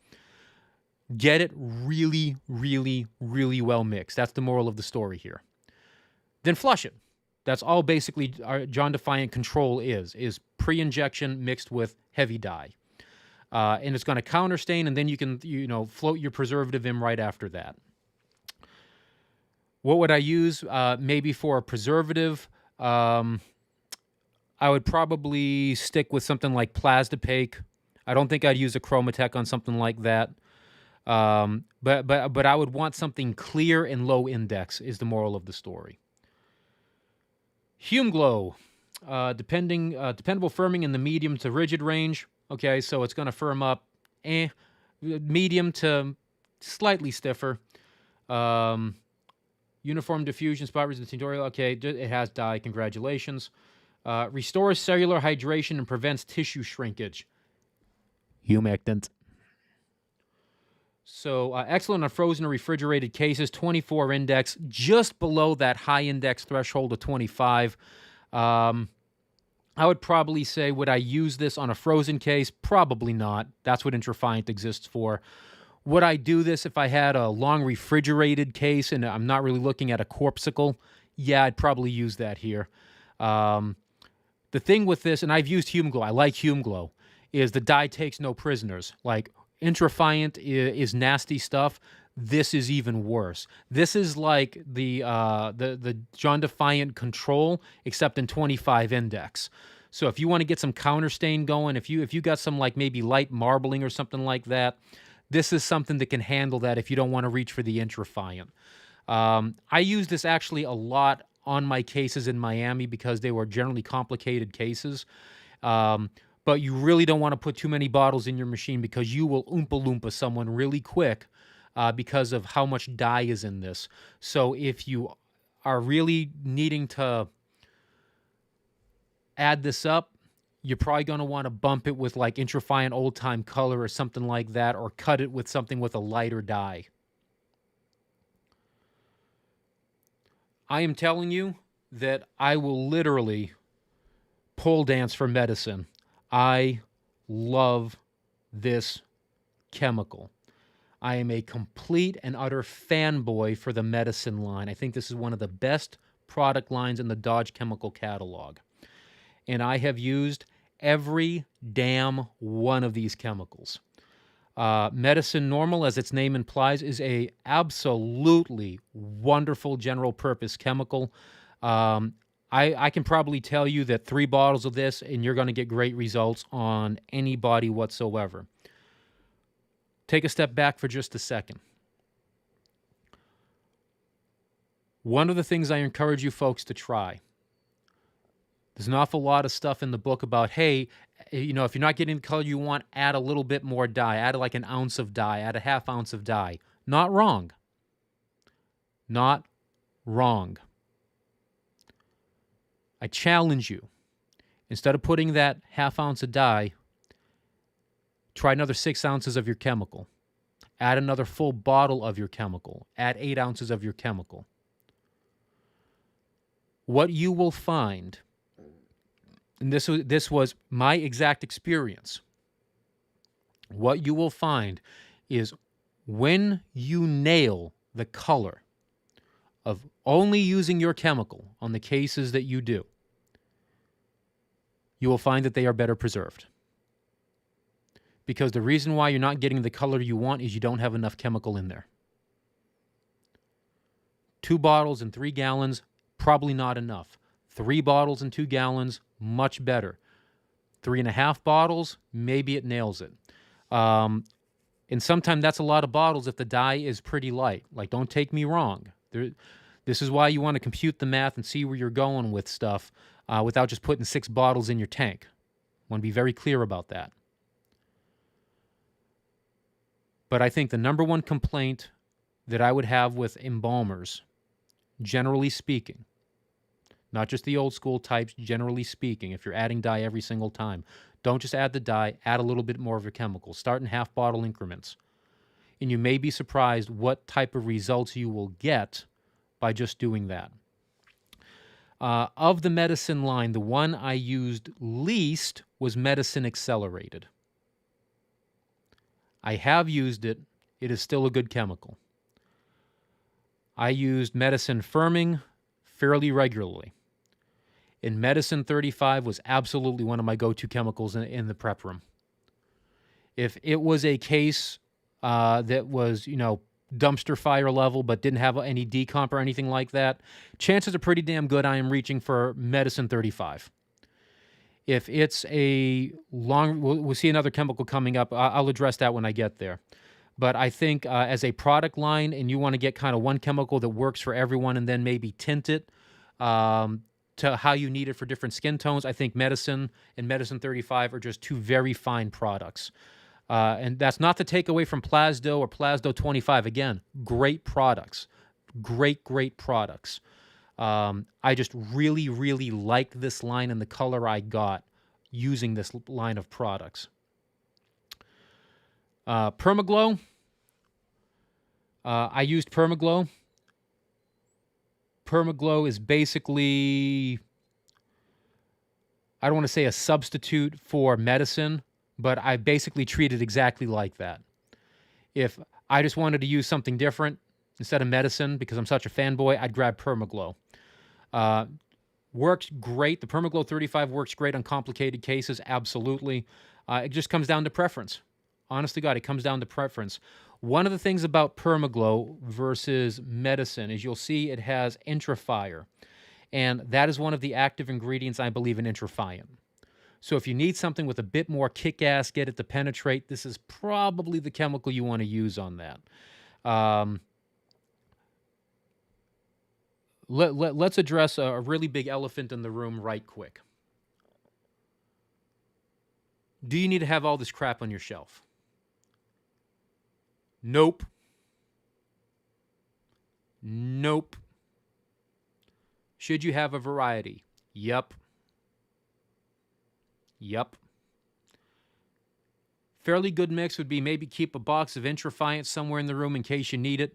S1: get it really, really, really well mixed. That's the moral of the story here. Then flush it. That's all basically our John-defiant control is pre-injection mixed with heavy dye. And it's going to counterstain, and then you can float your preservative in right after that. What would I use? Maybe for a preservative, I would probably stick with something like Plasdapaque. I don't think I'd use a Chromatec on something like that. But I would want something clear and low index is the moral of the story. Hume Glow, dependable firming in the medium to rigid range. Okay, so it's going to firm up medium to slightly stiffer. Uniform diffusion, spot resistant tutorial. Okay, it has dye. Congratulations. Restores cellular hydration and prevents tissue shrinkage. Humectant. So excellent on frozen or refrigerated cases. 24 index, just below that high index threshold of 25. I would probably say, would I use this on a frozen case? Probably not. That's what Intrafiant exists for. Would I do this if I had a long refrigerated case and I'm not really looking at a corpsicle? Yeah, I'd probably use that here. The thing with this, and I've used Hume Glow, I like Hume Glow, is the dye takes no prisoners. Like, Intrafiant is nasty stuff. This is even worse. This is like the John-defiant control, except in 25 index. So if you want to get some counterstain going, if you got some like maybe light marbling or something like that, this is something that can handle that if you don't want to reach for the Intrafiant. I use this actually a lot on my cases in Miami because they were generally complicated cases. But you really don't want to put too many bottles in your machine because you will Oompa Loompa someone really quick because of how much dye is in this. So if you are really needing to add this up, you're probably going to want to bump it with like Intrafiant Old Time Color or something like that, or cut it with something with a lighter dye. I am telling you that I will literally pole dance for medicine. I love this chemical. I am a complete and utter fanboy for the medicine line. I think this is one of the best product lines in the Dodge Chemical catalog. And I have used every damn one of these chemicals. Medicine Normal, as its name implies, is a absolutely wonderful general purpose chemical. I can probably tell you that 3 bottles of this and you're going to get great results on any body whatsoever. Take a step back for just a second. One of the things I encourage you folks to try, there's an awful lot of stuff in the book about, hey, if you're not getting the color you want, add a little bit more dye. Add like an ounce of dye. Add a half ounce of dye. Not wrong. Not wrong. I challenge you, instead of putting that half ounce of dye, try another 6 ounces of your chemical. Add another full bottle of your chemical. Add 8 ounces of your chemical. What you will find, and this was my exact experience, what you will find is when you nail the color of only using your chemical on the cases that you do, you will find that they are better preserved. Because the reason why you're not getting the color you want is you don't have enough chemical in there. 2 bottles and 3 gallons, probably not enough. 3 bottles and 2 gallons, much better. 3.5 bottles, maybe it nails it. And sometimes that's a lot of bottles if the dye is pretty light. Like, don't take me wrong. This is why you want to compute the math and see where you're going with stuff without just putting 6 bottles in your tank. I want to be very clear about that. But I think the number one complaint that I would have with embalmers, generally speaking, not just the old school types, generally speaking, if you're adding dye every single time, don't just add the dye, add a little bit more of your chemical. Start in half bottle increments. And you may be surprised what type of results you will get by just doing that. Of the medicine line, the one I used least was medicine accelerated. I have used it. It is still a good chemical. I used medicine firming fairly regularly. And medicine 35 was absolutely one of my go-to chemicals in the prep room. If it was a case that was, dumpster fire level but didn't have any decomp or anything like that, chances are pretty damn good I am reaching for medicine 35. If it's a long, we'll see another chemical coming up. I'll address that when I get there. But I think as a product line, and you want to get kind of one chemical that works for everyone and then maybe tint it to how you need it for different skin tones, I think medicine and medicine 35 are just 2 very fine products. And that's not to take away from Plasdo or Plasdo 25. Again, great products. Great products. I just really, really like this line and the color I got using this line of products. Permaglow. I used Permaglow. Permaglow is basically, I don't want to say a substitute for medicine, but I basically treat it exactly like that. If I just wanted to use something different instead of medicine because I'm such a fanboy, I'd grab Permaglow. Works great. The Permaglow 35 works great on complicated cases, absolutely. It just comes down to preference. Honest to God, it comes down to preference. One of the things about Permaglow versus medicine is you'll see it has intrafire, and that is one of the active ingredients, I believe, in intrafiant. So if you need something with a bit more kick-ass, get it to penetrate, this is probably the chemical you want to use on that. Let's address a really big elephant in the room right quick. Do you need to have all this crap on your shelf? Nope. Nope. Should you have a variety? Yep. Fairly good mix would be maybe keep a box of intrafiant somewhere in the room in case you need it.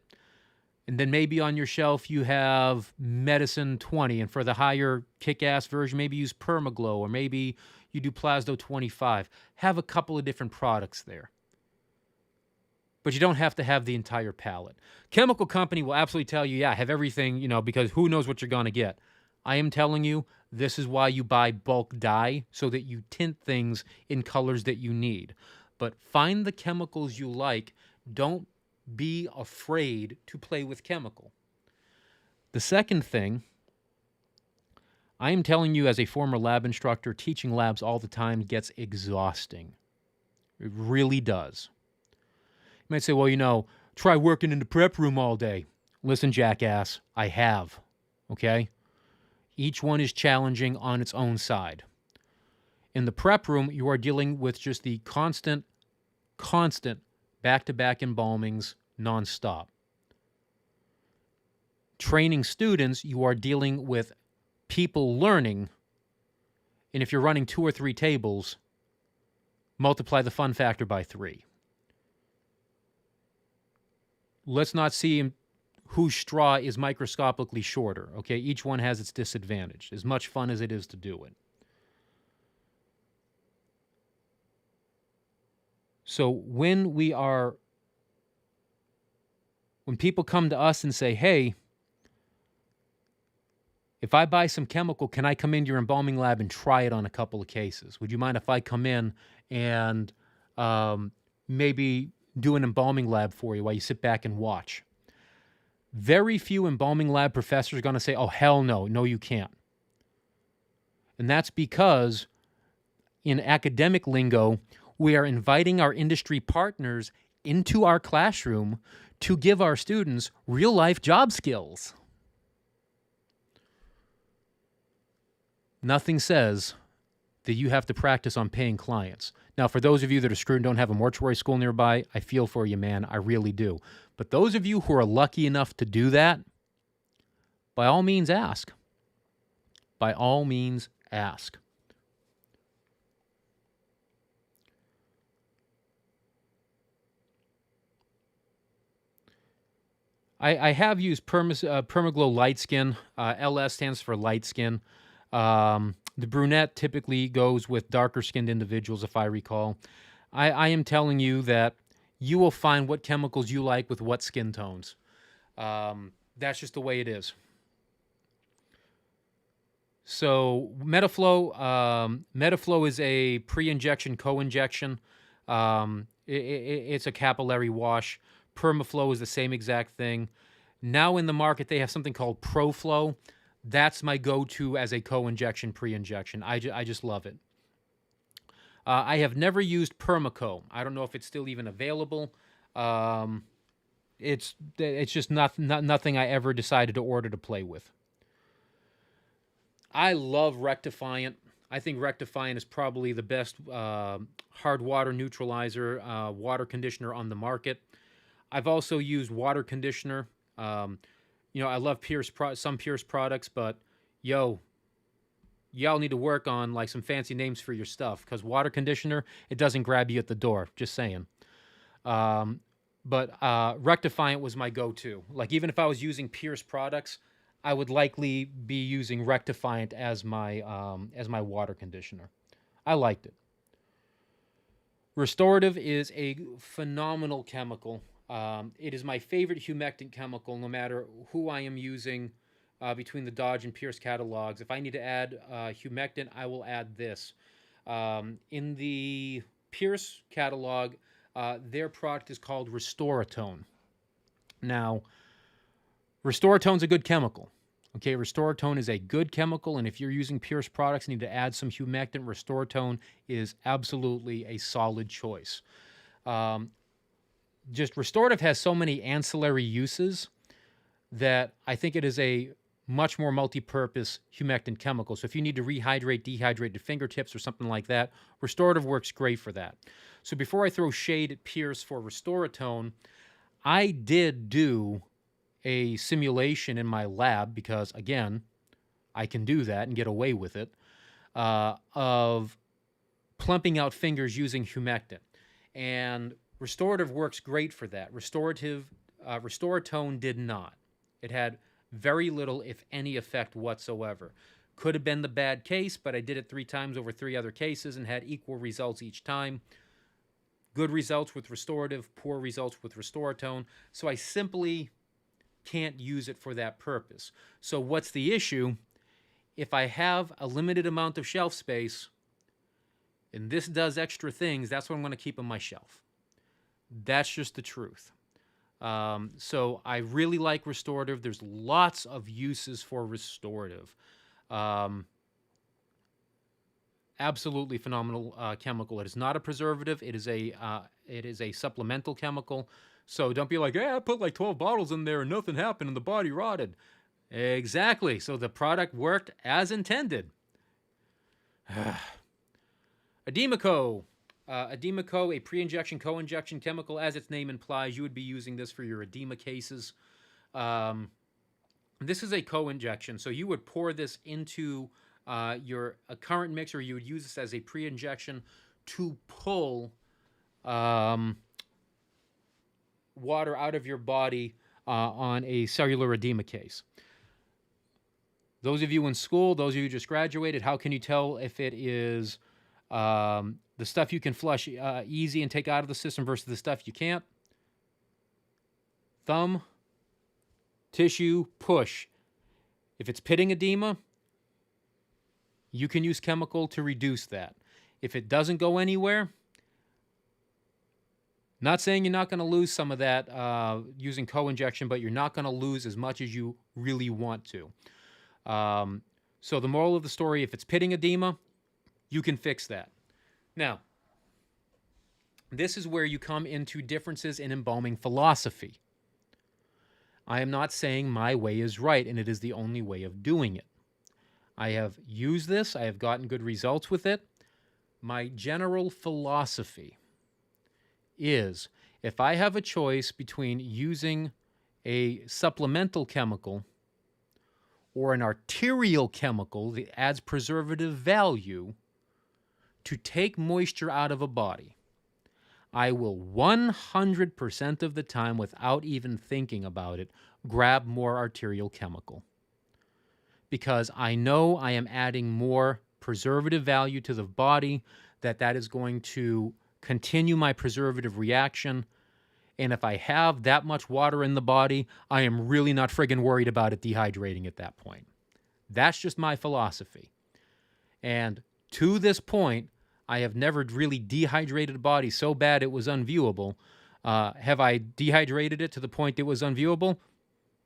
S1: And then maybe on your shelf you have medicine 20. And for the higher kick-ass version, maybe use Permaglow, or maybe you do Plasdo 25. Have a couple of different products there. But you don't have to have the entire palette. Chemical company will absolutely tell you, yeah, have everything, because who knows what you're going to get. I am telling you, this is why you buy bulk dye, so that you tint things in colors that you need. But find the chemicals you like. Don't be afraid to play with chemical. The second thing, I am telling you as a former lab instructor, teaching labs all the time gets exhausting. It really does. You might say, well, try working in the prep room all day. Listen, jackass, I have, okay? Each one is challenging on its own side. In the prep room, you are dealing with just the constant back-to-back embalmings nonstop. Training students, you are dealing with people learning, and if you're running 2 or 3 tables, multiply the fun factor by 3. Let's not see whose straw is microscopically shorter, okay? Each one has its disadvantage, as much fun as it is to do it. So when people come to us and say, hey, If I buy some chemical, can I come into your embalming lab and try it on a couple of cases? Would you mind if I come in and maybe do an embalming lab for you while you sit back and watch? Very few embalming lab professors are going to say, oh, hell no, no, you can't. And that's because in academic lingo, we are inviting our industry partners into our classroom to give our students real-life job skills. Nothing says that you have to practice on paying clients. Now, for those of you that are screwed and don't have a mortuary school nearby, I feel for you, man. I really do. But those of you who are lucky enough to do that, by all means ask. By all means ask. I have used Permaglow Light Skin. LS stands for light skin. The brunette typically goes with darker skinned individuals, if I recall. I am telling you that you will find what chemicals you like with what skin tones. That's just the way it is. So Metaflow is a pre-injection, co-injection. It's a capillary wash. Permaflow is the same exact thing. Now in the market, they have something called ProFlow. That's my go-to as a co-injection, pre-injection. I just love it. I have never used Permaco. I don't know if it's still even available. It's just nothing I ever decided to order to play with. I love Rectifiant. I think Rectifiant is probably the best hard water neutralizer, water conditioner on the market. I've also used water conditioner. I love some Pierce products, but y'all need to work on like some fancy names for your stuff, because water conditioner, it doesn't grab you at the door. Just saying. But Rectifiant was my go-to. Like, even if I was using Pierce products, I would likely be using Rectifiant as my water conditioner. I liked it. Restorative is a phenomenal chemical. It is my favorite humectant chemical, no matter who I am using between the Dodge and Pierce catalogs. If I need to add humectant, I will add this. In the Pierce catalog, their product is called Restoratone. Now, Restoratone is a good chemical. Okay, Restoratone is a good chemical, and if you're using Pierce products and need to add some humectant, Restoratone is absolutely a solid choice. Just restorative has so many ancillary uses that I think it is a much more multi-purpose humectant chemical. So if you need to rehydrate dehydrated fingertips or something like that, restorative works great for that. So before I throw shade at Pierce for Restoratone, I did do a simulation in my lab, because again, I can do that and get away with it, of plumping out fingers using humectant. And restorative works great for that. Restoratone did not. It had very little, if any, effect whatsoever. Could have been the bad case, but I did it 3 times over 3 other cases and had equal results each time. Good results with restorative, poor results with Restoratone. So I simply can't use it for that purpose. So what's the issue? If I have a limited amount of shelf space and this does extra things, that's what I'm going to keep on my shelf. That's just the truth. So I really like restorative. There's lots of uses for restorative. Absolutely phenomenal chemical. It is not a preservative. It is a supplemental chemical. So don't be like, I put like 12 bottles in there and nothing happened and the body rotted. Exactly. So the product worked as intended. Edemaco. Edemaco, a pre-injection, co-injection chemical. As its name implies, you would be using this for your edema cases. This is a co-injection, so you would pour this into your current mixer. You would use this as a pre-injection to pull water out of your body on a cellular edema case. Those of you in school, those of you who just graduated, how can you tell if it is the stuff you can flush easy and take out of the system versus the stuff you can't? Thumb, tissue, push. If it's pitting edema, you can use chemical to reduce that. If it doesn't go anywhere, not saying you're not going to lose some of that using co-injection, but you're not going to lose as much as you really want to. So the moral of the story, if it's pitting edema, you can fix that. Now, this is where you come into differences in embalming philosophy. I am not saying my way is right and it is the only way of doing it. I have used this. I have gotten good results with it. My general philosophy is if I have a choice between using a supplemental chemical or an arterial chemical that adds preservative value to take moisture out of a body, I will 100% of the time, without even thinking about it, grab more arterial chemical. Because I know I am adding more preservative value to the body, that is going to continue my preservative reaction. And if I have that much water in the body, I am really not friggin' worried about it dehydrating at that point. That's just my philosophy. And to this point, I have never really dehydrated a body so bad it was unviewable. Have I dehydrated it to the point it was unviewable?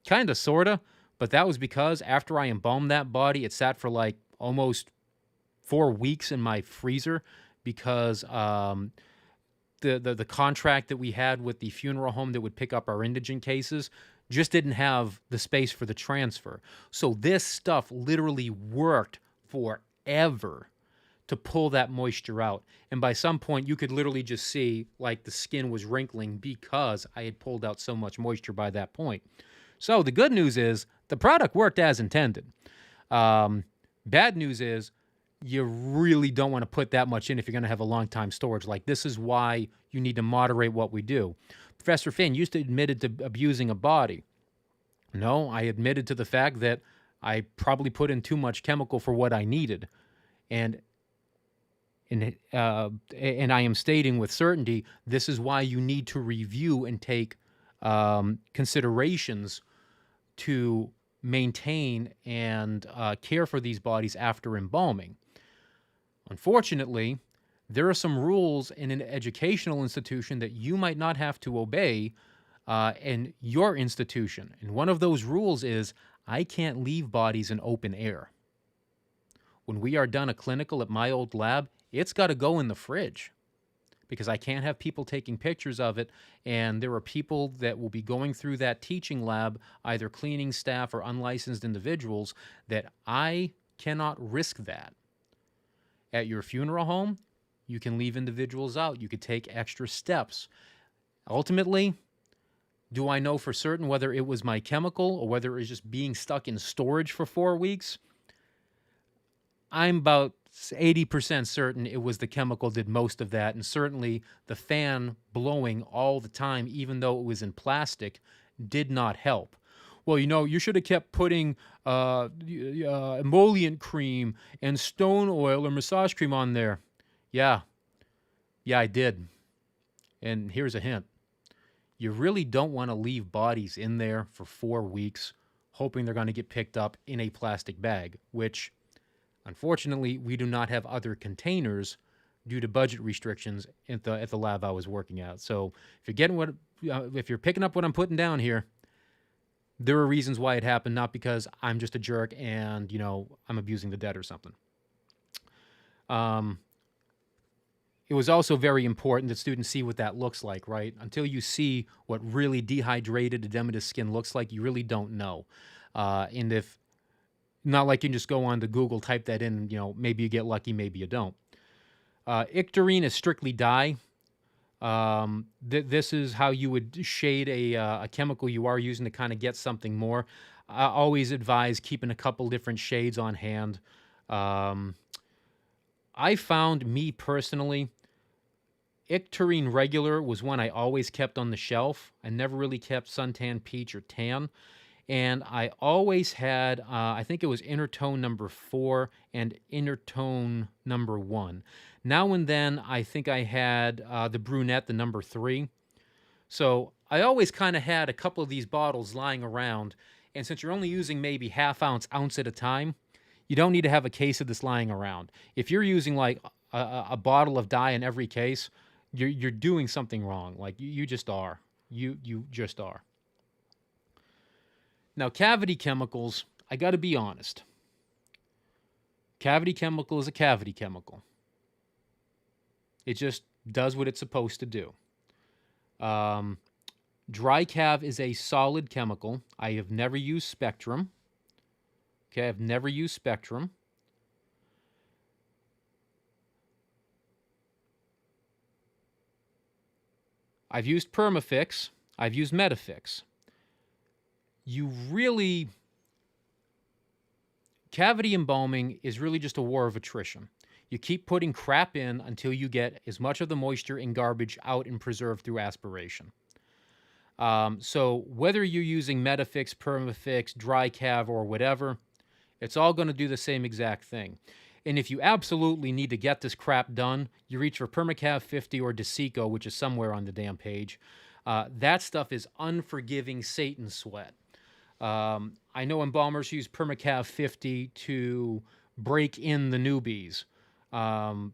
S1: Kinda, sorta. But that was because after I embalmed that body, it sat for like almost 4 weeks in my freezer because the contract that we had with the funeral home that would pick up our indigent cases just didn't have the space for the transfer. So this stuff literally worked forever to pull that moisture out. And by some point, you could literally just see like the skin was wrinkling because I had pulled out so much moisture by that point. So the good news is the product worked as intended. Bad news is you really don't want to put that much in if you're going to have a long time storage. Like, this is why you need to moderate what we do. Professor Finn used to admitted to abusing a body. No, I admitted to the fact that I probably put in too much chemical for what I needed. And I am stating with certainty, this is why you need to review and take considerations to maintain and care for these bodies after embalming. Unfortunately, there are some rules in an educational institution that you might not have to obey in your institution. And one of those rules is I can't leave bodies in open air. When we are done a clinical at my old lab, it's got to go in the fridge because I can't have people taking pictures of it. And there are people that will be going through that teaching lab, either cleaning staff or unlicensed individuals, that I cannot risk that. At your funeral home, you can leave individuals out. You could take extra steps. Ultimately, do I know for certain whether it was my chemical or whether it was just being stuck in storage for 4 weeks? I'm about 80% certain it was the chemical did most of that, and certainly the fan blowing all the time, even though it was in plastic, did not help. Well, you should have kept putting emollient cream and stone oil or massage cream on there. Yeah, I did. And here's a hint. You really don't want to leave bodies in there for 4 weeks, hoping they're going to get picked up in a plastic bag, which, unfortunately, we do not have other containers due to budget restrictions at the lab I was working at. So if you're picking up what I'm putting down here, there are reasons why it happened, not because I'm just a jerk and, I'm abusing the dead or something. It was also very important that students see what that looks like, right? Until you see what really dehydrated edematous skin looks like, you really don't know. And if not, like you can just go on to Google, type that in, maybe you get lucky, maybe you don't. Icterine is strictly dye. This is how you would shade a chemical you are using to kind of get something more. I always advise keeping a couple different shades on hand. I found, me personally, Icterine regular was one I always kept on the shelf. I never really kept suntan, peach, or tan. And I always had, I think it was Intertone number 4 and Intertone number 1. Now and then, I think I had the brunette, the number 3. So I always kind of had a couple of these bottles lying around. And since you're only using maybe half ounce at a time, you don't need to have a case of this lying around. If you're using like a bottle of dye in every case, you're doing something wrong. Like you just are. You just are. Now, cavity chemicals, I got to be honest. Cavity chemical is a cavity chemical. It just does what it's supposed to do. Dry cav is a solid chemical. I have never used Spectrum. Okay, I've never used Spectrum. I've used Permafix. I've used Metafix. Cavity embalming is really just a war of attrition. You keep putting crap in until you get as much of the moisture and garbage out and preserved through aspiration. So whether you're using Metafix, Permafix, dry cav, or whatever, it's all going to do the same exact thing. And if you absolutely need to get this crap done, you reach for Permacav 50 or Desico, which is somewhere on the damn page. That stuff is unforgiving Satan sweat. I know embalmers use Permacav 50 to break in the newbies. I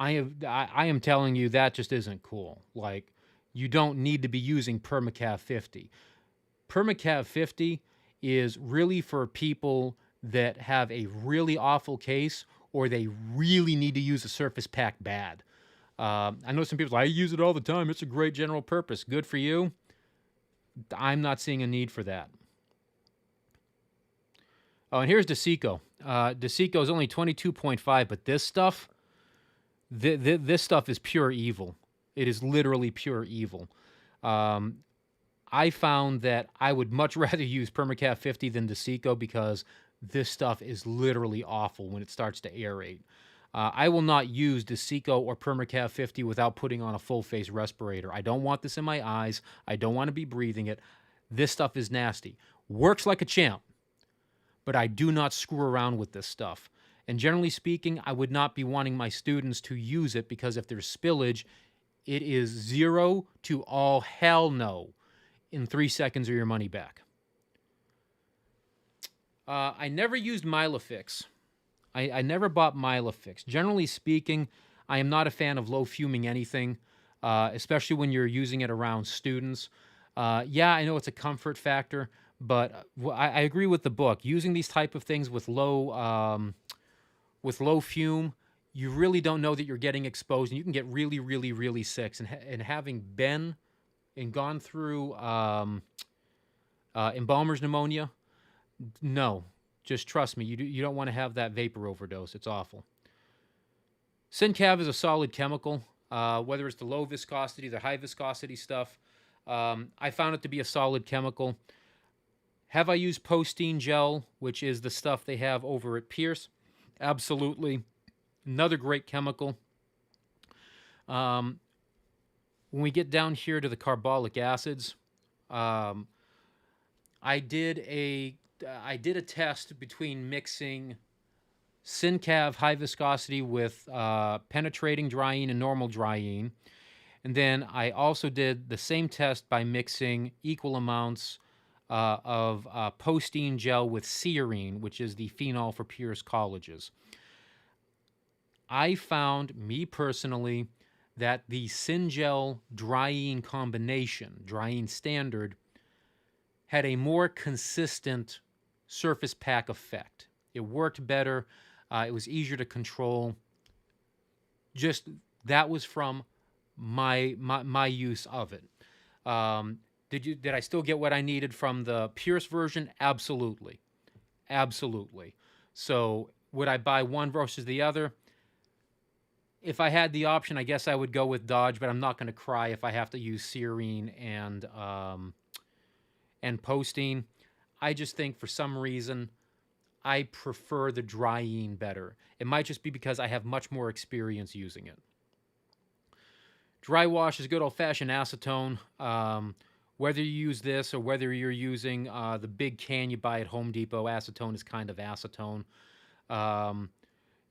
S1: am telling you that just isn't cool. Like, you don't need to be using Permacav 50. Permacav 50 is really for people that have a really awful case or they really need to use a surface pack bad. I know some people say, I use it all the time. It's a great general purpose. Good for you. I'm not seeing a need for that. Oh, and here's Desico. Desico is only 22.5, but this stuff, this stuff is pure evil. It is literally pure evil. I found that I would much rather use Permacav 50 than Desico because this stuff is literally awful when it starts to aerate. I will not use Desico or Permacav 50 without putting on a full-face respirator. I don't want this in my eyes. I don't want to be breathing it. This stuff is nasty. Works like a champ, but I do not screw around with this stuff. And generally speaking, I would not be wanting my students to use it because if there's spillage, it is 0 to all hell no in 3 seconds or your money back. I never used Milafix. I never bought Milafix. Generally speaking, I am not a fan of low fuming anything, especially when you're using it around students. Yeah, I know it's a comfort factor, but I agree with the book. Using these type of things with low fume, you really don't know that you're getting exposed, and you can get really, really, really sick. And having been and gone through embalmer's pneumonia, no, just trust me. You don't want to have that vapor overdose. It's awful. Syncav is a solid chemical, whether it's the low viscosity, the high viscosity stuff. I found it to be a solid chemical. Have I used Postine gel, which is the stuff they have over at Pierce? Absolutely. Another great chemical. When we get down here to the carbolic acids, I did a test between mixing Syncav high viscosity with penetrating dryine and normal dryine. And then I also did the same test by mixing equal amounts of Postine gel with cearine, which is the phenol for Pierce colleges. I found, me personally, that the Syngel dryine combination, dryine standard, had a more consistent surface pack effect. It worked better. It was easier to control. Just that was from my use of it. Did I still get what I needed from the Pierce version? Absolutely. Absolutely. So would I buy one versus the other? If I had the option, I guess I would go with Dodge, but I'm not going to cry if I have to use Cearine and Postine. I just think for some reason I prefer the dryine better. It might just be because I have much more experience using it. Dry wash is good old-fashioned acetone. Whether you use this or whether you're using the big can you buy at Home Depot, acetone is kind of acetone.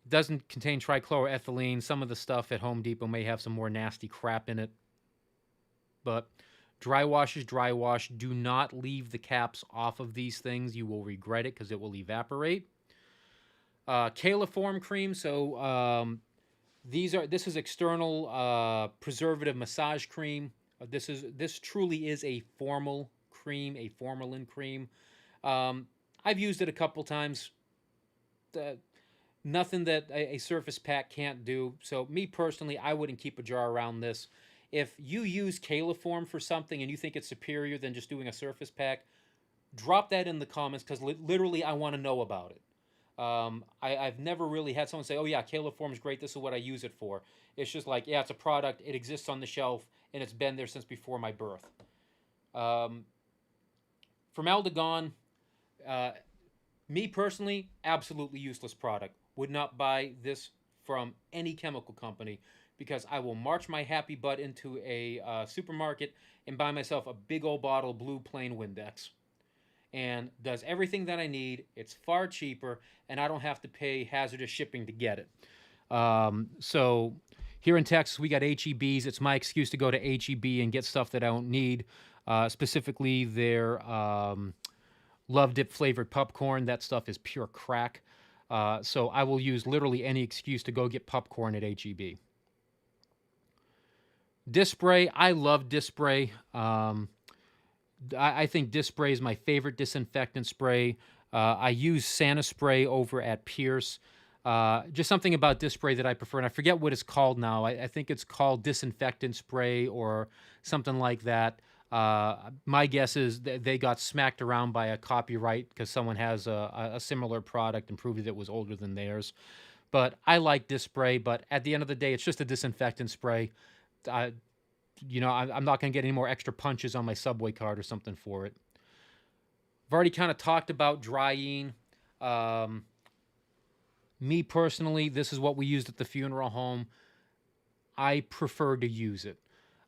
S1: Doesn't contain trichloroethylene. Some of the stuff at Home Depot may have some more nasty crap in it. But Dry wash is dry wash. Do not leave the caps off of these things. You will regret it because it will evaporate. Caliform cream. So this is external preservative massage cream. This truly is a formal cream, a formalin cream. I've used it a couple times. Nothing that a surface pack can't do. So me personally, I wouldn't keep a jar around this. If you use caliform for something and you think it's superior than just doing a surface pack, drop that in the comments because literally I want to know about it. I've never really had someone say, oh yeah, caliform is great, this is what I use it for. It's just like, yeah, it's a product, it exists on the shelf, and it's been there since before my birth. Formaldehyde, me personally, absolutely useless product. Would not buy this from any chemical company because I will march my happy butt into a supermarket and buy myself a big old bottle of blue plain Windex. And does everything that I need. It's far cheaper, and I don't have to pay hazardous shipping to get it. So here in Texas, we got HEBs. It's my excuse to go to HEB and get stuff that I don't need, specifically their Love Dip flavored popcorn. That stuff is pure crack. So I will use literally any excuse to go get popcorn at HEB. Disc spray. I love disc spray. I think disc spray is my favorite disinfectant spray. I use Santa spray over at Pierce. Just something about disc spray that I prefer, and I forget what it's called now. I think it's called disinfectant spray or something like that. My guess is they got smacked around by a copyright because someone has a similar product and proved that it was older than theirs. But I like disc spray, but at the end of the day, it's just a disinfectant spray. I'm not going to get any more extra punches on my Subway card or something for it. I've already kind of talked about drying. Me personally, this is what we used at the funeral home. I prefer to use it.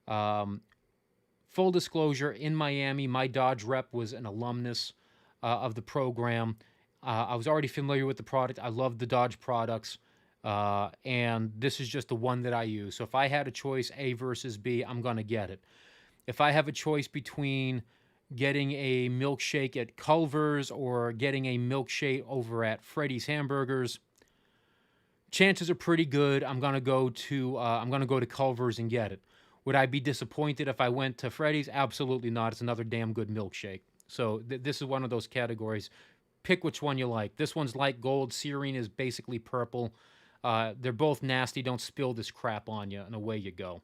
S1: Full disclosure, in Miami, my Dodge rep was an alumnus of the program. I was already familiar with the product. I love the Dodge products. And this is just the one that I use. So if I had a choice, A versus B, I'm going to get it. If I have a choice between getting a milkshake at Culver's or getting a milkshake over at Freddy's Hamburgers, chances are pretty good I'm going to go to Culver's and get it. Would I be disappointed if I went to Freddy's? Absolutely not. It's another damn good milkshake. So this is one of those categories. Pick which one you like. This one's light gold. Serene is basically purple. They're both nasty. Don't spill this crap on you, and away you go.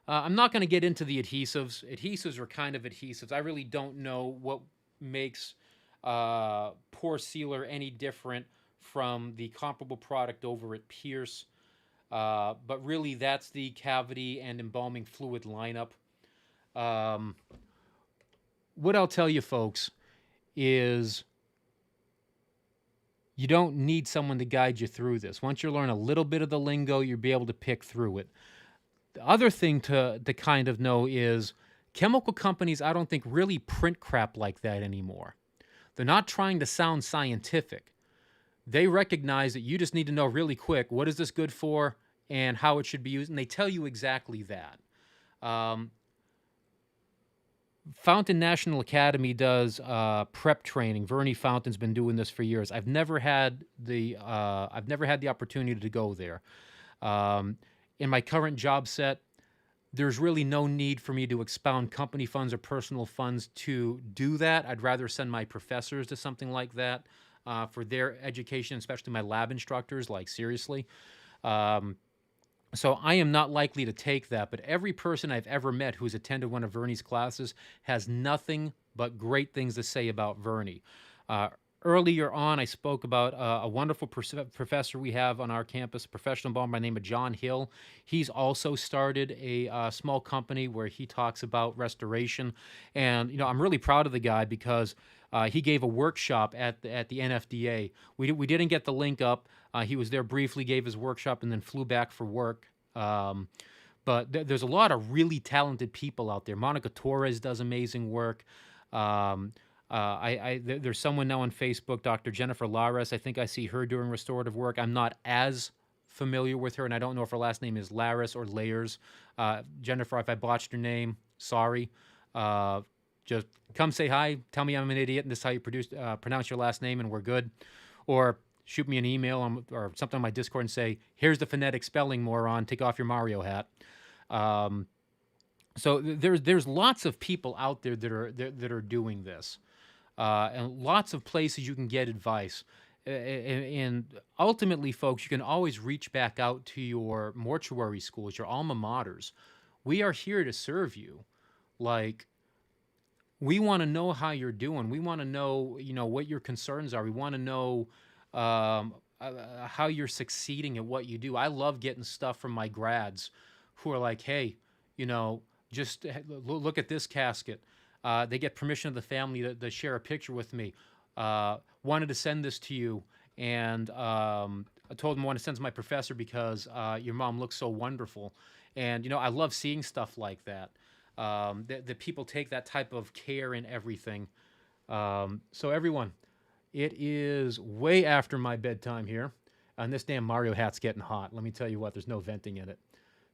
S1: I'm not going to get into the adhesives. Adhesives are kind of adhesives. I really don't know what makes Pore Sealer any different from the comparable product over at Pierce. But really, that's the cavity and embalming fluid lineup. What I'll tell you, folks, is you don't need someone to guide you through this. Once you learn a little bit of the lingo, you'll be able to pick through it. The other thing to kind of know is chemical companies, I don't think, really print crap like that anymore. They're not trying to sound scientific. They recognize that you just need to know really quick, what is this good for and how it should be used, and they tell you exactly that. Fountain National Academy does prep training. Vernie Fountain's been doing this for years. I've never had the opportunity to go there. In my current job set, there's really no need for me to expound company funds or personal funds to do that. I'd rather send my professors to something like that for their education, especially my lab instructors. Like, seriously. So I am not likely to take that, but every person I've ever met who's attended one of Vernie's classes has nothing but great things to say about Vernie. Earlier on, I spoke about a wonderful professor we have on our campus, a professional embalmer by the name of John Hill. He's also started a small company where he talks about restoration. And, I'm really proud of the guy because he gave a workshop at the NFDA. We didn't get the link up. He was there briefly, gave his workshop, and then flew back for work. But there's a lot of really talented people out there. Monica Torres does amazing work. There's someone now on Facebook, Dr. Jennifer Lares. I think I see her doing restorative work. I'm not as familiar with her, and I don't know if her last name is Lares or Layers. Jennifer, if I botched her name, sorry. Just come say hi, tell me I'm an idiot, and this is how you pronounce your last name, and we're good. Or shoot me an email or something on my Discord and say, here's the phonetic spelling, moron. Take off your Mario hat. So there's lots of people out there that are doing this, and lots of places you can get advice. And ultimately, folks, you can always reach back out to your mortuary schools, your alma maters. We are here to serve you. Like, we want to know how you're doing. We want to know, what your concerns are. We want to know how you're succeeding at what you do. I love getting stuff from my grads who are like, hey, just look at this casket. They get permission of the family to share a picture with me. Wanted to send this to you, and I told them I want to send to my professor because your mom looks so wonderful. And I love seeing stuff like that. That people take that type of care in everything. So everyone, it is way after my bedtime here, and this damn Mario hat's getting hot. Let me tell you what, there's no venting in it.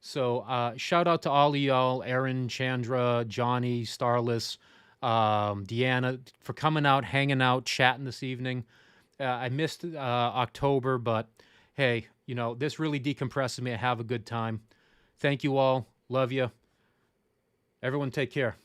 S1: So shout out to all of y'all, Aaron, Chandra, Johnny, Starless, Deanna, for coming out, hanging out, chatting this evening. I missed October, but hey, this really decompresses me. I have a good time. Thank you all. Love you. Everyone take care.